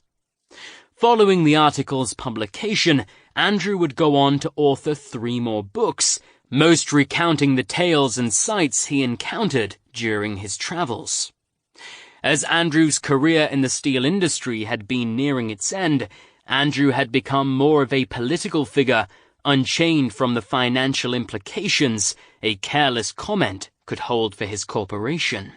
A: Following the article's publication, Andrew would go on to author 3 more books, most recounting the tales and sights he encountered during his travels. As Andrew's career in the steel industry had been nearing its end, Andrew had become more of a political figure, unchained from the financial implications a careless comment could hold for his corporation.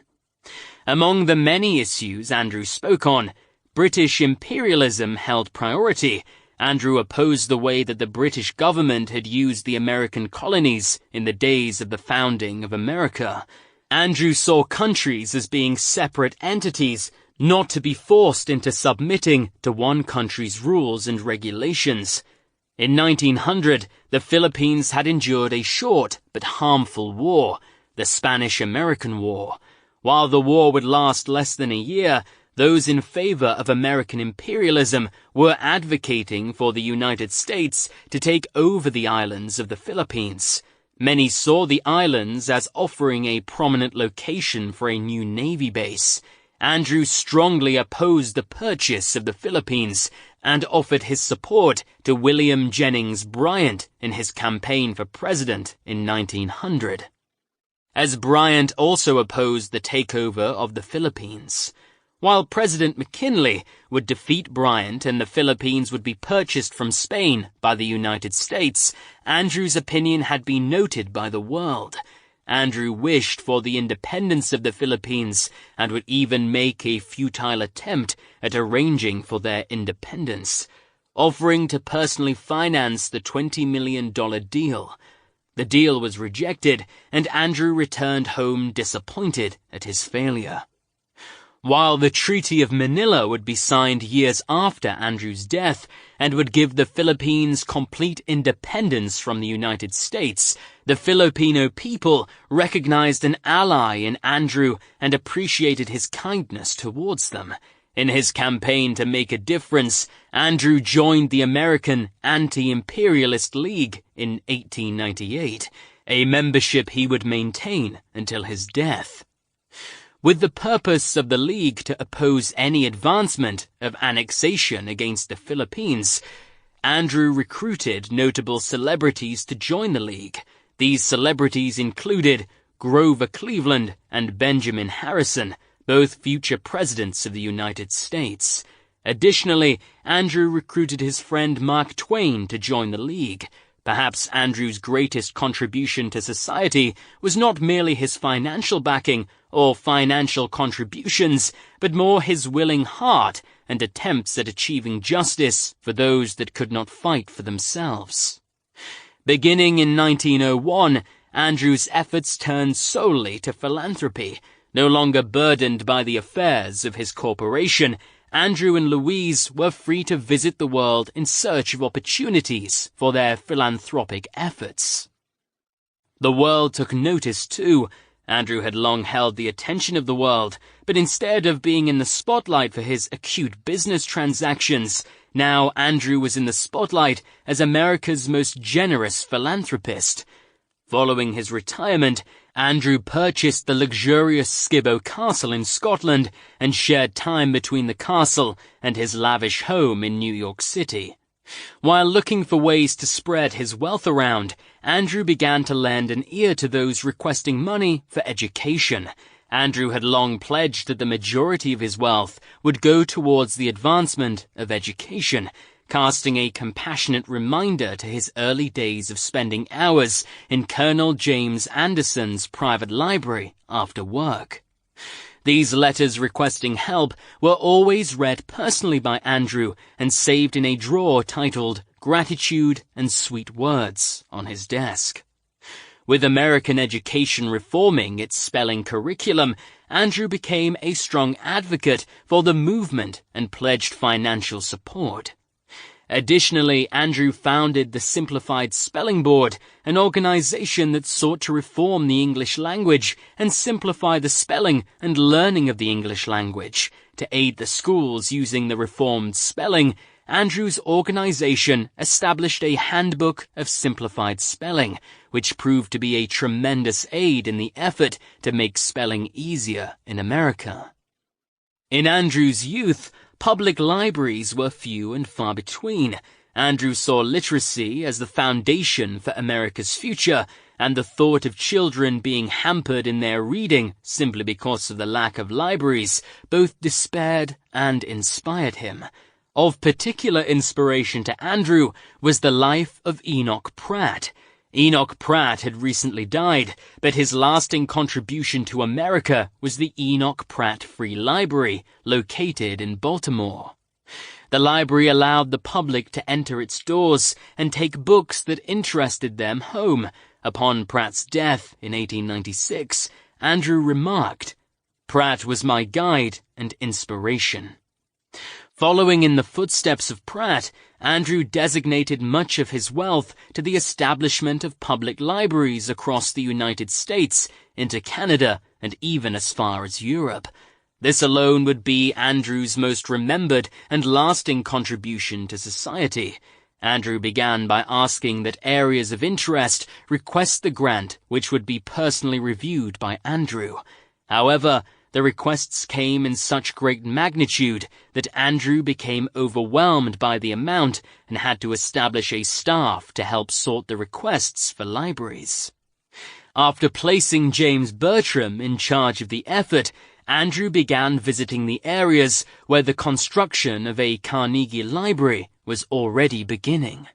A: Among the many issues Andrew spoke on, British imperialism held priority. Andrew opposed the way that the British government had used the American colonies in the days of the founding of America. Andrew saw countries as being separate entities, not to be forced into submitting to one country's rules and regulations. In 1900, the Philippines had endured a short but harmful war, the Spanish-American War. While the war would last less than a year, those in favor of American imperialism were advocating for the United States to take over the islands of the Philippines. Many saw the islands as offering a prominent location for a new Navy base. Andrew strongly opposed the purchase of the Philippines and offered his support to William Jennings Bryan in his campaign for president in 1900. As Bryant also opposed the takeover of the Philippines. While President McKinley would defeat Bryant and the Philippines would be purchased from Spain by the United States, Andrew's opinion had been noted by the world. Andrew wished for the independence of the Philippines and would even make a futile attempt at arranging for their independence, offering to personally finance the $20 million deal. The deal was rejected, and Andrew returned home disappointed at his failure. While the Treaty of Manila would be signed years after Andrew's death and would give the Philippines complete independence from the United States, the Filipino people recognized an ally in Andrew and appreciated his kindness towards them. In his campaign to make a difference, Andrew joined the American Anti-Imperialist League in 1898, a membership he would maintain until his death. With the purpose of the League to oppose any advancement of annexation against the Philippines, Andrew recruited notable celebrities to join the League. These celebrities included Grover Cleveland and Benjamin Harrison, both future presidents of the United States. Additionally, Andrew recruited his friend Mark Twain to join the League. Perhaps Andrew's greatest contribution to society was not merely his financial backing or financial contributions, but more his willing heart and attempts at achieving justice for those that could not fight for themselves. Beginning in 1901, Andrew's efforts turned solely to philanthropy. No longer burdened by the affairs of his corporation, Andrew and Louise were free to visit the world in search of opportunities for their philanthropic efforts. The world took notice too. Andrew had long held the attention of the world, but instead of being in the spotlight for his acute business transactions, now Andrew was in the spotlight as America's most generous philanthropist. Following his retirement, Andrew purchased the luxurious Skibo Castle in Scotland and shared time between the castle and his lavish home in New York City. While looking for ways to spread his wealth around, Andrew began to lend an ear to those requesting money for education. Andrew had long pledged that the majority of his wealth would go towards the advancement of education, casting a compassionate reminder to his early days of spending hours in Colonel James Anderson's private library after work. These letters requesting help were always read personally by Andrew and saved in a drawer titled Gratitude and Sweet Words on his desk. With American education reforming its spelling curriculum, Andrew became a strong advocate for the movement and pledged financial support. Additionally, Andrew founded the Simplified Spelling Board, an organization that sought to reform the English language and simplify the spelling and learning of the English language. To aid the schools using the reformed spelling, Andrew's organization established a Handbook of Simplified Spelling, which proved to be a tremendous aid in the effort to make spelling easier in America. In Andrew's youth, public libraries were few and far between. Andrew saw literacy as the foundation for America's future, and the thought of children being hampered in their reading simply because of the lack of libraries both despaired and inspired him. Of particular inspiration to Andrew was the life of Enoch Pratt. Enoch Pratt had recently died, but his lasting contribution to America was the Enoch Pratt Free Library, located in Baltimore. The library allowed the public to enter its doors and take books that interested them home. Upon Pratt's death in 1896, Andrew remarked, "Pratt was my guide and inspiration." Following in the footsteps of Pratt, Andrew designated much of his wealth to the establishment of public libraries across the United States, into Canada, and even as far as Europe. This alone would be Andrew's most remembered and lasting contribution to society. Andrew began by asking that areas of interest request the grant, which would be personally reviewed by Andrew. However, the requests came in such great magnitude that Andrew became overwhelmed by the amount and had to establish a staff to help sort the requests for libraries. After placing James Bertram in charge of the effort, Andrew began visiting the areas where the construction of a Carnegie library was already beginning.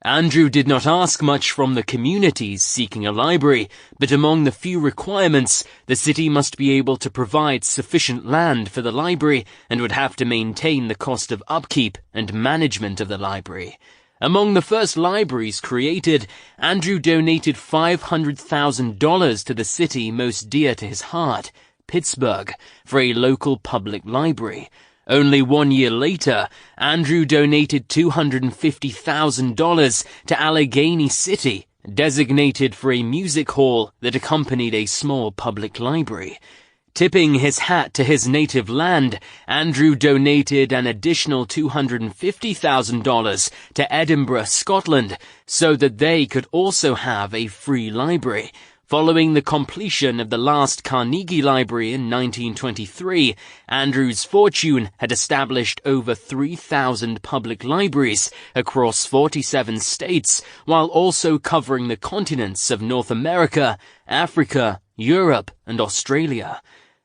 A: Andrew did not ask much from the communities seeking a library, but among the few requirements, the city must be able to provide sufficient land for the library and would have to maintain the cost of upkeep and management of the library. Among the first libraries created, Andrew donated $500,000 to the city most dear to his heart, Pittsburgh for a local public library. Only 1 year later, Andrew donated $250,000 to Allegheny City, designated for a music hall that accompanied a small public library. Tipping his hat to his native land, Andrew donated an additional $250,000 to Edinburgh, Scotland, so that they could also have a free library. Following the completion of the last Carnegie Library in 1923, Andrew's fortune had established over 3,000 public libraries across 47 states, while also covering the continents of North America, Africa, Europe, and Australia.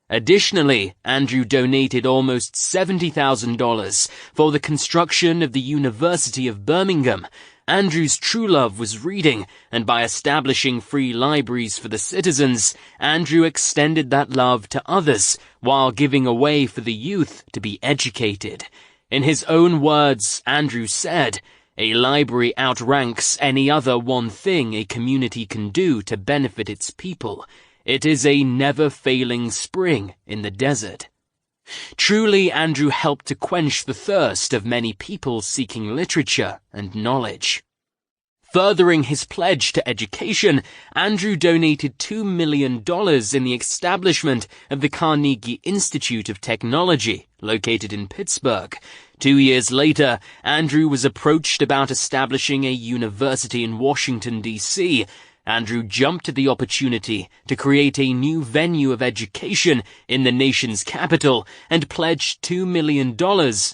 A: Additionally, Andrew donated almost $70,000 for the construction of the University of Birmingham. Andrew's true love was reading, and by establishing free libraries for the citizens, Andrew extended that love to others, while giving a way for the youth to be educated. In his own words, Andrew said, "A library outranks any other one thing a community can do to benefit its people. It is a never-failing spring in the desert." Truly, Andrew helped to quench the thirst of many people seeking literature and knowledge. Furthering his pledge to education, Andrew donated $2 million in the establishment of the Carnegie Institute of Technology, located in Pittsburgh. 2 years later, Andrew was approached about establishing a university in Washington, D.C., Andrew jumped at the opportunity to create a new venue of education in the nation's capital and pledged $2 million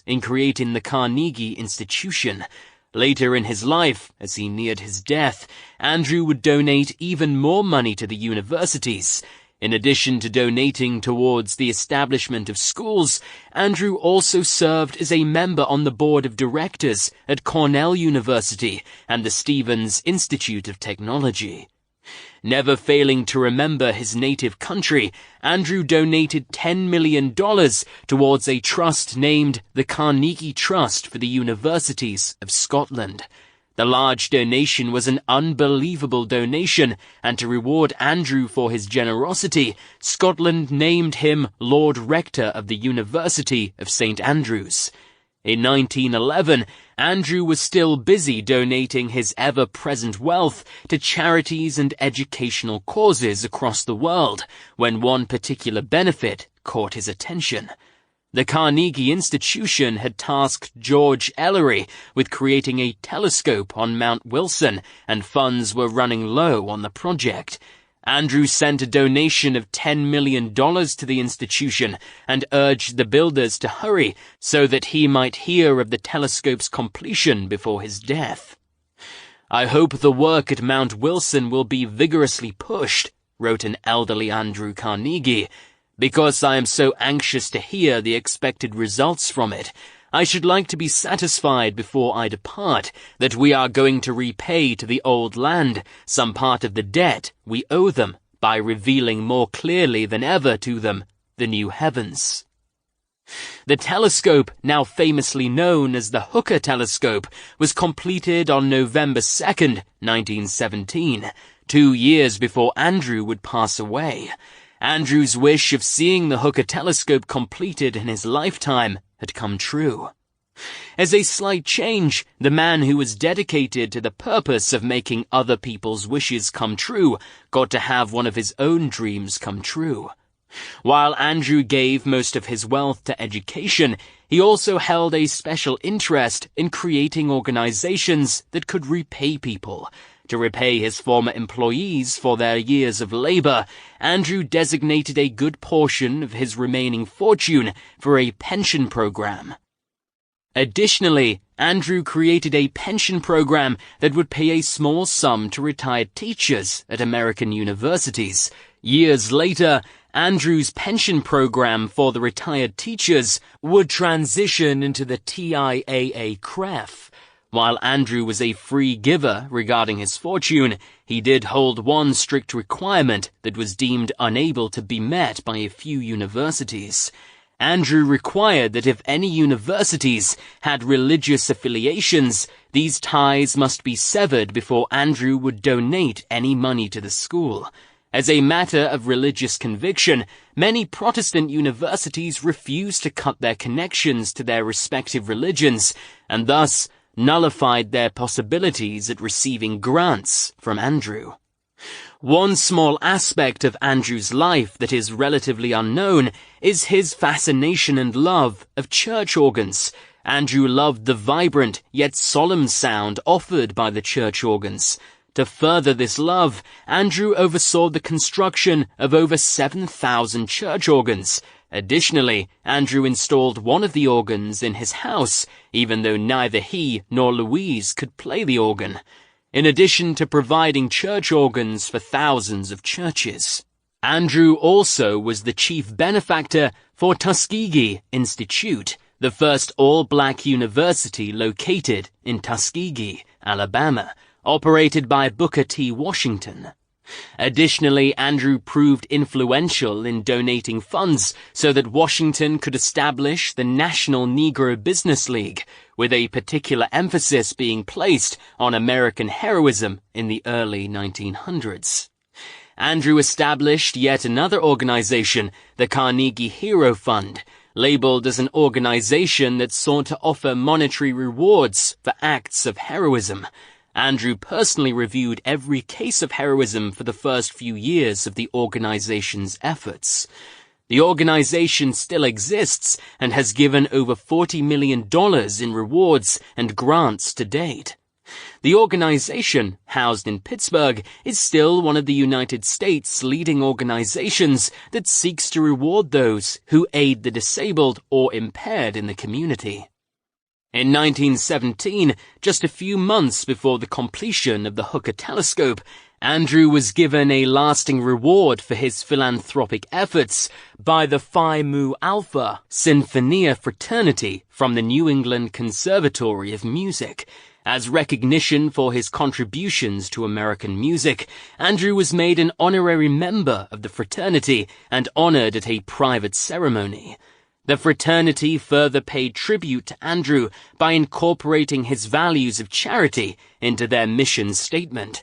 A: in creating the Carnegie Institution. Later in his life, as he neared his death, Andrew would donate even more money to the universities. In addition to donating towards the establishment of schools, Andrew also served as a member on the board of directors at Cornell University and the Stevens Institute of Technology. Never failing to remember his native country, Andrew donated $10 million towards a trust named the Carnegie Trust for the Universities of Scotland. The large donation was an unbelievable donation, and to reward Andrew for his generosity, Scotland named him Lord Rector of the University of St. Andrews. In 1911, Andrew was still busy donating his ever-present wealth to charities and educational causes across the world, when one particular benefit caught his attention. The Carnegie Institution had tasked George Ellery with creating a telescope on Mount Wilson, and funds were running low on the project. Andrew sent a donation of $10 million to the institution and urged the builders to hurry so that he might hear of the telescope's completion before his death. "I hope the work at Mount Wilson will be vigorously pushed," wrote an elderly Andrew Carnegie, "because I am so anxious to hear the expected results from it. I should like to be satisfied before I depart that we are going to repay to the old land some part of the debt we owe them by revealing more clearly than ever to them the new heavens." The telescope, now famously known as the Hooker telescope, was completed on November 2nd, 1917, 2 years before Andrew would pass away. Andrew's wish of seeing the Hooker telescope completed in his lifetime had come true. As a slight change, the man who was dedicated to the purpose of making other people's wishes come true got to have one of his own dreams come true. While Andrew gave most of his wealth to education, he also held a special interest in creating organizations that could repay people. To repay his former employees for their years of labor, Andrew designated a good portion of his remaining fortune for a pension program. Additionally, Andrew created a pension program that would pay a small sum to retired teachers at American universities. Years later, Andrew's pension program for the retired teachers would transition into the TIAA-CREF. While Andrew was a free giver regarding his fortune, he did hold one strict requirement that was deemed unable to be met by a few universities. Andrew required that if any universities had religious affiliations, these ties must be severed before Andrew would donate any money to the school. As a matter of religious conviction, many Protestant universities refused to cut their connections to their respective religions, and thus nullified their possibilities at receiving grants from Andrew. One small aspect of Andrew's life that is relatively unknown is his fascination and love of church organs. Andrew loved the vibrant yet solemn sound offered by the church organs. To further this love, Andrew oversaw the construction of over 7,000 church organs. Additionally, Andrew installed one of the organs in his house, even though neither he nor Louise could play the organ, in addition to providing church organs for thousands of churches. Andrew also was the chief benefactor for Tuskegee Institute, the first all-black university located in Tuskegee, Alabama, operated by Booker T. Washington. Additionally, Andrew proved influential in donating funds so that Washington could establish the National Negro Business League, with a particular emphasis being placed on American heroism in the early 1900s. Andrew established yet another organization, the Carnegie Hero Fund, labeled as an organization that sought to offer monetary rewards for acts of heroism. Andrew personally reviewed every case of heroism for the first few years of the organization's efforts. The organization still exists and has given over $40 million in rewards and grants to date. The organization, housed in Pittsburgh, is still one of the United States' leading organizations that seeks to reward those who aid the disabled or impaired in the community. In 1917, just a few months before the completion of the Hooker telescope, Andrew was given a lasting reward for his philanthropic efforts by the Phi Mu Alpha Sinfonia Fraternity from the New England Conservatory of Music. As recognition for his contributions to American music, Andrew was made an honorary member of the fraternity and honored at a private ceremony. The fraternity further paid tribute to Andrew by incorporating his values of charity into their mission statement.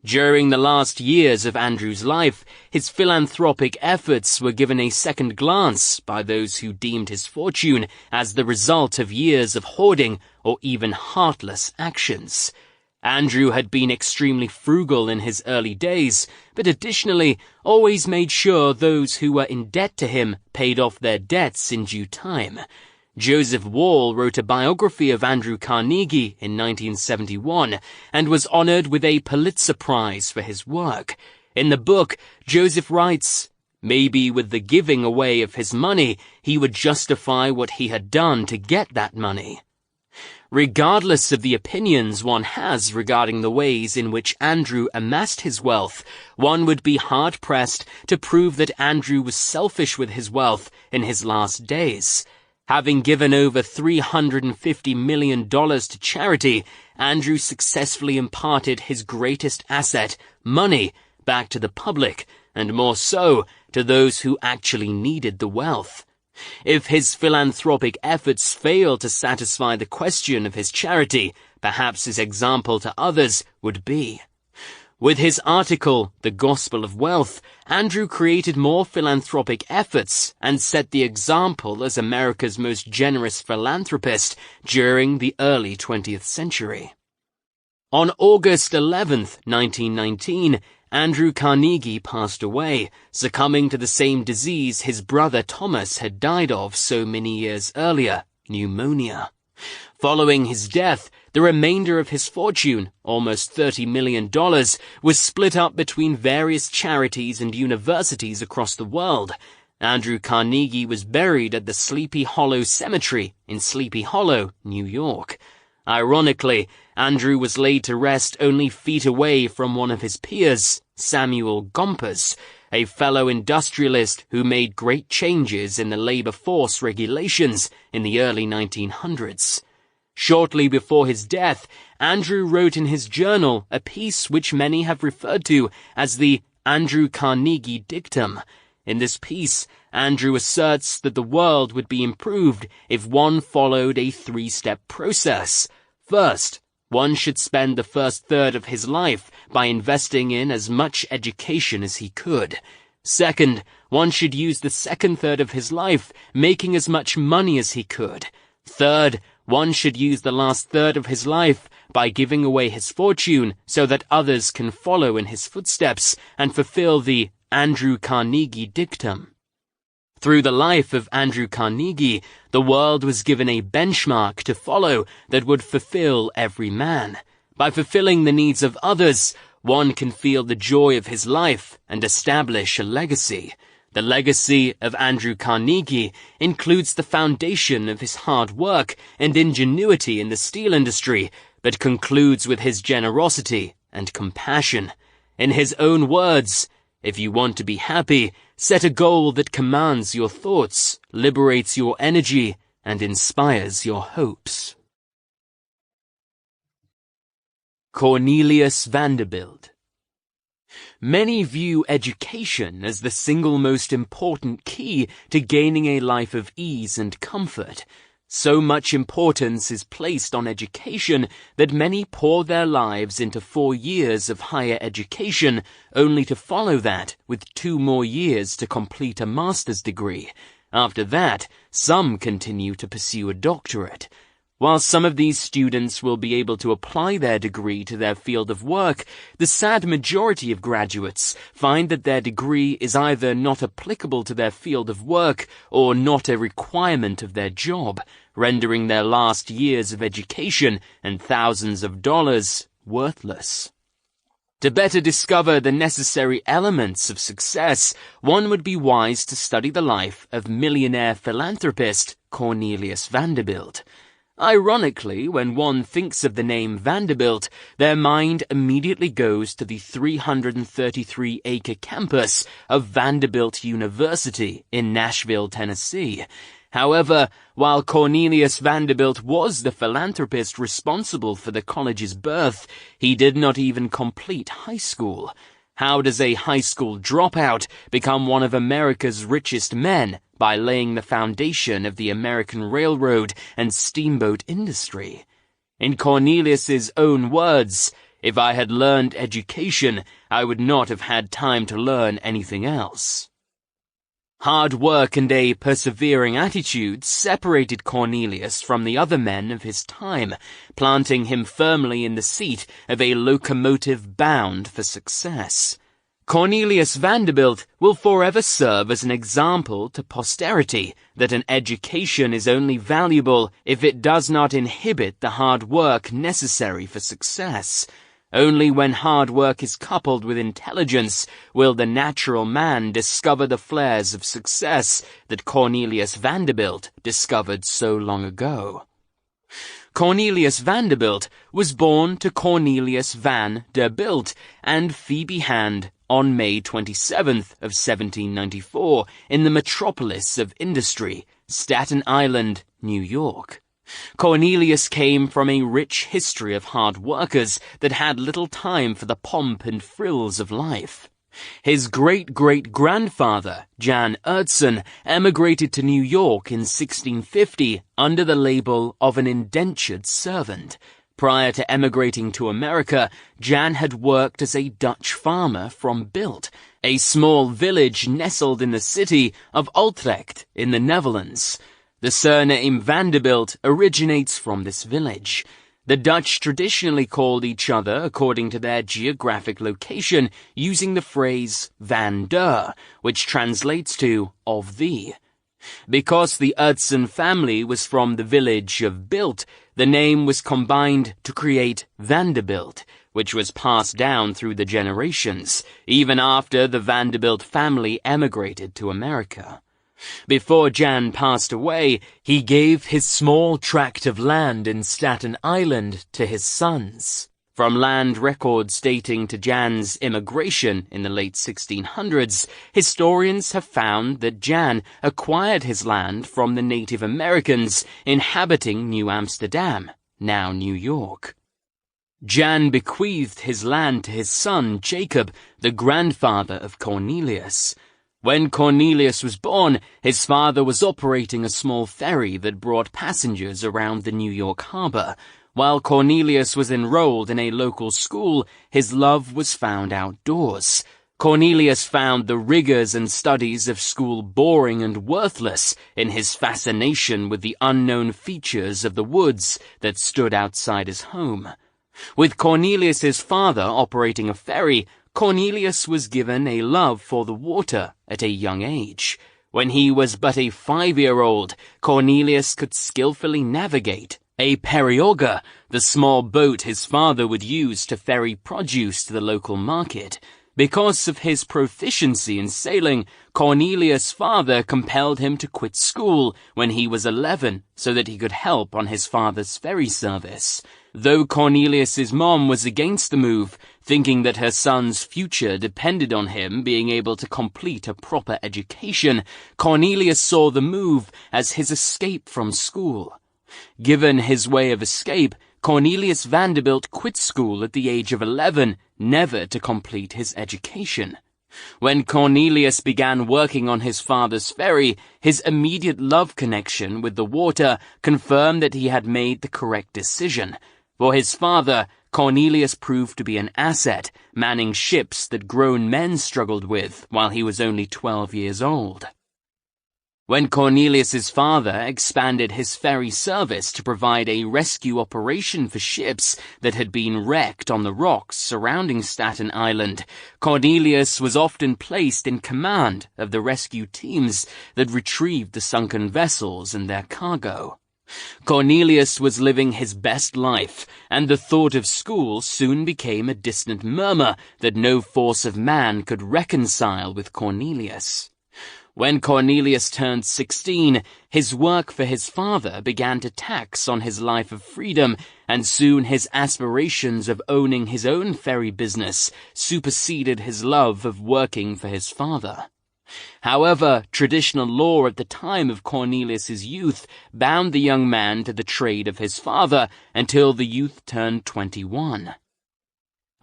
A: During the last years of Andrew's life, his philanthropic efforts were given a second glance by those who deemed his fortune as the result of years of hoarding or even heartless actions. Andrew had been extremely frugal in his early days, but additionally always made sure those who were in debt to him paid off their debts in due time. Joseph Wall wrote a biography of Andrew Carnegie in 1971 and was honored with a Pulitzer Prize for his work. In the book, Joseph writes, "Maybe with the giving away of his money, he would justify what he had done to get that money." Regardless of the opinions one has regarding the ways in which Andrew amassed his wealth, one would be hard-pressed to prove that Andrew was selfish with his wealth in his last days. Having given over $350 million to charity, Andrew successfully imparted his greatest asset, money, back to the public, and more so, to those who actually needed the wealth. If his philanthropic efforts failed to satisfy the question of his charity, perhaps his example to others would be. With his article, The Gospel of Wealth, Andrew created more philanthropic efforts and set the example as America's most generous philanthropist during the early 20th century. On August 11th, 1919, Andrew Carnegie passed away, succumbing to the same disease his brother Thomas had died of so many years earlier, pneumonia. Following his death, the remainder of his fortune, almost $30 million, was split up between various charities and universities across the world. Andrew Carnegie was buried at the Sleepy Hollow Cemetery in Sleepy Hollow, New York. Ironically, Andrew was laid to rest only feet away from one of his peers, Samuel Gompers, a fellow industrialist who made great changes in the labor force regulations in the early 1900s. Shortly before his death, Andrew wrote in his journal a piece which many have referred to as the Andrew Carnegie dictum. In this piece, Andrew asserts that the world would be improved if one followed a three-step process. First, one should spend the first third of his life by investing in as much education as he could. Second, one should use the second third of his life making as much money as he could. Third, one should use the last third of his life by giving away his fortune so that others can follow in his footsteps and fulfill the Andrew Carnegie dictum. Through the life of Andrew Carnegie, the world was given a benchmark to follow that would fulfill every man. By fulfilling the needs of others, one can feel the joy of his life and establish a legacy. The legacy of Andrew Carnegie includes the foundation of his hard work and ingenuity in the steel industry, but concludes with his generosity and compassion. In his own words, "If you want to be happy, set a goal that commands your thoughts, liberates your energy, and inspires your hopes." Cornelius Vanderbilt. Many view education as the single most important key to gaining a life of ease and comfort. So much importance is placed on education that many pour their lives into 4 years of higher education, only to follow that with 2 more years to complete a master's degree. After that, some continue to pursue a doctorate. While some of these students will be able to apply their degree to their field of work, the sad majority of graduates find that their degree is either not applicable to their field of work or not a requirement of their job, rendering their last years of education and thousands of dollars worthless. To better discover the necessary elements of success, one would be wise to study the life of millionaire philanthropist Cornelius Vanderbilt. Ironically, when one thinks of the name Vanderbilt, their mind immediately goes to the 333-acre campus of Vanderbilt University in Nashville, Tennessee. However, while Cornelius Vanderbilt was the philanthropist responsible for the college's birth, he did not even complete high school. How does a high school dropout become one of America's richest men? By laying the foundation of the American railroad and steamboat industry. In Cornelius's own words, "If I had learned education, I would not have had time to learn anything else." Hard work and a persevering attitude separated Cornelius from the other men of his time, planting him firmly in the seat of a locomotive bound for success. Cornelius Vanderbilt will forever serve as an example to posterity that an education is only valuable if it does not inhibit the hard work necessary for success. Only when hard work is coupled with intelligence will the natural man discover the flares of success that Cornelius Vanderbilt discovered so long ago. Cornelius Vanderbilt was born to Cornelius van der Bilt and Phoebe Hand on May 27th of 1794 in the metropolis of industry, Staten Island, New York. Cornelius came from a rich history of hard workers that had little time for the pomp and frills of life. His great-great-grandfather, Jan Utzon, emigrated to New York in 1650 under the label of an indentured servant. Prior to emigrating to America, Jan had worked as a Dutch farmer from Bilt, a small village nestled in the city of Utrecht in the Netherlands. The surname Vanderbilt originates from this village. The Dutch traditionally called each other according to their geographic location, using the phrase van der, which translates to of thee. Because the Utzon family was from the village of Bilt, the name was combined to create Vanderbilt, which was passed down through the generations, even after the Vanderbilt family emigrated to America. Before Jan passed away, he gave his small tract of land in Staten Island to his sons. From land records dating to Jan's immigration in the late 1600s, historians have found that Jan acquired his land from the Native Americans inhabiting New Amsterdam, now New York. Jan bequeathed his land to his son Jacob, the grandfather of Cornelius. When Cornelius was born, his father was operating a small ferry that brought passengers around the New York harbor. While Cornelius was enrolled in a local school, his love was found outdoors. Cornelius found the rigors and studies of school boring and worthless in his fascination with the unknown features of the woods that stood outside his home. With Cornelius's father operating a ferry, Cornelius was given a love for the water at a young age. When he was but a 5-year-old, Cornelius could skillfully navigate a periauger, the small boat his father would use to ferry produce to the local market. Because of his proficiency in sailing, Cornelius' father compelled him to quit school when he was 11 so that he could help on his father's ferry service. Though Cornelius's mom was against the move, thinking that her son's future depended on him being able to complete a proper education, Cornelius saw the move as his escape from school. Given his way of escape, Cornelius Vanderbilt quit school at the age of 11, never to complete his education. When Cornelius began working on his father's ferry, his immediate love connection with the water confirmed that he had made the correct decision. For his father, Cornelius proved to be an asset, manning ships that grown men struggled with while he was only 12 years old. When Cornelius's father expanded his ferry service to provide a rescue operation for ships that had been wrecked on the rocks surrounding Staten Island, Cornelius was often placed in command of the rescue teams that retrieved the sunken vessels and their cargo. Cornelius was living his best life, and the thought of school soon became a distant murmur that no force of man could reconcile with Cornelius. When Cornelius turned 16, his work for his father began to tax on his life of freedom, and soon his aspirations of owning his own ferry business superseded his love of working for his father. However, traditional law at the time of Cornelius's youth bound the young man to the trade of his father until the youth turned 21.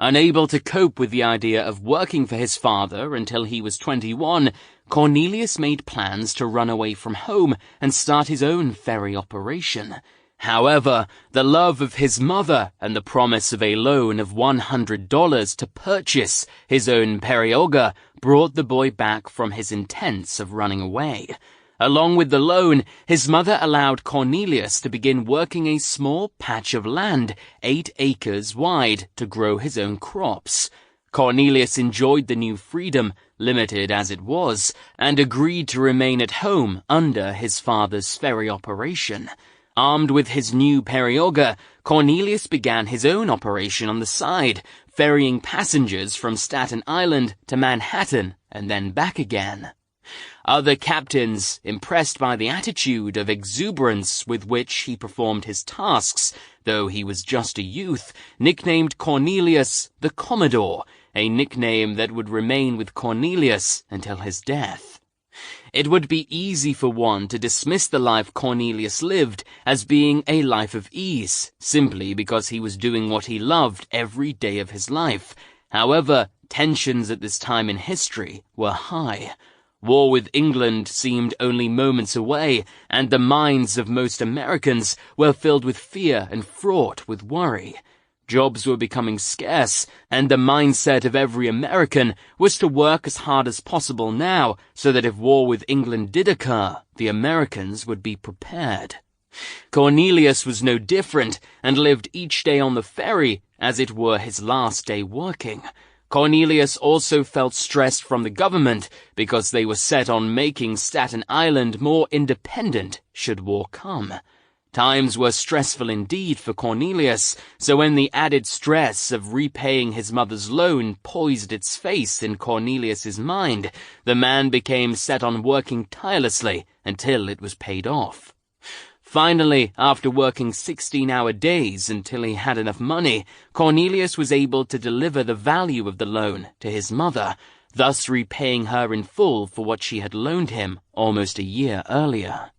A: Unable to cope with the idea of working for his father until he was 21, Cornelius made plans to run away from home and start his own ferry operation. However, the love of his mother and the promise of a loan of $100 to purchase his own periauger brought the boy back from his intents of running away. Along with the loan, his mother allowed Cornelius to begin working a small patch of land, 8 acres wide, to grow his own crops. Cornelius enjoyed the new freedom, limited as it was, and agreed to remain at home under his father's ferry operation. Armed with his new periauger, Cornelius began his own operation on the side, ferrying passengers from Staten Island to Manhattan and then back again. Other captains, impressed by the attitude of exuberance with which he performed his tasks, though he was just a youth, nicknamed Cornelius the Commodore, a nickname that would remain with Cornelius until his death. It would be easy for one to dismiss the life Cornelius lived as being a life of ease, simply because he was doing what he loved every day of his life. However, tensions at this time in history were high. War with England seemed only moments away, and the minds of most Americans were filled with fear and fraught with worry. Jobs were becoming scarce, and the mindset of every American was to work as hard as possible now, so that if war with England did occur, the Americans would be prepared. Cornelius was no different, and lived each day on the ferry as it were his last day working. Cornelius also felt stressed from the government because they were set on making Staten Island more independent should war come. Times were stressful indeed for Cornelius, so when the added stress of repaying his mother's loan poised its face in Cornelius's mind, the man became set on working tirelessly until it was paid off. Finally, after working 16-hour days until he had enough money, Cornelius was able to deliver the value of the loan to his mother, thus repaying her in full for what she had loaned him almost a year earlier.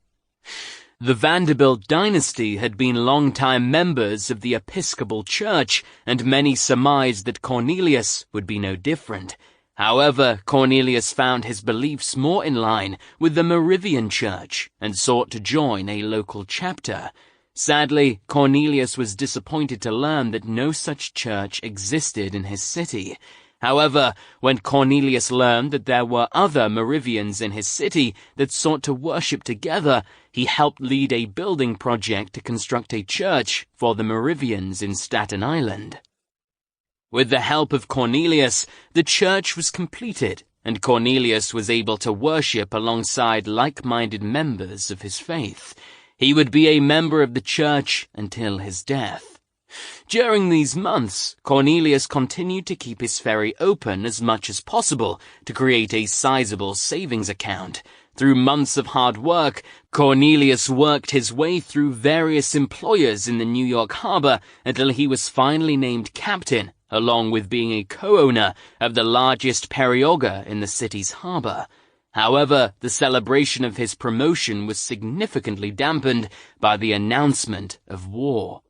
A: The Vanderbilt dynasty had been long-time members of the Episcopal Church, and many surmised that Cornelius would be no different. However, Cornelius found his beliefs more in line with the Moravian Church and sought to join a local chapter. Sadly, Cornelius was disappointed to learn that no such church existed in his city. However, when Cornelius learned that there were other Moravians in his city that sought to worship together, he helped lead a building project to construct a church for the Moravians in Staten Island. With the help of Cornelius, the church was completed, and Cornelius was able to worship alongside like-minded members of his faith. He would be a member of the church until his death. During these months, Cornelius continued to keep his ferry open as much as possible to create a sizable savings account. Through months of hard work, Cornelius worked his way through various employers in the New York harbor until he was finally named captain, along with being a co-owner of the largest periauger in the city's harbor. However, the celebration of his promotion was significantly dampened by the announcement of war.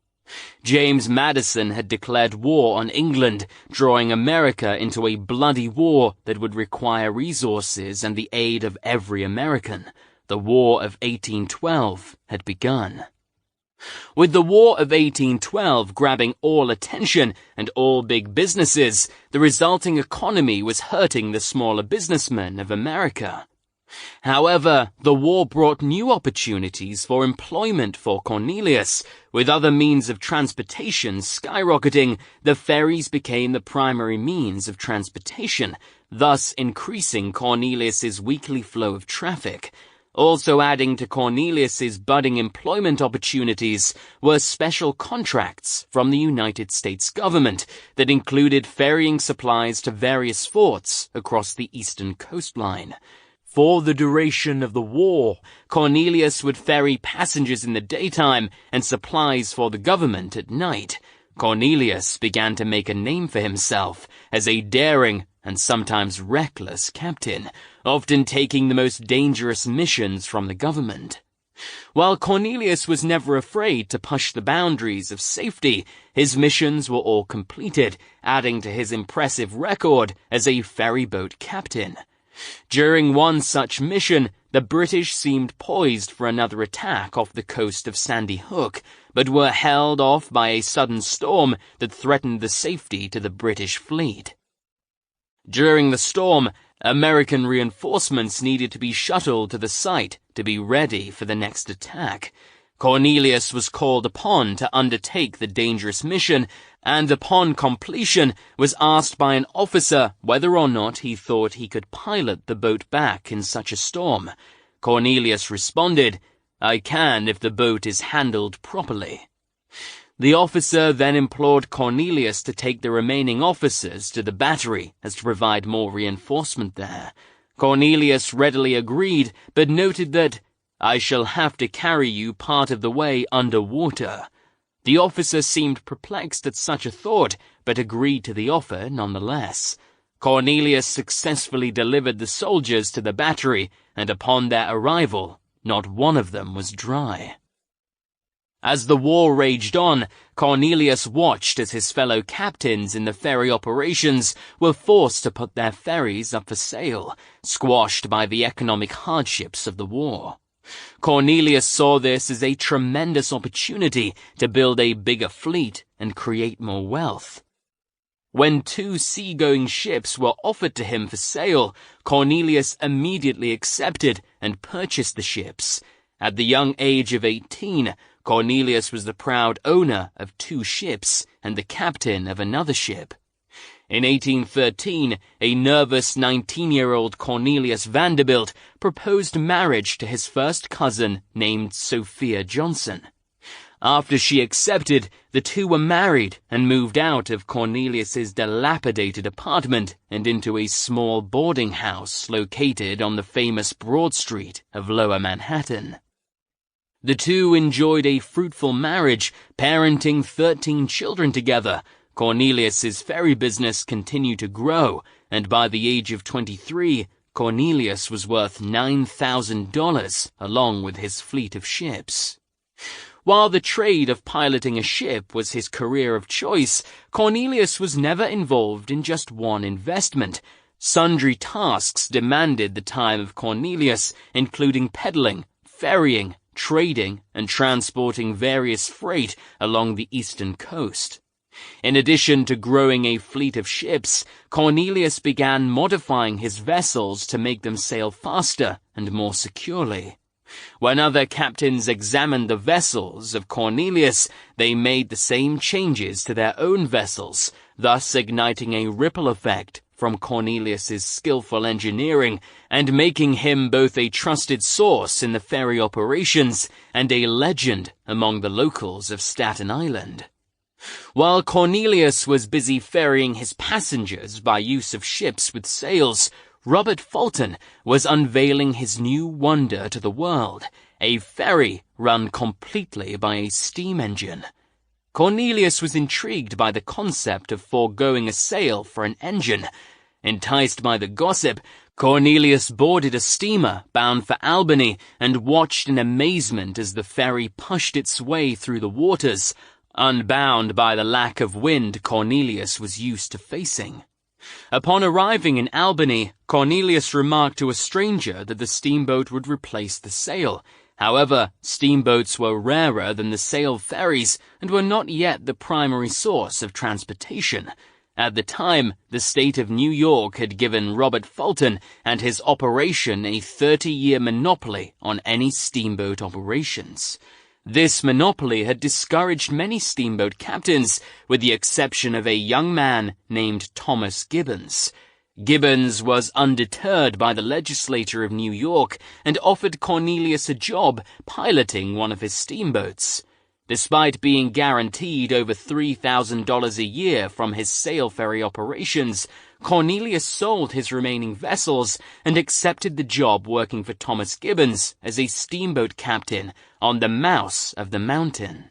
A: James Madison had declared war on England, drawing America into a bloody war that would require resources and the aid of every American. The War of 1812 had begun. With the War of 1812 grabbing all attention and all big businesses, the resulting economy was hurting the smaller businessmen of America. However, the war brought new opportunities for employment for Cornelius. With other means of transportation skyrocketing, the ferries became the primary means of transportation, thus increasing Cornelius's weekly flow of traffic. Also adding to Cornelius's budding employment opportunities were special contracts from the United States government that included ferrying supplies to various forts across the eastern coastline. For the duration of the war, Cornelius would ferry passengers in the daytime and supplies for the government at night. Cornelius began to make a name for himself as a daring and sometimes reckless captain, often taking the most dangerous missions from the government. While Cornelius was never afraid to push the boundaries of safety, his missions were all completed, adding to his impressive record as a ferryboat captain. During one such mission, the British seemed poised for another attack off the coast of Sandy Hook, but were held off by a sudden storm that threatened the safety to the British fleet. During the storm, American reinforcements needed to be shuttled to the site to be ready for the next attack. Cornelius was called upon to undertake the dangerous mission, and upon completion was asked by an officer whether or not he thought he could pilot the boat back in such a storm. Cornelius responded, "I can if the boat is handled properly." The officer then implored Cornelius to take the remaining officers to the battery as to provide more reinforcement there. Cornelius readily agreed, but noted that, "I shall have to carry you part of the way underwater." The officer seemed perplexed at such a thought, but agreed to the offer nonetheless. Cornelius successfully delivered the soldiers to the battery, and upon their arrival, not one of them was dry. As the war raged on, Cornelius watched as his fellow captains in the ferry operations were forced to put their ferries up for sale, squashed by the economic hardships of the war. Cornelius saw this as a tremendous opportunity to build a bigger fleet and create more wealth. When 2 seagoing ships were offered to him for sale, Cornelius immediately accepted and purchased the ships. At the young age of 18, Cornelius was the proud owner of 2 ships and the captain of another ship. In 1813, a nervous 19-year-old Cornelius Vanderbilt proposed marriage to his first cousin named Sophia Johnson. After she accepted, the two were married and moved out of Cornelius's dilapidated apartment and into a small boarding house located on the famous Broad Street of Lower Manhattan. The two enjoyed a fruitful marriage, parenting 13 children together. Cornelius's ferry business continued to grow, and by the age of 23, Cornelius was worth $9,000 along with his fleet of ships. While the trade of piloting a ship was his career of choice, Cornelius was never involved in just one investment. Sundry tasks demanded the time of Cornelius, including peddling, ferrying, trading and transporting various freight along the eastern coast. In addition to growing a fleet of ships, Cornelius began modifying his vessels to make them sail faster and more securely. When other captains examined the vessels of Cornelius, they made the same changes to their own vessels, thus igniting a ripple effect from Cornelius's skillful engineering and making him both a trusted source in the ferry operations and a legend among the locals of Staten Island. While Cornelius was busy ferrying his passengers by use of ships with sails, Robert Fulton was unveiling his new wonder to the world, a ferry run completely by a steam engine. Cornelius was intrigued by the concept of foregoing a sail for an engine. Enticed by the gossip, Cornelius boarded a steamer bound for Albany and watched in amazement as the ferry pushed its way through the waters, unbound by the lack of wind Cornelius was used to facing. Upon arriving in Albany, Cornelius remarked to a stranger that the steamboat would replace the sail. However, steamboats were rarer than the sail ferries and were not yet the primary source of transportation. At the time, the state of New York had given Robert Fulton and his operation a 30-year monopoly on any steamboat operations. This monopoly had discouraged many steamboat captains, with the exception of a young man named Thomas Gibbons. Gibbons was undeterred by the legislature of New York and offered Cornelius a job piloting one of his steamboats. Despite being guaranteed over $3,000 a year from his sail ferry operations, Cornelius sold his remaining vessels and accepted the job working for Thomas Gibbons as a steamboat captain on the Mouse of the Mountain.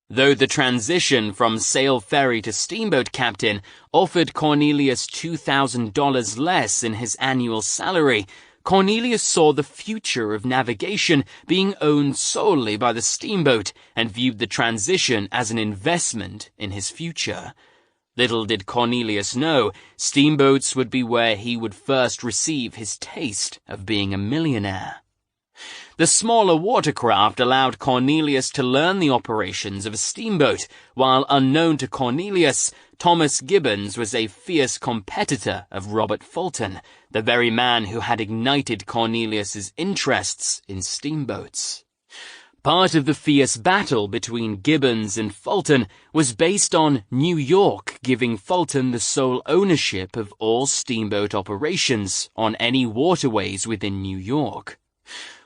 A: Though the transition from sail ferry to steamboat captain offered Cornelius $2,000 less in his annual salary, Cornelius saw the future of navigation being owned solely by the steamboat and viewed the transition as an investment in his future. Little did Cornelius know, steamboats would be where he would first receive his taste of being a millionaire. The smaller watercraft allowed Cornelius to learn the operations of a steamboat, while unknown to Cornelius, Thomas Gibbons was a fierce competitor of Robert Fulton, the very man who had ignited Cornelius's interests in steamboats. Part of the fierce battle between Gibbons and Fulton was based on New York giving Fulton the sole ownership of all steamboat operations on any waterways within New York.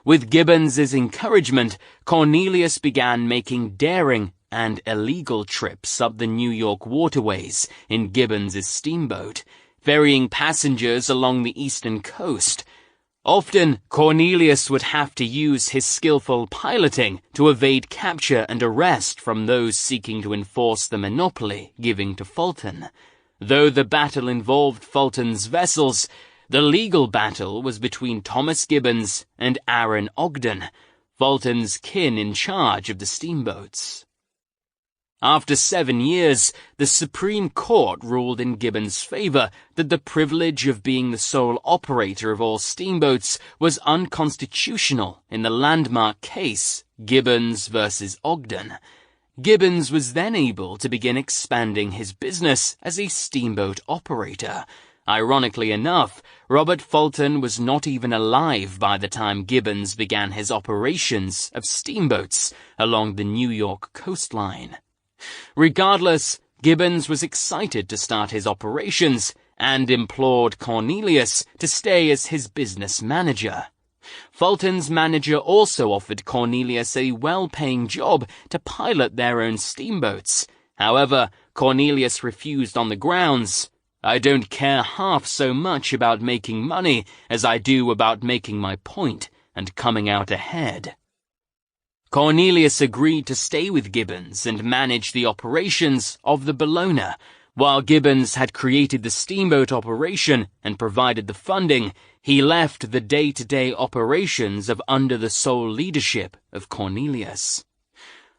A: With Gibbons's encouragement, Cornelius began making daring and illegal trips up the New York waterways in Gibbons's steamboat, ferrying passengers along the eastern coast. Often, Cornelius would have to use his skillful piloting to evade capture and arrest from those seeking to enforce the monopoly giving to Fulton. Though the battle involved Fulton's vessels, the legal battle was between Thomas Gibbons and Aaron Ogden, Fulton's kin in charge of the steamboats. After 7 years, the Supreme Court ruled in Gibbons' favor that the privilege of being the sole operator of all steamboats was unconstitutional in the landmark case Gibbons versus Ogden. Gibbons was then able to begin expanding his business as a steamboat operator. Ironically enough, Robert Fulton was not even alive by the time Gibbons began his operations of steamboats along the New York coastline. Regardless, Gibbons was excited to start his operations and implored Cornelius to stay as his business manager. Fulton's manager also offered Cornelius a well-paying job to pilot their own steamboats. However, Cornelius refused on the grounds, "I don't care half so much about making money as I do about making my point and coming out ahead." Cornelius agreed to stay with Gibbons and manage the operations of the Bellona. While Gibbons had created the steamboat operation and provided the funding, he left the day-to-day operations under the sole leadership of Cornelius.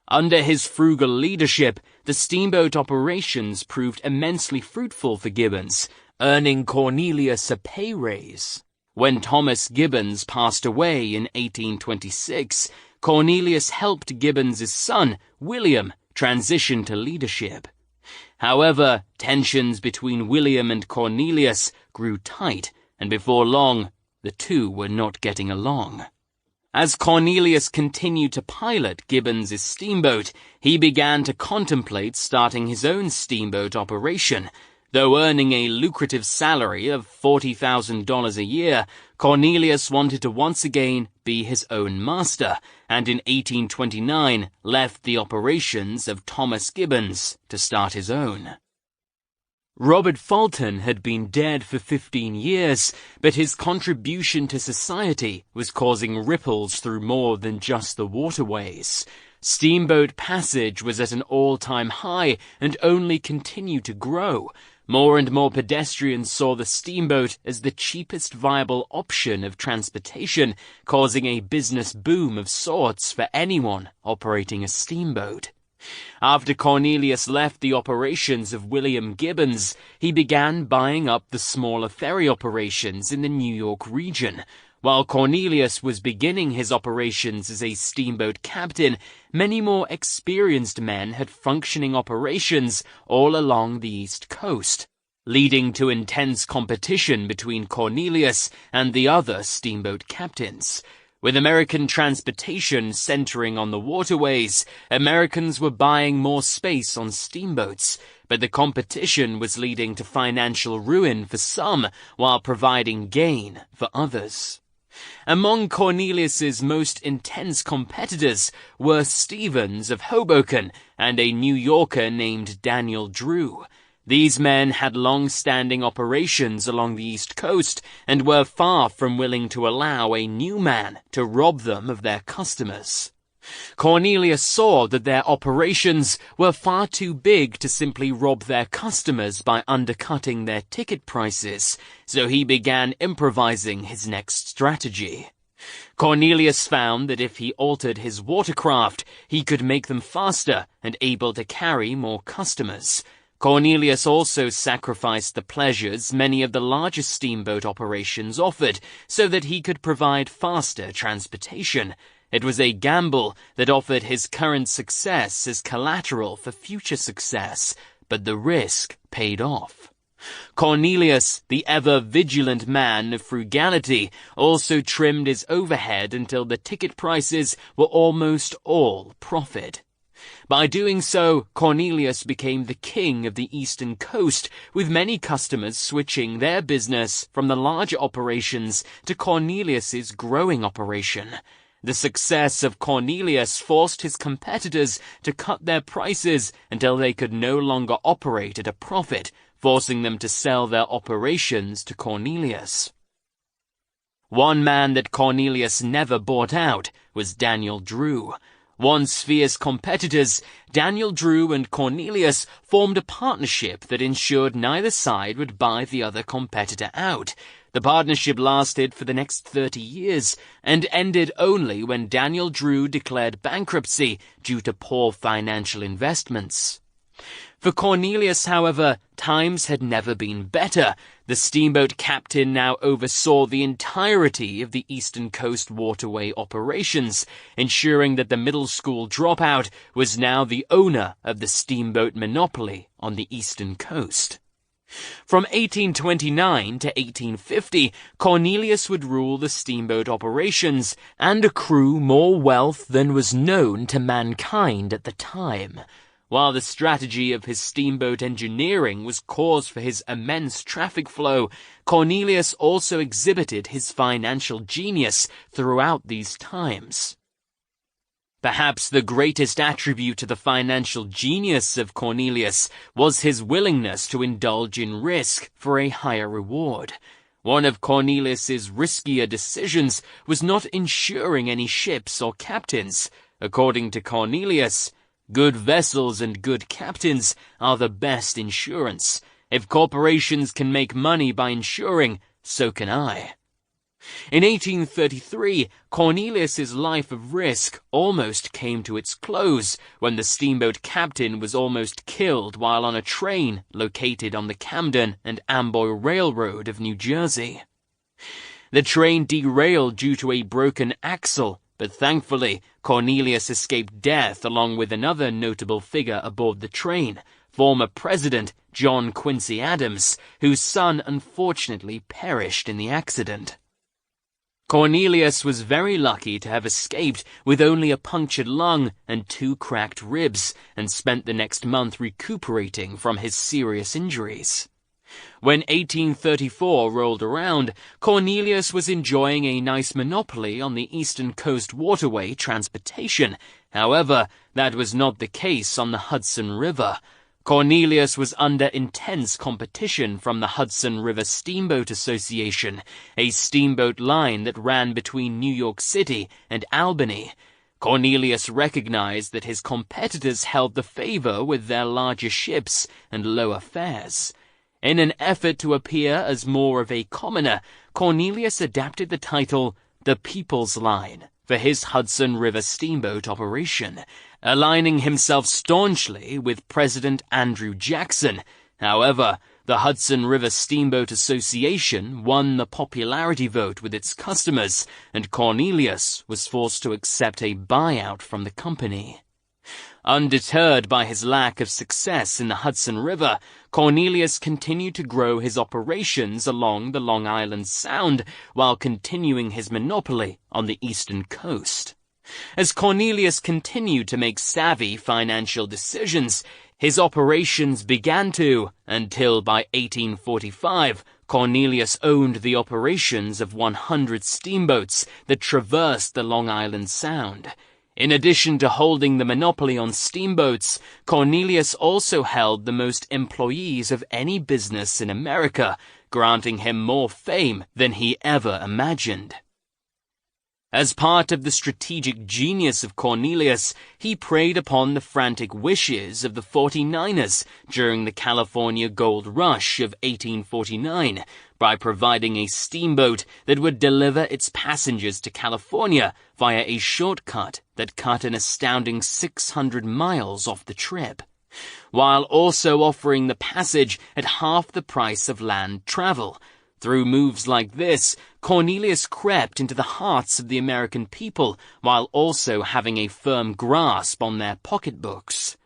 A: Under his frugal leadership, the steamboat operations proved immensely fruitful for Gibbons, earning Cornelius a pay raise. When Thomas Gibbons passed away in 1826, Cornelius helped Gibbons' son, William, transition to leadership. However, tensions between William and Cornelius grew tight, and before long, the two were not getting along. As Cornelius continued to pilot Gibbons' steamboat, he began to contemplate starting his own steamboat operation. Though earning a lucrative salary of $40,000 a year, Cornelius wanted to once again be his own master, and in 1829 left the operations of Thomas Gibbons to start his own. Robert Fulton had been dead for 15 years, but his contribution to society was causing ripples through more than just the waterways. Steamboat passage was at an all-time high and only continued to grow. More and more pedestrians saw the steamboat as the cheapest viable option of transportation, causing a business boom of sorts for anyone operating a steamboat. After Cornelius left the operations of William Gibbons, he began buying up the smaller ferry operations in the New York region. While Cornelius was beginning his operations as a steamboat captain, many more experienced men had functioning operations all along the East Coast, leading to intense competition between Cornelius and the other steamboat captains. With American transportation centering on the waterways, Americans were buying more space on steamboats, but the competition was leading to financial ruin for some while providing gain for others. Among Cornelius's most intense competitors were Stevens of Hoboken and a New Yorker named Daniel Drew. These men had long-standing operations along the East Coast and were far from willing to allow a new man to rob them of their customers. Cornelius saw that their operations were far too big to simply rob their customers by undercutting their ticket prices, so he began improvising his next strategy. Cornelius found that if he altered his watercraft, he could make them faster and able to carry more customers. Cornelius also sacrificed the pleasures many of the larger steamboat operations offered so that he could provide faster transportation. It was a gamble that offered his current success as collateral for future success, but the risk paid off. Cornelius, the ever-vigilant man of frugality, also trimmed his overhead until the ticket prices were almost all profit. By doing so, Cornelius became the king of the Eastern Coast, with many customers switching their business from the larger operations to Cornelius's growing operation. The success of Cornelius forced his competitors to cut their prices until they could no longer operate at a profit, forcing them to sell their operations to Cornelius. One man that Cornelius never bought out was Daniel Drew. Once fierce competitors, Daniel Drew and Cornelius formed a partnership that ensured neither side would buy the other competitor out. The partnership lasted for the next 30 years and ended only when Daniel Drew declared bankruptcy due to poor financial investments. For Cornelius, however, times had never been better. The steamboat captain now oversaw the entirety of the Eastern Coast waterway operations, ensuring that the middle school dropout was now the owner of the steamboat monopoly on the Eastern Coast. From 1829 to 1850, Cornelius would rule the steamboat operations and accrue more wealth than was known to mankind at the time. While the strategy of his steamboat engineering was cause for his immense traffic flow, Cornelius also exhibited his financial genius throughout these times. Perhaps the greatest attribute to the financial genius of Cornelius was his willingness to indulge in risk for a higher reward. One of Cornelius's riskier decisions was not insuring any ships or captains. According to Cornelius, good vessels and good captains are the best insurance. If corporations can make money by insuring, so can I. In 1833, Cornelius's life of risk almost came to its close when the steamboat captain was almost killed while on a train located on the Camden and Amboy Railroad of New Jersey. The train derailed due to a broken axle, but thankfully, Cornelius escaped death along with another notable figure aboard the train, former President John Quincy Adams, whose son unfortunately perished in the accident. Cornelius was very lucky to have escaped with only a punctured lung and 2 cracked ribs, and spent the next month recuperating from his serious injuries. When 1834 rolled around, Cornelius was enjoying a nice monopoly on the Eastern Coast waterway transportation. However, that was not the case on the Hudson River. Cornelius was under intense competition from the Hudson River Steamboat Association, a steamboat line that ran between New York City and Albany. Cornelius recognized that his competitors held the favor with their larger ships and lower fares. In an effort to appear as more of a commoner, Cornelius adapted the title The People's Line for his Hudson River steamboat operation, aligning himself staunchly with President Andrew Jackson. However, the Hudson River Steamboat Association won the popularity vote with its customers, and Cornelius was forced to accept a buyout from the company. Undeterred by his lack of success in the Hudson River, Cornelius continued to grow his operations along the Long Island Sound while continuing his monopoly on the eastern coast. As Cornelius continued to make savvy financial decisions, his operations began to, until by 1845, Cornelius owned the operations of 100 steamboats that traversed the Long Island Sound. In addition to holding the monopoly on steamboats, Cornelius also held the most employees of any business in America, granting him more fame than he ever imagined. As part of the strategic genius of Cornelius, he preyed upon the frantic wishes of the 49ers during the California Gold Rush of 1849 by providing a steamboat that would deliver its passengers to California via a shortcut that cut an astounding 600 miles off the trip, while also offering the passage at half the price of land travel. Through moves like this, Cornelius crept into the hearts of the American people while also having a firm grasp on their pocketbooks.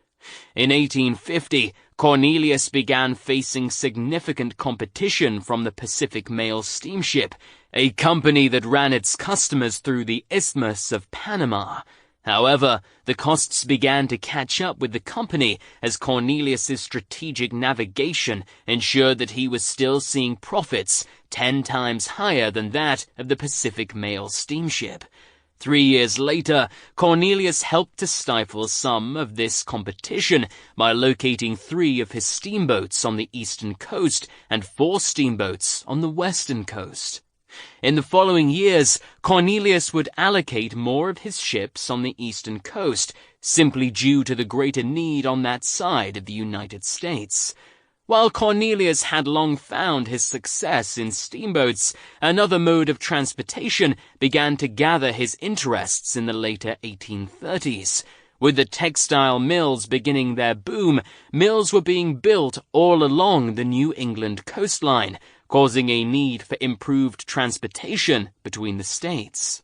A: In 1850, Cornelius began facing significant competition from the Pacific Mail Steamship, a company that ran its customers through the Isthmus of Panama. However, the costs began to catch up with the company as Cornelius's strategic navigation ensured that he was still seeing profits 10 times higher than that of the Pacific Mail Steamship. 3 years later, Cornelius helped to stifle some of this competition by locating 3 of his steamboats on the eastern coast and 4 steamboats on the western coast. In the following years, Cornelius would allocate more of his ships on the eastern coast, simply due to the greater need on that side of the United States. While Cornelius had long found his success in steamboats, another mode of transportation began to gather his interests in the later 1830s. With the textile mills beginning their boom, mills were being built all along the New England coastline, causing a need for improved transportation between the states.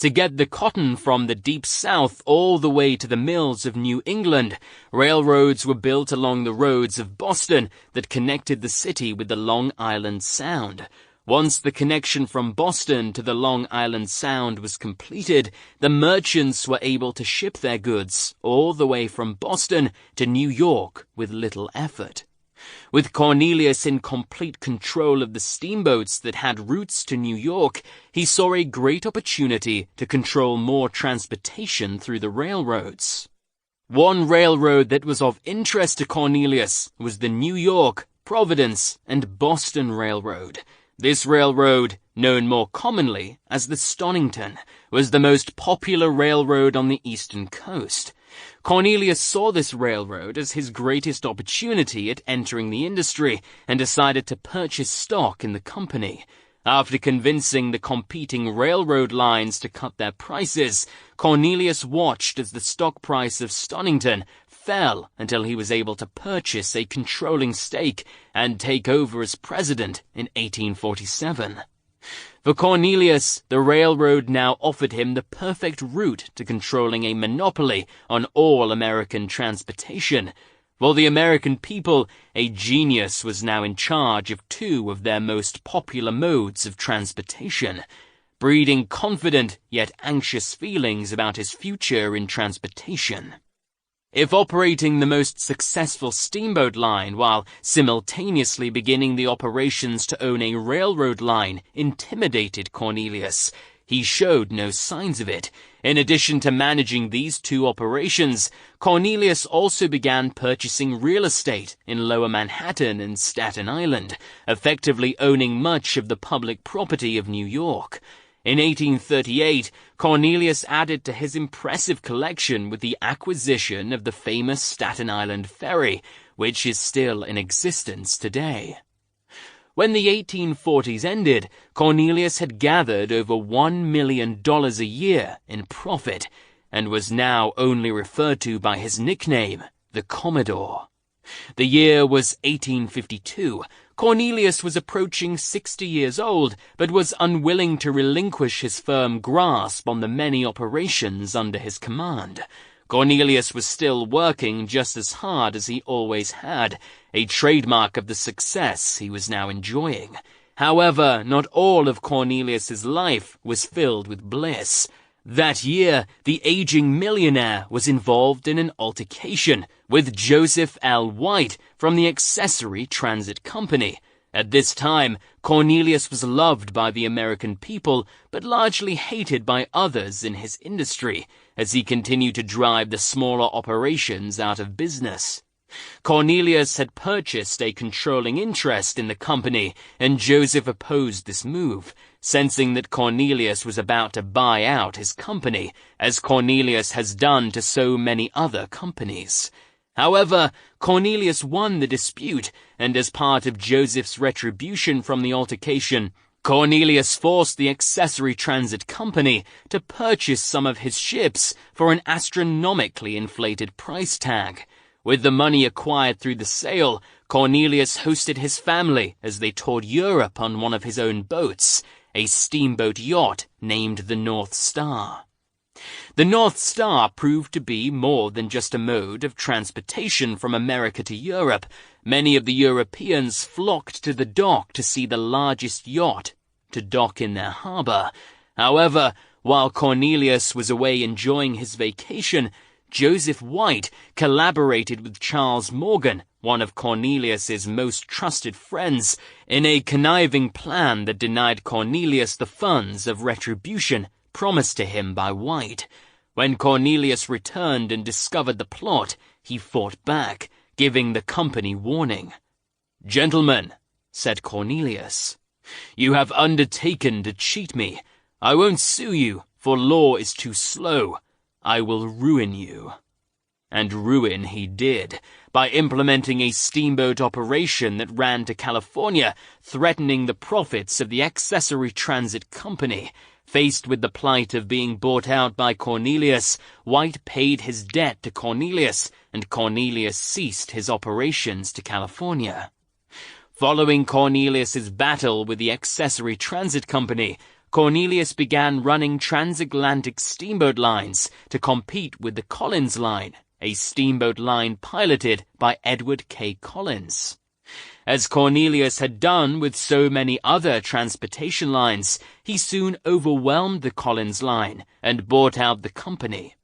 A: To get the cotton from the deep south all the way to the mills of New England, railroads were built along the roads of Boston that connected the city with the Long Island Sound. Once the connection from Boston to the Long Island Sound was completed, the merchants were able to ship their goods all the way from Boston to New York with little effort. With Cornelius in complete control of the steamboats that had routes to New York, he saw a great opportunity to control more transportation through the railroads. One railroad that was of interest to Cornelius was the New York, Providence, and Boston Railroad. This railroad, known more commonly as the Stonington, was the most popular railroad on the eastern coast. Cornelius saw this railroad as his greatest opportunity at entering the industry and decided to purchase stock in the company. After convincing the competing railroad lines to cut their prices, Cornelius watched as the stock price of Stonington fell until he was able to purchase a controlling stake and take over as president in 1847. For Cornelius, the railroad now offered him the perfect route to controlling a monopoly on all American transportation. For the American people, a genius was now in charge of two of their most popular modes of transportation, breeding confident yet anxious feelings about his future in transportation. If operating the most successful steamboat line while simultaneously beginning the operations to own a railroad line intimidated Cornelius, he showed no signs of it. In addition to managing these two operations, Cornelius also began purchasing real estate in Lower Manhattan and Staten Island, effectively owning much of the public property of New York. In 1838, Cornelius added to his impressive collection with the acquisition of the famous Staten Island Ferry, which is still in existence today. When the 1840s ended, Cornelius had gathered over $1 million a year in profit, and was now only referred to by his nickname, the Commodore. The year was 1852. Cornelius was approaching 60 years old, but was unwilling to relinquish his firm grasp on the many operations under his command. Cornelius was still working just as hard as he always had, a trademark of the success he was now enjoying. However, not all of Cornelius's life was filled with bliss. That year, the aging millionaire was involved in an altercation with Joseph L. White from the Accessory Transit Company. At this time, Cornelius was loved by the American people, but largely hated by others in his industry, as he continued to drive the smaller operations out of business. Cornelius had purchased a controlling interest in the company, and Joseph opposed this move, sensing that Cornelius was about to buy out his company, as Cornelius has done to so many other companies. However, Cornelius won the dispute, and as part of Joseph's retribution from the altercation, Cornelius forced the Accessory Transit Company to purchase some of his ships for an astronomically inflated price tag. With the money acquired through the sale, Cornelius hosted his family as they toured Europe on one of his own boats, a steamboat yacht named the North Star. The North Star proved to be more than just a mode of transportation from America to Europe. Many of the Europeans flocked to the dock to see the largest yacht to dock in their harbor. However, while Cornelius was away enjoying his vacation, Joseph White collaborated with Charles Morgan, one of Cornelius's most trusted friends, in a conniving plan that denied Cornelius the funds of retribution promised to him by White. When Cornelius returned and discovered the plot, he fought back, giving the company warning. "Gentlemen," said Cornelius, "you have undertaken to cheat me. I won't sue you, for law is too slow. I will ruin you." And ruin he did, by implementing a steamboat operation that ran to California, threatening the profits of the Accessory Transit Company. Faced with the plight of being bought out by Cornelius, White paid his debt to Cornelius, and Cornelius ceased his operations to California. Following Cornelius's battle with the Accessory Transit Company, Cornelius began running transatlantic steamboat lines to compete with the Collins Line, a steamboat line piloted by Edward K. Collins. As Cornelius had done with so many other transportation lines, he soon overwhelmed the Collins Line and bought out the company.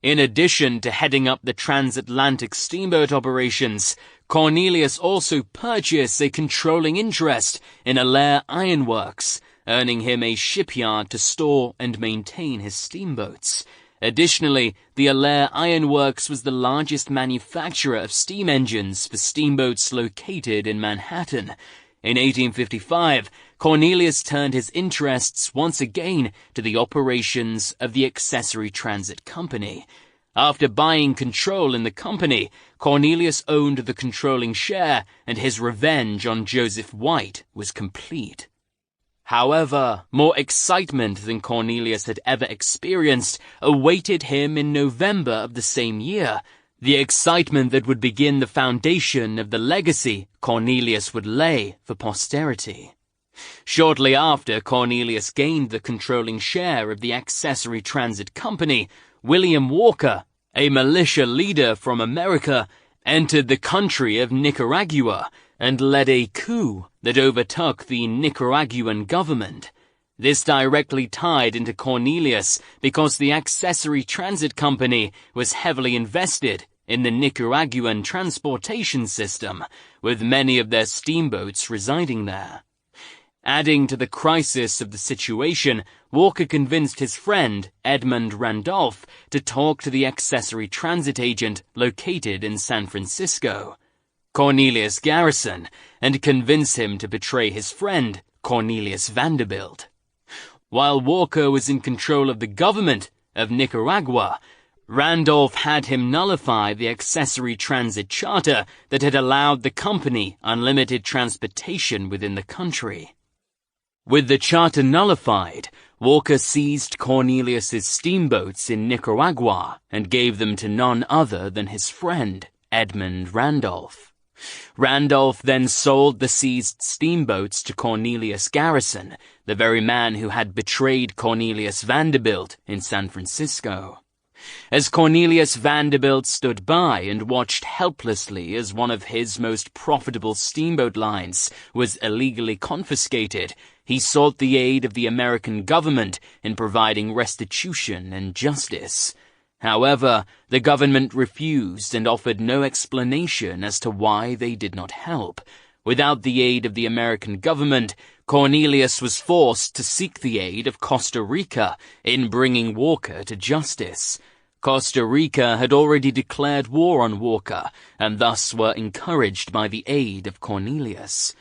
A: In addition to heading up the transatlantic steamboat operations, Cornelius also purchased a controlling interest in Allaire Iron Works, earning him a shipyard to store and maintain his steamboats. Additionally, the Allaire Iron Works was the largest manufacturer of steam engines for steamboats located in Manhattan. In 1855, Cornelius turned his interests once again to the operations of the Accessory Transit Company. After buying control in the company, Cornelius owned the controlling share, and his revenge on Joseph White was complete. However, more excitement than Cornelius had ever experienced awaited him in November of the same year, the excitement that would begin the foundation of the legacy Cornelius would lay for posterity. Shortly after Cornelius gained the controlling share of the Accessory Transit Company, William Walker, a militia leader from America, entered the country of Nicaragua and led a coup that overtook the Nicaraguan government. This directly tied into Cornelius because the Accessory Transit Company was heavily invested in the Nicaraguan transportation system, with many of their steamboats residing there. Adding to the crisis of the situation, Walker convinced his friend, Edmund Randolph, to talk to the accessory transit agent located in San Francisco, Cornelius Garrison, and convince him to betray his friend, Cornelius Vanderbilt. While Walker was in control of the government of Nicaragua, Randolph had him nullify the accessory transit charter that had allowed the company unlimited transportation within the country. With the charter nullified, Walker seized Cornelius's steamboats in Nicaragua and gave them to none other than his friend, Edmund Randolph. Randolph then sold the seized steamboats to Cornelius Garrison, the very man who had betrayed Cornelius Vanderbilt in San Francisco. As Cornelius Vanderbilt stood by and watched helplessly as one of his most profitable steamboat lines was illegally confiscated, he sought the aid of the American government in providing restitution and justice. However, the government refused and offered no explanation as to why they did not help. Without the aid of the American government, Cornelius was forced to seek the aid of Costa Rica in bringing Walker to justice. Costa Rica had already declared war on Walker, and thus were encouraged by the aid of Cornelius.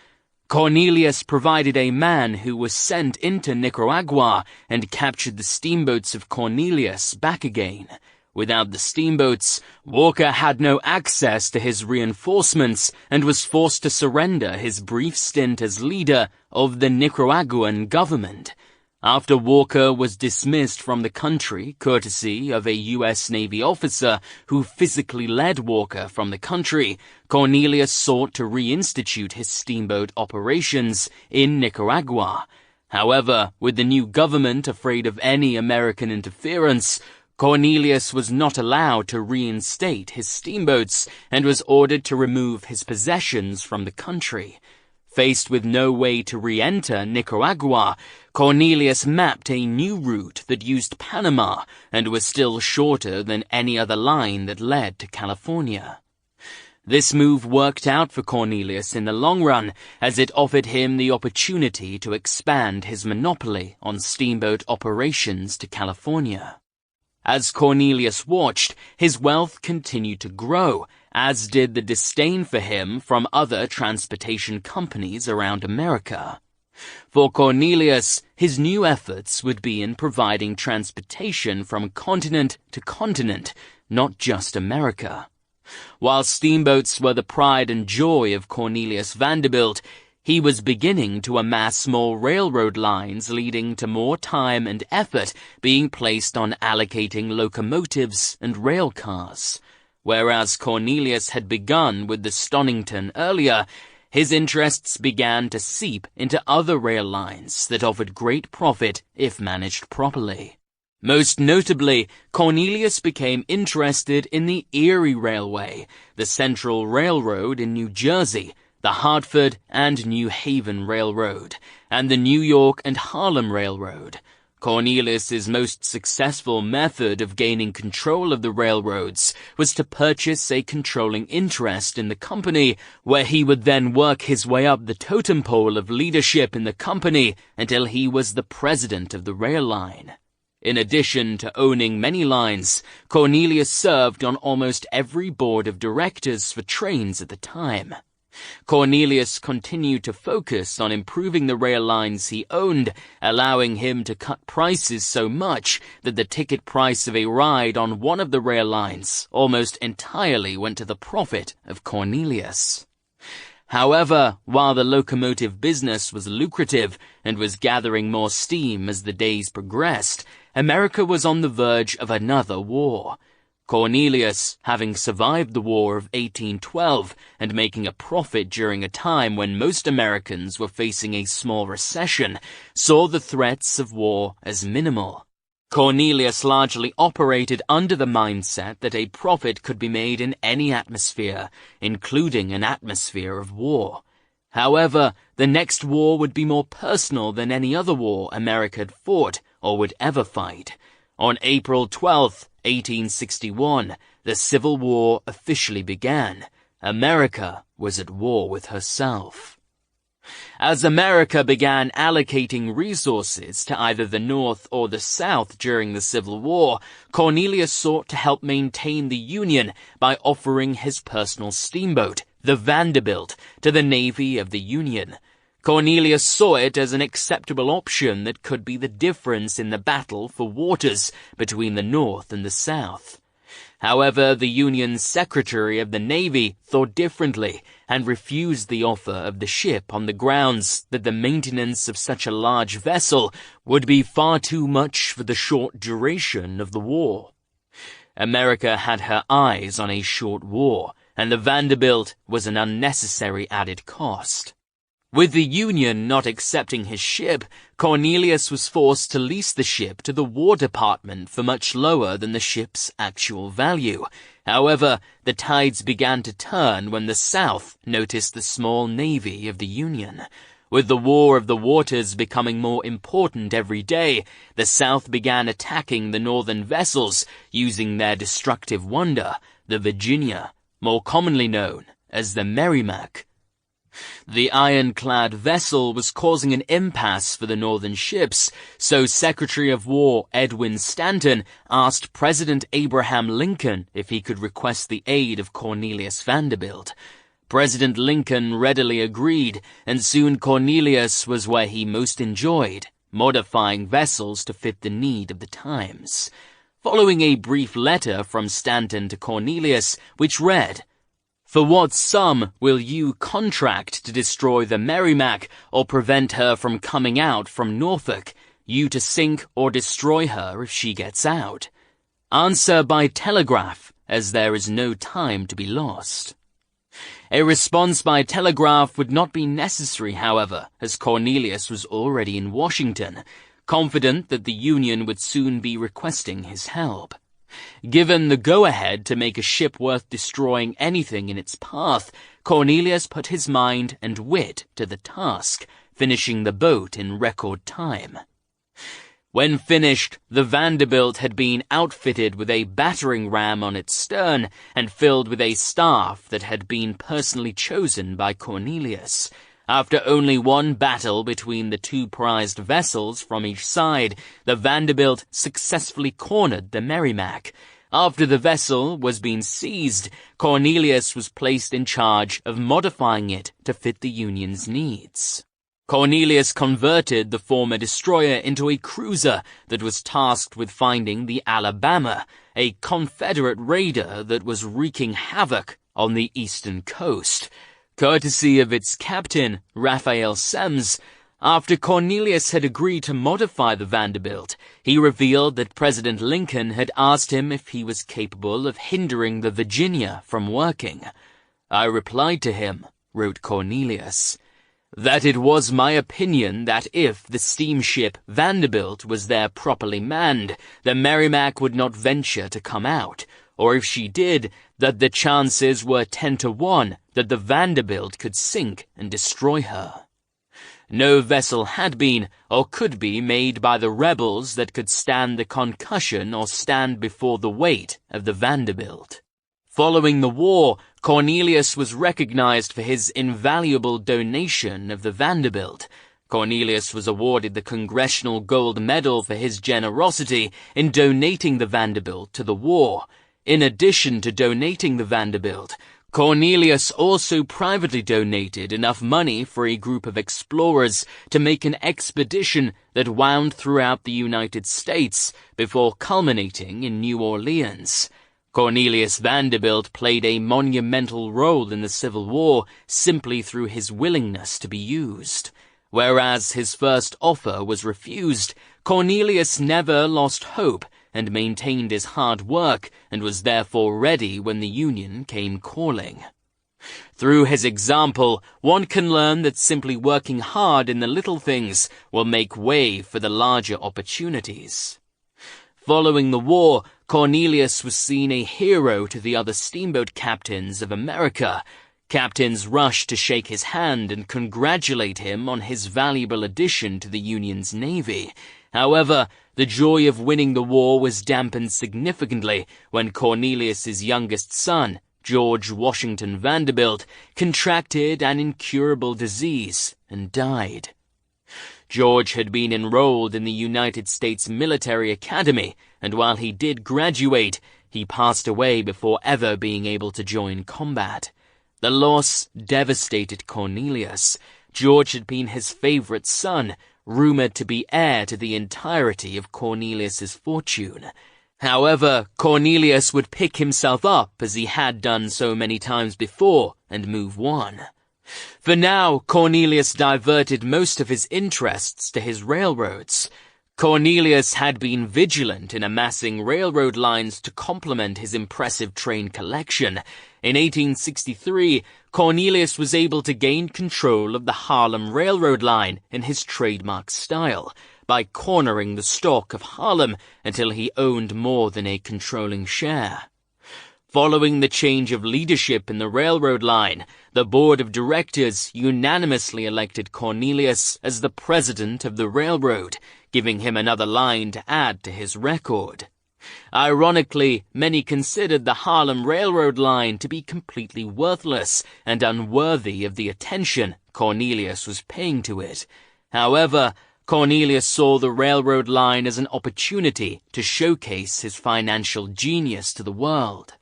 A: Cornelius provided a man who was sent into Nicaragua and captured the steamboats of Cornelius back again. Without the steamboats, Walker had no access to his reinforcements and was forced to surrender his brief stint as leader of the Nicaraguan government. After Walker was dismissed from the country, courtesy of a U.S. Navy officer who physically led Walker from the country, Cornelius sought to reinstitute his steamboat operations in Nicaragua. However, with the new government afraid of any American interference, Cornelius was not allowed to reinstate his steamboats and was ordered to remove his possessions from the country. Faced with no way to re-enter Nicaragua, Cornelius mapped a new route that used Panama and was still shorter than any other line that led to California. This move worked out for Cornelius in the long run, as it offered him the opportunity to expand his monopoly on steamboat operations to California. As Cornelius watched, his wealth continued to grow, as did the disdain for him from other transportation companies around America. For Cornelius, his new efforts would be in providing transportation from continent to continent, not just America. While steamboats were the pride and joy of Cornelius Vanderbilt, he was beginning to amass small railroad lines, leading to more time and effort being placed on allocating locomotives and rail cars. Whereas Cornelius had begun with the Stonington earlier, his interests began to seep into other rail lines that offered great profit if managed properly. Most notably, Cornelius became interested in the Erie Railway, the Central Railroad in New Jersey, the Hartford and New Haven Railroad, and the New York and Harlem Railroad. Cornelius's most successful method of gaining control of the railroads was to purchase a controlling interest in the company, where he would then work his way up the totem pole of leadership in the company until he was the president of the rail line. In addition to owning many lines, Cornelius served on almost every board of directors for trains at the time. Cornelius continued to focus on improving the rail lines he owned, allowing him to cut prices so much that the ticket price of a ride on one of the rail lines almost entirely went to the profit of Cornelius. However, while the locomotive business was lucrative and was gathering more steam as the days progressed, America was on the verge of another war. Cornelius, having survived the War of 1812 and making a profit during a time when most Americans were facing a small recession, saw the threats of war as minimal. Cornelius largely operated under the mindset that a profit could be made in any atmosphere, including an atmosphere of war. However, the next war would be more personal than any other war America had fought or would ever fight. On April 12, 1861, the Civil War officially began. America was at war with herself. As America began allocating resources to either the North or the South during the Civil War, Cornelius sought to help maintain the Union by offering his personal steamboat, the Vanderbilt, to the Navy of the Union. Cornelius saw it as an acceptable option that could be the difference in the battle for waters between the North and the South. However, the Union's Secretary of the Navy thought differently and refused the offer of the ship on the grounds that the maintenance of such a large vessel would be far too much for the short duration of the war. America had her eyes on a short war, and the Vanderbilt was an unnecessary added cost. With the Union not accepting his ship, Cornelius was forced to lease the ship to the War Department for much lower than the ship's actual value. However, the tides began to turn when the South noticed the small navy of the Union. With the War of the Waters becoming more important every day, the South began attacking the Northern vessels using their destructive wonder, the Virginia, more commonly known as the Merrimac. The ironclad vessel was causing an impasse for the Northern ships, so Secretary of War Edwin Stanton asked President Abraham Lincoln if he could request the aid of Cornelius Vanderbilt. President Lincoln readily agreed, and soon Cornelius was where he most enjoyed, modifying vessels to fit the need of the times. Following a brief letter from Stanton to Cornelius, which read, "For what sum will you contract to destroy the Merrimac or prevent her from coming out from Norfolk, you to sink or destroy her if she gets out? Answer by telegraph, as there is no time to be lost." A response by telegraph would not be necessary, however, as Cornelius was already in Washington, confident that the Union would soon be requesting his help. Given the go-ahead to make a ship worth destroying anything in its path, Cornelius put his mind and wit to the task, finishing the boat in record time. When finished, the Vanderbilt had been outfitted with a battering ram on its stern and filled with a staff that had been personally chosen by Cornelius. After only one battle between the two prized vessels from each side, the Vanderbilt successfully cornered the Merrimac. After the vessel was being seized, Cornelius was placed in charge of modifying it to fit the Union's needs. Cornelius converted the former destroyer into a cruiser that was tasked with finding the Alabama, a Confederate raider that was wreaking havoc on the eastern coast. Courtesy of its captain, Raphael Semmes, after Cornelius had agreed to modify the Vanderbilt, he revealed that President Lincoln had asked him if he was capable of hindering the Virginia from working. "I replied to him," wrote Cornelius, "that it was my opinion that if the steamship Vanderbilt was there properly manned, the Merrimac would not venture to come out, or if she did, that the chances were 10-1 that the Vanderbilt could sink and destroy her. No vessel had been, or could be, made by the rebels that could stand the concussion or stand before the weight of the Vanderbilt." Following the war, Cornelius was recognized for his invaluable donation of the Vanderbilt. Cornelius was awarded the Congressional Gold Medal for his generosity in donating the Vanderbilt to the war. In addition to donating the Vanderbilt, Cornelius also privately donated enough money for a group of explorers to make an expedition that wound throughout the United States before culminating in New Orleans. Cornelius Vanderbilt played a monumental role in the Civil War simply through his willingness to be used. Whereas his first offer was refused, Cornelius never lost hope and maintained his hard work and was therefore ready when the union came calling. Through his example, one can learn that simply working hard in the little things will make way for the larger opportunities. Following the war, Cornelius was seen a hero to the other steamboat captains of America. Captains rushed to shake his hand and congratulate him on his valuable addition to the Union's navy. However, the joy of winning the war was dampened significantly when Cornelius's youngest son, George Washington Vanderbilt, contracted an incurable disease and died. George had been enrolled in the United States Military Academy, and while he did graduate, he passed away before ever being able to join combat. The loss devastated Cornelius. George had been his favorite son, rumored to be heir to the entirety of Cornelius's fortune. However, Cornelius would pick himself up as he had done so many times before and move on. For now, Cornelius diverted most of his interests to his railroads. Cornelius had been vigilant in amassing railroad lines to complement his impressive train collection. In 1863, Cornelius was able to gain control of the Harlem Railroad line in his trademark style, by cornering the stock of Harlem until he owned more than a controlling share. Following the change of leadership in the railroad line, the board of directors unanimously elected Cornelius as the president of the railroad, giving him another line to add to his record. Ironically, many considered the Harlem Railroad line to be completely worthless and unworthy of the attention Cornelius was paying to it. However, Cornelius saw the railroad line as an opportunity to showcase his financial genius to the world.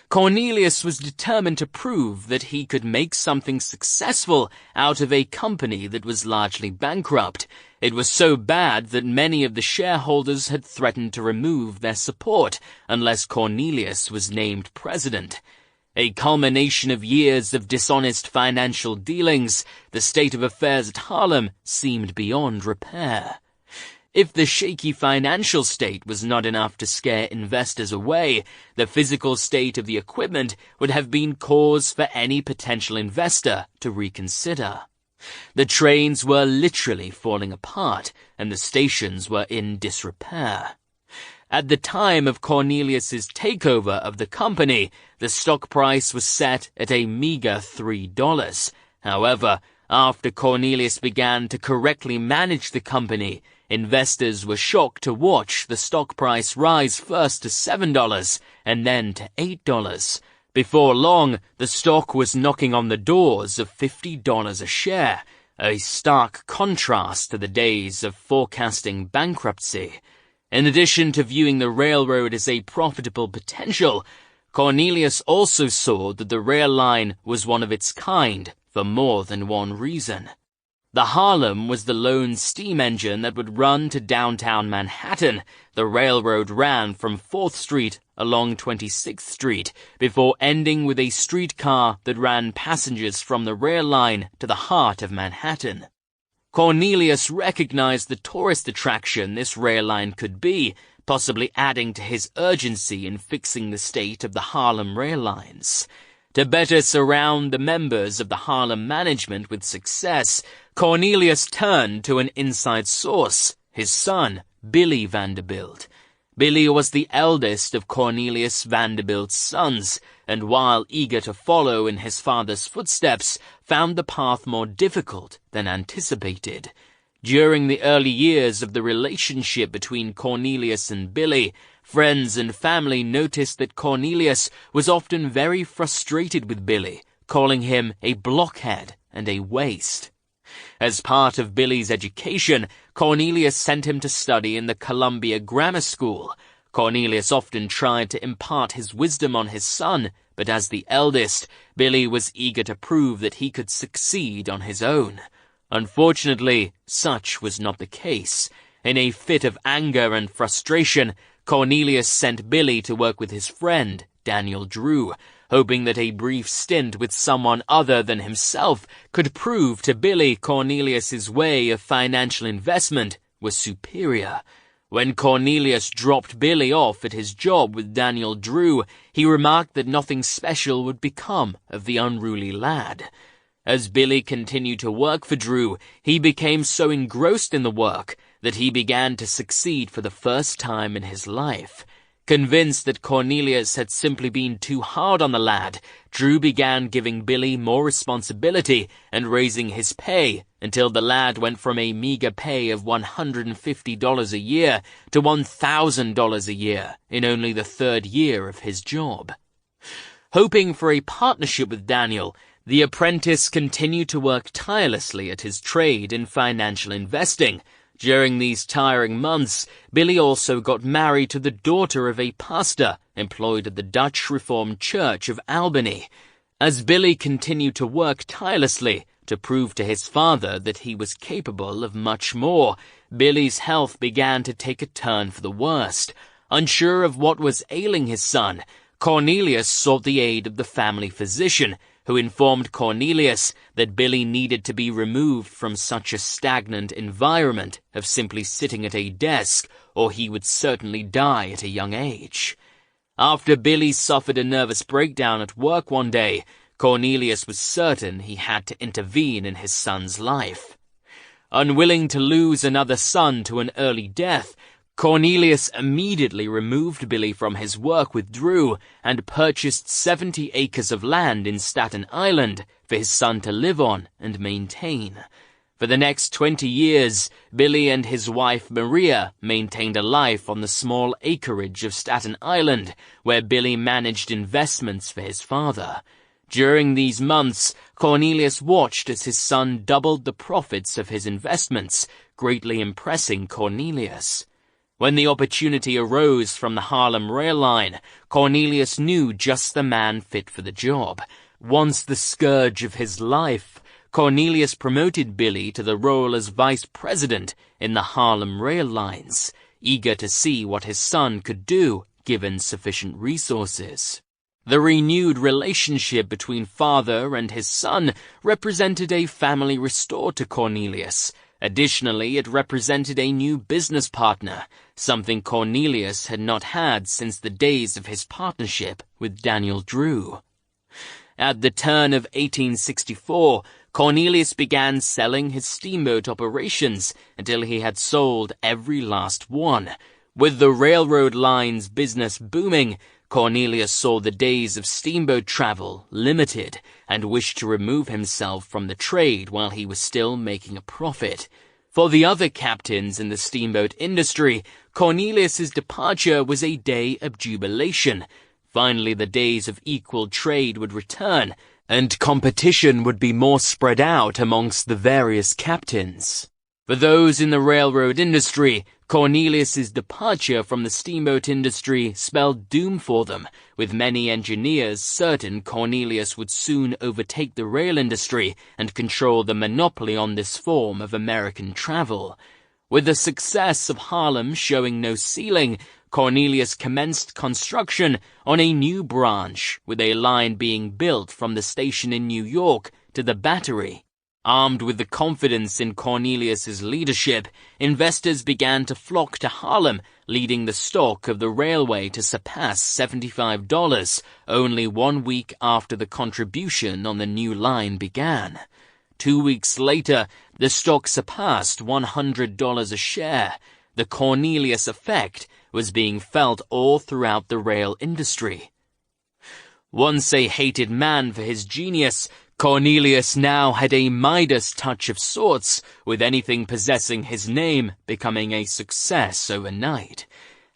A: Cornelius was determined to prove that he could make something successful out of a company that was largely bankrupt. It was so bad that many of the shareholders had threatened to remove their support unless Cornelius was named president. A culmination of years of dishonest financial dealings, the state of affairs at Harlem seemed beyond repair. If the shaky financial state was not enough to scare investors away, the physical state of the equipment would have been cause for any potential investor to reconsider. The trains were literally falling apart, and the stations were in disrepair. At the time of Cornelius's takeover of the company, the stock price was set at a meager $3. However, after Cornelius began to correctly manage the company, investors were shocked to watch the stock price rise first to $7 and then to $8. Before long, the stock was knocking on the doors of $50 a share, a stark contrast to the days of forecasting bankruptcy. In addition to viewing the railroad as a profitable potential, Cornelius also saw that the rail line was one of its kind for more than one reason. The Harlem was the lone steam engine that would run to downtown Manhattan. The railroad ran from 4th Street along 26th Street before ending with a streetcar that ran passengers from the rail line to the heart of Manhattan. Cornelius recognized the tourist attraction this rail line could be, possibly adding to his urgency in fixing the state of the Harlem rail lines. To better surround the members of the Harlem management with success, Cornelius turned to an inside source, his son, Billy Vanderbilt. Billy was the eldest of Cornelius Vanderbilt's sons, and while eager to follow in his father's footsteps, found the path more difficult than anticipated. During the early years of the relationship between Cornelius and Billy, friends and family noticed that Cornelius was often very frustrated with Billy, calling him a blockhead and a waste. As part of Billy's education, Cornelius sent him to study in the Columbia Grammar School. Cornelius often tried to impart his wisdom on his son, but as the eldest, Billy was eager to prove that he could succeed on his own. Unfortunately, such was not the case. In a fit of anger and frustration, Cornelius sent Billy to work with his friend, Daniel Drew, hoping that a brief stint with someone other than himself could prove to Billy Cornelius's way of financial investment was superior. When Cornelius dropped Billy off at his job with Daniel Drew, he remarked that nothing special would become of the unruly lad. As Billy continued to work for Drew, he became so engrossed in the work that he began to succeed for the first time in his life. Convinced that Cornelius had simply been too hard on the lad, Drew began giving Billy more responsibility and raising his pay until the lad went from a meager pay of $150 a year to $1,000 a year in only the third year of his job. Hoping for a partnership with Daniel, the apprentice continued to work tirelessly at his trade in financial investing. During these tiring months, Billy also got married to the daughter of a pastor employed at the Dutch Reformed Church of Albany. As Billy continued to work tirelessly to prove to his father that he was capable of much more, Billy's health began to take a turn for the worst. Unsure of what was ailing his son, Cornelius sought the aid of the family physician, who informed Cornelius that Billy needed to be removed from such a stagnant environment of simply sitting at a desk, or he would certainly die at a young age. After Billy suffered a nervous breakdown at work one day, Cornelius was certain he had to intervene in his son's life. Unwilling to lose another son to an early death, Cornelius immediately removed Billy from his work with Drew and purchased 70 acres of land in Staten Island for his son to live on and maintain. For the next 20 years, Billy and his wife Maria maintained a life on the small acreage of Staten Island, where Billy managed investments for his father. During these months, Cornelius watched as his son doubled the profits of his investments, greatly impressing Cornelius. When the opportunity arose from the Harlem Rail Line, Cornelius knew just the man fit for the job. Once the scourge of his life, Cornelius promoted Billy to the role as vice president in the Harlem Rail Lines, eager to see what his son could do given sufficient resources. The renewed relationship between father and his son represented a family restored to Cornelius. Additionally, it represented a new business partner, something Cornelius had not had since the days of his partnership with Daniel Drew. At the turn of 1864, Cornelius began selling his steamboat operations until he had sold every last one. With the railroad line's business booming, Cornelius saw the days of steamboat travel limited and wished to remove himself from the trade while he was still making a profit. For the other captains in the steamboat industry, Cornelius's departure was a day of jubilation. Finally, the days of equal trade would return, and competition would be more spread out amongst the various captains. For those in the railroad industry, Cornelius's departure from the steamboat industry spelled doom for them, with many engineers certain Cornelius would soon overtake the rail industry and control the monopoly on this form of American travel. With the success of Harlem showing no ceiling, Cornelius commenced construction on a new branch, with a line being built from the station in New York to the Battery. Armed with the confidence in Cornelius's leadership, investors began to flock to Harlem, leading the stock of the railway to surpass $75 only 1 week after the contribution on the new line began. 2 weeks later, the stock surpassed $100 a share. The Cornelius effect was being felt all throughout the rail industry. Once a hated man for his genius, Cornelius now had a Midas touch of sorts, with anything possessing his name becoming a success overnight.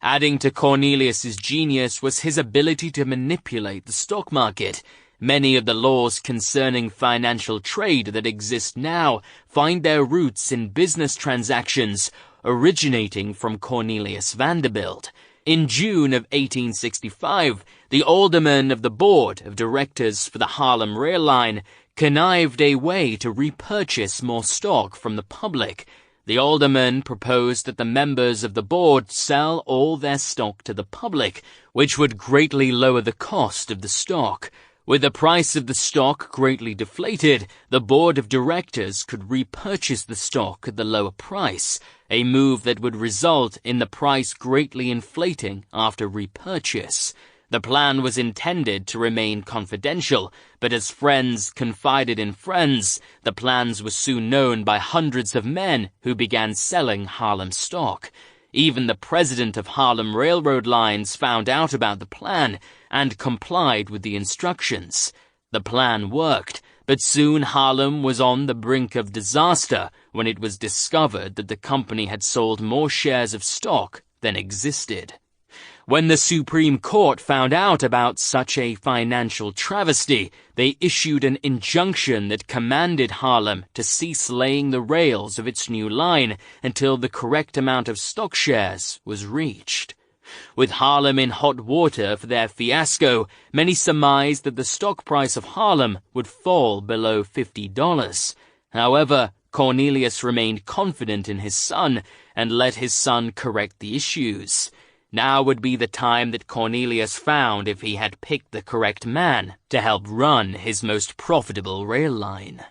A: Adding to Cornelius's genius was his ability to manipulate the stock market. Many of the laws concerning financial trade that exist now find their roots in business transactions originating from Cornelius Vanderbilt. In June of 1865, the alderman of the board of directors for the Harlem Rail Line connived a way to repurchase more stock from the public. The alderman proposed that the members of the board sell all their stock to the public, which would greatly lower the cost of the stock. With the price of the stock greatly deflated, the board of directors could repurchase the stock at the lower price, a move that would result in the price greatly inflating after repurchase. The plan was intended to remain confidential, but as friends confided in friends, the plans were soon known by hundreds of men who began selling Harlem stock. Even the president of Harlem Railroad Lines found out about the plan and complied with the instructions. The plan worked, but soon Harlem was on the brink of disaster when it was discovered that the company had sold more shares of stock than existed. When the Supreme Court found out about such a financial travesty, they issued an injunction that commanded Harlem to cease laying the rails of its new line until the correct amount of stock shares was reached. With Harlem in hot water for their fiasco, many surmised that the stock price of Harlem would fall below $50. However, Cornelius remained confident in his son and let his son correct the issues. Now would be the time that Cornelius found if he had picked the correct man to help run his most profitable rail line.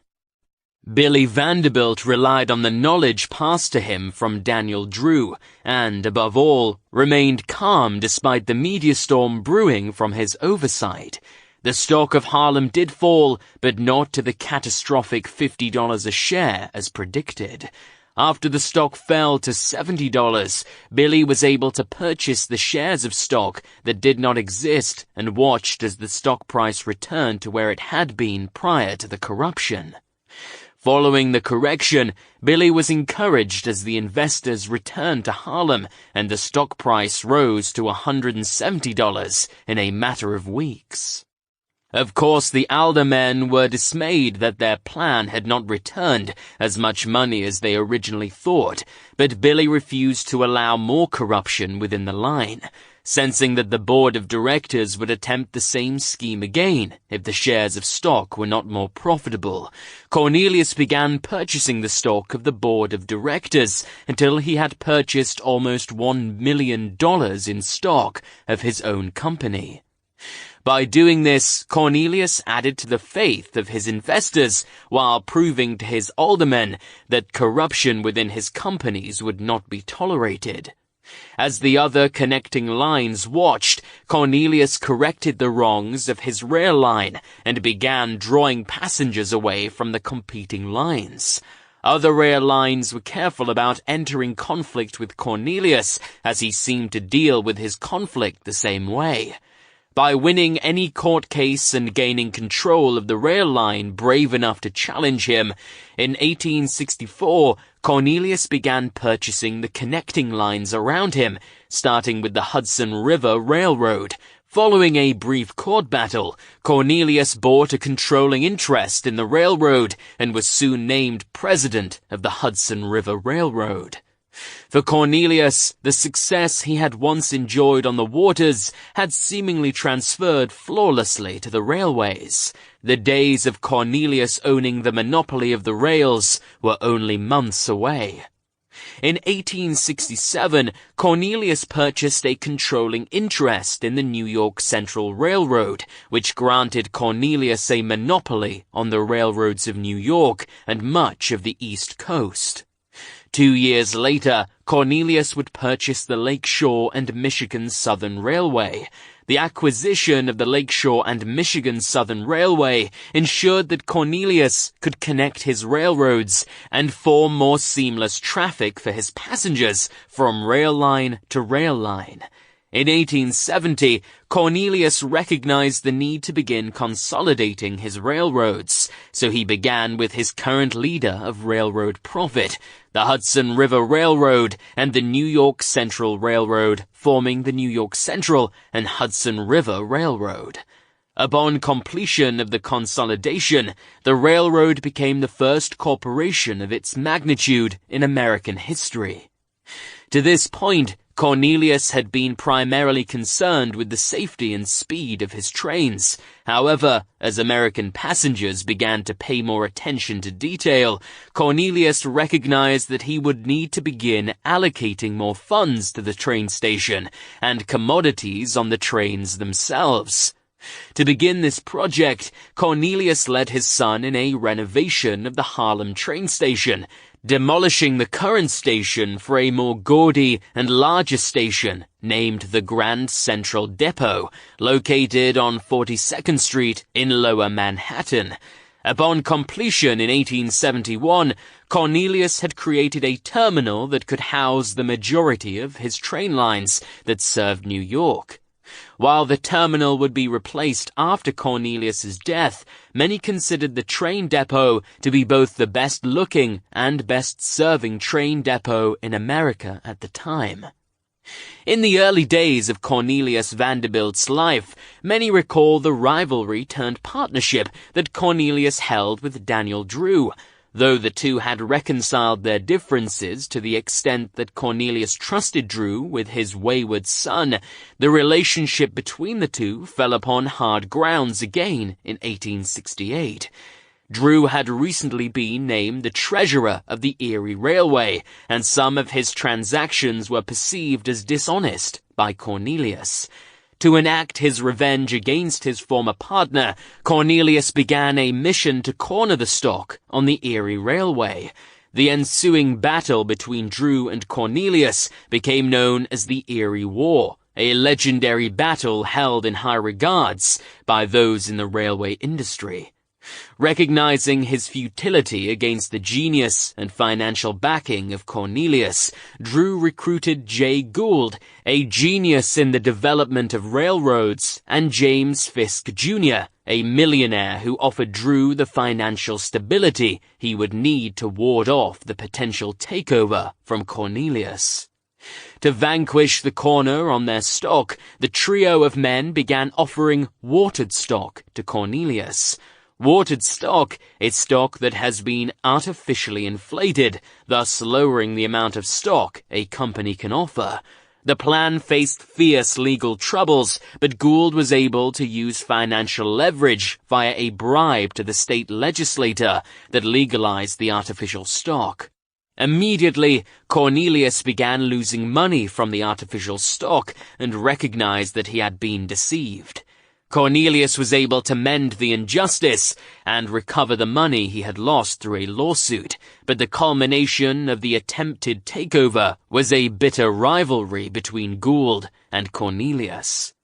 A: Billy Vanderbilt relied on the knowledge passed to him from Daniel Drew and, above all, remained calm despite the media storm brewing from his oversight. The stock of Harlem did fall, but not to the catastrophic $50 a share as predicted. After the stock fell to $70, Billy was able to purchase the shares of stock that did not exist and watched as the stock price returned to where it had been prior to the corruption. Following the correction, Billy was encouraged as the investors returned to Harlem and the stock price rose to $170 in a matter of weeks. Of course, the aldermen were dismayed that their plan had not returned as much money as they originally thought, but Billy refused to allow more corruption within the line, sensing that the board of directors would attempt the same scheme again if the shares of stock were not more profitable. Cornelius began purchasing the stock of the board of directors until he had purchased almost $1 million in stock of his own company. By doing this, Cornelius added to the faith of his investors while proving to his aldermen that corruption within his companies would not be tolerated. As the other connecting lines watched, Cornelius corrected the wrongs of his rail line and began drawing passengers away from the competing lines. Other rail lines were careful about entering conflict with Cornelius, as he seemed to deal with his conflict the same way. By winning any court case and gaining control of the rail line brave enough to challenge him, in 1864, Cornelius began purchasing the connecting lines around him, starting with the Hudson River Railroad. Following a brief court battle, Cornelius bought a controlling interest in the railroad and was soon named president of the Hudson River Railroad. For Cornelius, the success he had once enjoyed on the waters had seemingly transferred flawlessly to the railways. The days of Cornelius owning the monopoly of the rails were only months away. In 1867, Cornelius purchased a controlling interest in the New York Central Railroad, which granted Cornelius a monopoly on the railroads of New York and much of the East Coast. 2 years later, Cornelius would purchase the Lakeshore and Michigan Southern Railway. The acquisition of the Lakeshore and Michigan Southern Railway ensured that Cornelius could connect his railroads and form more seamless traffic for his passengers from rail line to rail line. In 1870, Cornelius recognized the need to begin consolidating his railroads, so he began with his current leader of railroad profit, the Hudson River Railroad and the New York Central Railroad, forming the New York Central and Hudson River Railroad. Upon completion of the consolidation, the railroad became the first corporation of its magnitude in American history. To this point, Cornelius had been primarily concerned with the safety and speed of his trains. However, as American passengers began to pay more attention to detail, Cornelius recognized that he would need to begin allocating more funds to the train station and commodities on the trains themselves. To begin this project, Cornelius led his son in a renovation of the Harlem train station, demolishing the current station for a more gaudy and larger station named the Grand Central Depot, located on 42nd Street in Lower Manhattan. Upon completion in 1871, Cornelius had created a terminal that could house the majority of his train lines that served New York. While the terminal would be replaced after Cornelius's death, many considered the train depot to be both the best-looking and best-serving train depot in America at the time. In the early days of Cornelius Vanderbilt's life, many recall the rivalry-turned-partnership that Cornelius held with Daniel Drew. Though the two had reconciled their differences to the extent that Cornelius trusted Drew with his wayward son, the relationship between the two fell upon hard grounds again in 1868. Drew had recently been named the treasurer of the Erie Railway, and some of his transactions were perceived as dishonest by Cornelius. To enact his revenge against his former partner, Cornelius began a mission to corner the stock on the Erie Railway. The ensuing battle between Drew and Cornelius became known as the Erie War, a legendary battle held in high regards by those in the railway industry. Recognizing his futility against the genius and financial backing of Cornelius, Drew recruited Jay Gould, a genius in the development of railroads, and James Fisk Jr., a millionaire who offered Drew the financial stability he would need to ward off the potential takeover from Cornelius. To vanquish the corner on their stock, the trio of men began offering watered stock to Cornelius. Watered stock is stock that has been artificially inflated, thus lowering the amount of stock a company can offer. The plan faced fierce legal troubles, but Gould was able to use financial leverage via a bribe to the state legislature that legalized the artificial stock. Immediately, Cornelius began losing money from the artificial stock and recognized that he had been deceived. Cornelius was able to mend the injustice and recover the money he had lost through a lawsuit, but the culmination of the attempted takeover was a bitter rivalry between Gould and Cornelius.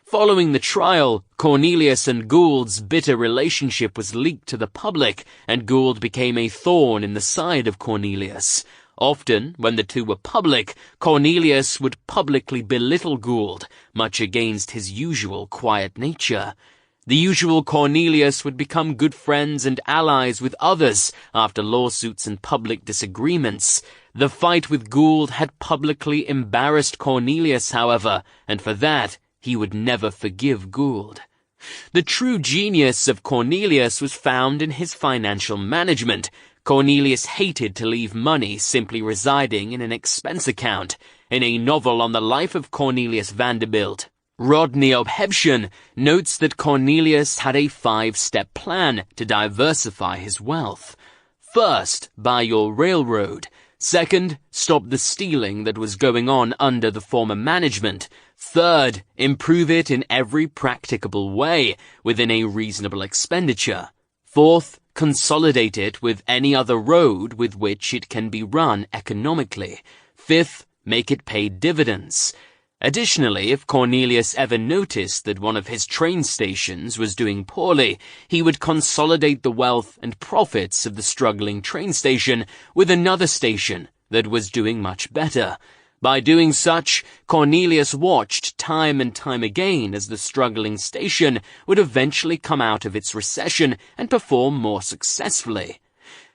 A: Following the trial, Cornelius and Gould's bitter relationship was leaked to the public, and Gould became a thorn in the side of Cornelius. Often, when the two were public, Cornelius would publicly belittle Gould, much against his usual quiet nature. The usual Cornelius would become good friends and allies with others after lawsuits and public disagreements. The fight with Gould had publicly embarrassed Cornelius, however, and for that, he would never forgive Gould. The true genius of Cornelius was found in his financial management. Cornelius hated to leave money simply residing in an expense account. In a novel on the life of Cornelius Vanderbilt, Rodney Obhebtion notes that Cornelius had a 5-step plan to diversify his wealth. First, buy your railroad. Second, stop the stealing that was going on under the former management. Third, improve it in every practicable way within a reasonable expenditure. Fourth, consolidate it with any other road with which it can be run economically. Fifth, make it pay dividends. Additionally, if Cornelius ever noticed that one of his train stations was doing poorly, he would consolidate the wealth and profits of the struggling train station with another station that was doing much better. By doing such, Cornelius watched time and time again as the struggling station would eventually come out of its recession and perform more successfully.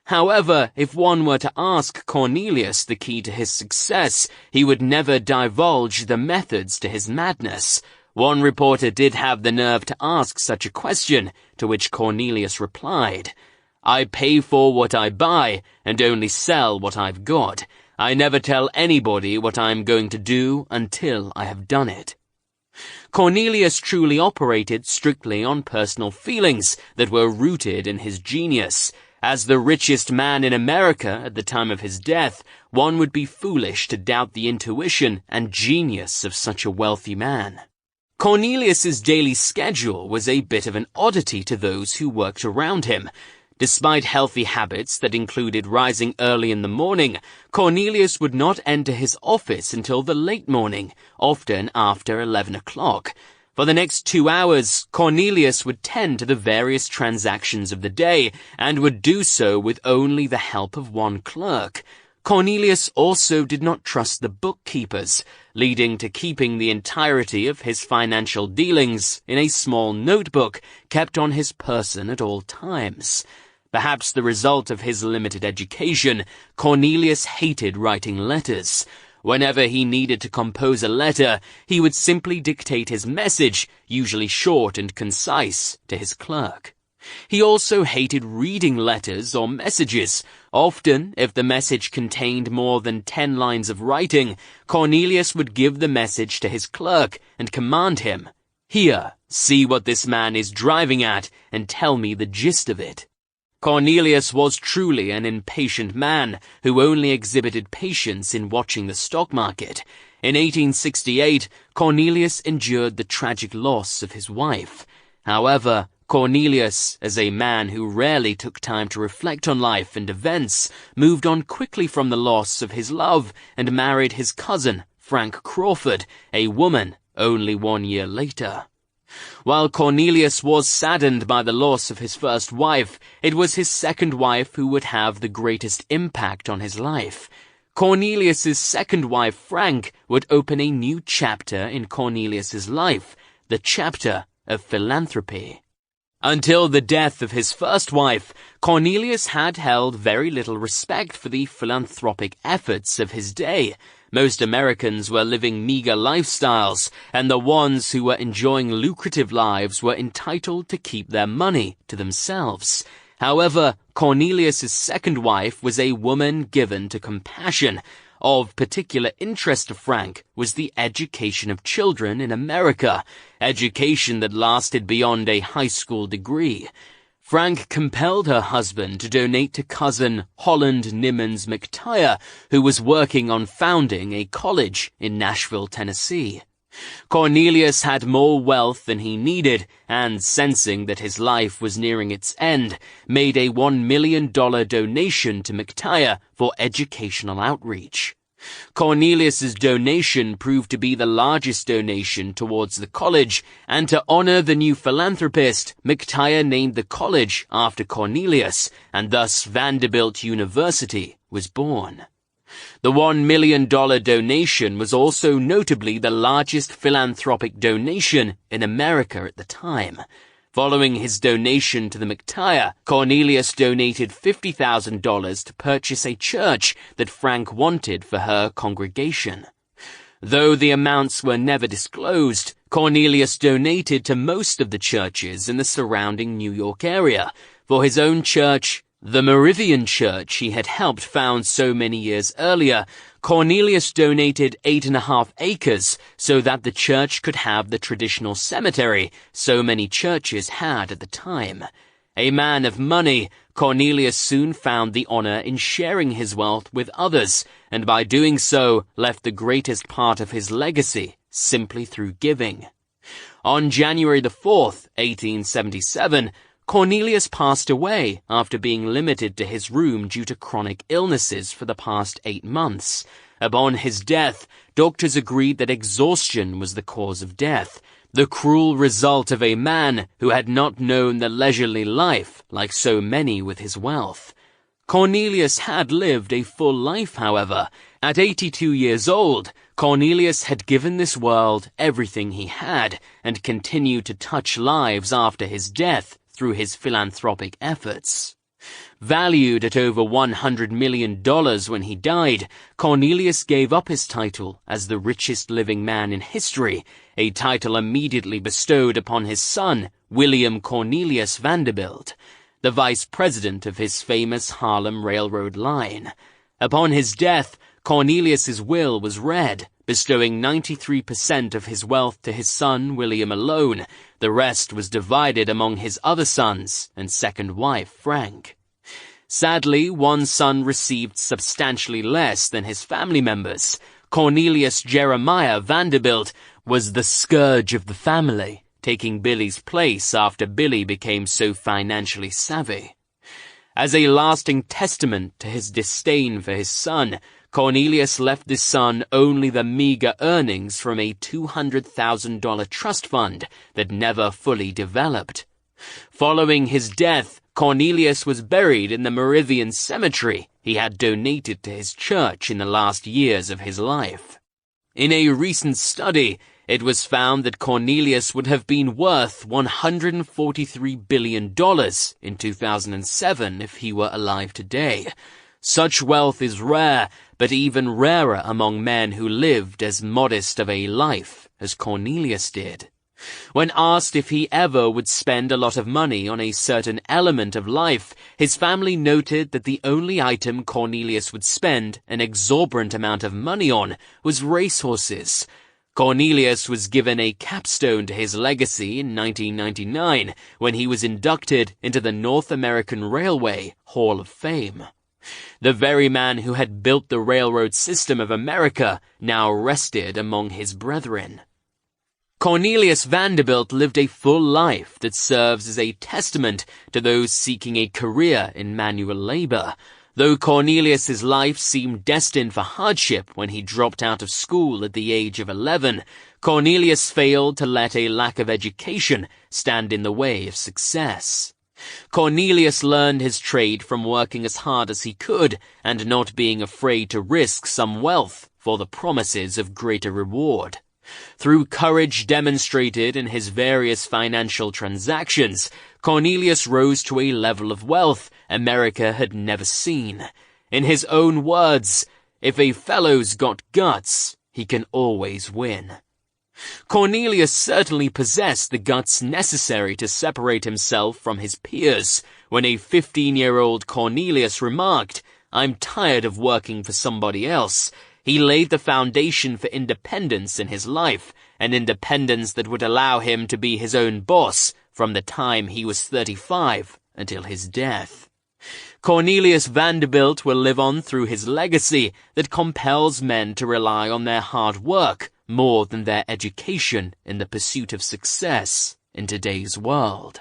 A: However, if one were to ask Cornelius the key to his success, he would never divulge the methods to his madness. One reporter did have the nerve to ask such a question, to which Cornelius replied, "I pay for what I buy and only sell what I've got. I never tell anybody what I am going to do until I have done it." Cornelius truly operated strictly on personal feelings that were rooted in his genius. As the richest man in America at the time of his death, one would be foolish to doubt the intuition and genius of such a wealthy man. Cornelius's daily schedule was a bit of an oddity to those who worked around him. Despite healthy habits that included rising early in the morning, Cornelius would not enter his office until the late morning, often after 11 o'clock. For the next 2 hours, Cornelius would tend to the various transactions of the day, and would do so with only the help of one clerk. Cornelius also did not trust the bookkeepers, leading to keeping the entirety of his financial dealings in a small notebook kept on his person at all times. Perhaps the result of his limited education, Cornelius hated writing letters. Whenever he needed to compose a letter, he would simply dictate his message, usually short and concise, to his clerk. He also hated reading letters or messages. Often, if the message contained more than 10 lines of writing, Cornelius would give the message to his clerk and command him, "Here, see what this man is driving at, and tell me the gist of it." Cornelius was truly an impatient man who only exhibited patience in watching the stock market. In 1868, Cornelius endured the tragic loss of his wife. However, Cornelius, as a man who rarely took time to reflect on life and events, moved on quickly from the loss of his love and married his cousin, Frank Crawford, a woman, only 1 year later. While Cornelius was saddened by the loss of his first wife, it was his second wife who would have the greatest impact on his life. Cornelius's second wife, Frank, would open a new chapter in Cornelius's life, the chapter of philanthropy. Until the death of his first wife, Cornelius had held very little respect for the philanthropic efforts of his day. Most Americans were living meager lifestyles, and the ones who were enjoying lucrative lives were entitled to keep their money to themselves. However, Cornelius's second wife was a woman given to compassion. Of particular interest to Frank was the education of children in America, education that lasted beyond a high school degree. Frank compelled her husband to donate to cousin Holland Nimmons McTire, who was working on founding a college in Nashville, Tennessee. Cornelius had more wealth than he needed, and sensing that his life was nearing its end, made a $1 million donation to McTire for educational outreach. Cornelius's donation proved to be the largest donation towards the college, and to honor the new philanthropist, McTire named the college after Cornelius, and thus Vanderbilt University was born. The $1 million donation was also notably the largest philanthropic donation in America at the time. Following his donation to the McTire, Cornelius donated $50,000 to purchase a church that Frank wanted for her congregation. Though the amounts were never disclosed, Cornelius donated to most of the churches in the surrounding New York area. For his own church, the Moravian Church he had helped found so many years earlier, Cornelius donated 8.5 acres so that the church could have the traditional cemetery so many churches had at the time. A man of money, Cornelius soon found the honor in sharing his wealth with others, and by doing so left the greatest part of his legacy simply through giving. On January the 4th, 1877, Cornelius passed away after being limited to his room due to chronic illnesses for the past 8 months. Upon his death, doctors agreed that exhaustion was the cause of death, the cruel result of a man who had not known the leisurely life like so many with his wealth. Cornelius had lived a full life, however. At 82 years old, Cornelius had given this world everything he had, and continued to touch lives after his death through his philanthropic efforts. Valued at over $100 million when he died, Cornelius gave up his title as the richest living man in history, a title immediately bestowed upon his son, William Cornelius Vanderbilt, the vice president of his famous Harlem Railroad line. Upon his death, Cornelius's will was read, bestowing 93% of his wealth to his son William alone. The rest was divided among his other sons and second wife, Frank. Sadly, one son received substantially less than his family members. Cornelius Jeremiah Vanderbilt was the scourge of the family, taking Billy's place after Billy became so financially savvy. As a lasting testament to his disdain for his son, Cornelius left the son only the meager earnings from a $200,000 trust fund that never fully developed. Following his death, Cornelius was buried in the Moravian cemetery he had donated to his church in the last years of his life. In a recent study, it was found that Cornelius would have been worth $143 billion in 2007 if he were alive today. Such wealth is rare, but even rarer among men who lived as modest of a life as Cornelius did. When asked if he ever would spend a lot of money on a certain element of life, his family noted that the only item Cornelius would spend an exorbitant amount of money on was racehorses. Cornelius was given a capstone to his legacy in 1999 when he was inducted into the North American Railway Hall of Fame. The very man who had built the railroad system of America now rested among his brethren. Cornelius Vanderbilt lived a full life that serves as a testament to those seeking a career in manual labor. Though Cornelius's life seemed destined for hardship when he dropped out of school at the age of 11, Cornelius failed to let a lack of education stand in the way of success. Cornelius learned his trade from working as hard as he could and not being afraid to risk some wealth for the promises of greater reward. Through courage demonstrated in his various financial transactions, Cornelius rose to a level of wealth America had never seen. In his own words, "If a fellow's got guts, he can always win." Cornelius certainly possessed the guts necessary to separate himself from his peers. When a 15-year-old Cornelius remarked, "I'm tired of working for somebody else," he laid the foundation for independence in his life, an independence that would allow him to be his own boss from the time he was 35 until his death. Cornelius Vanderbilt will live on through his legacy that compels men to rely on their hard work more than their education in the pursuit of success in today's world.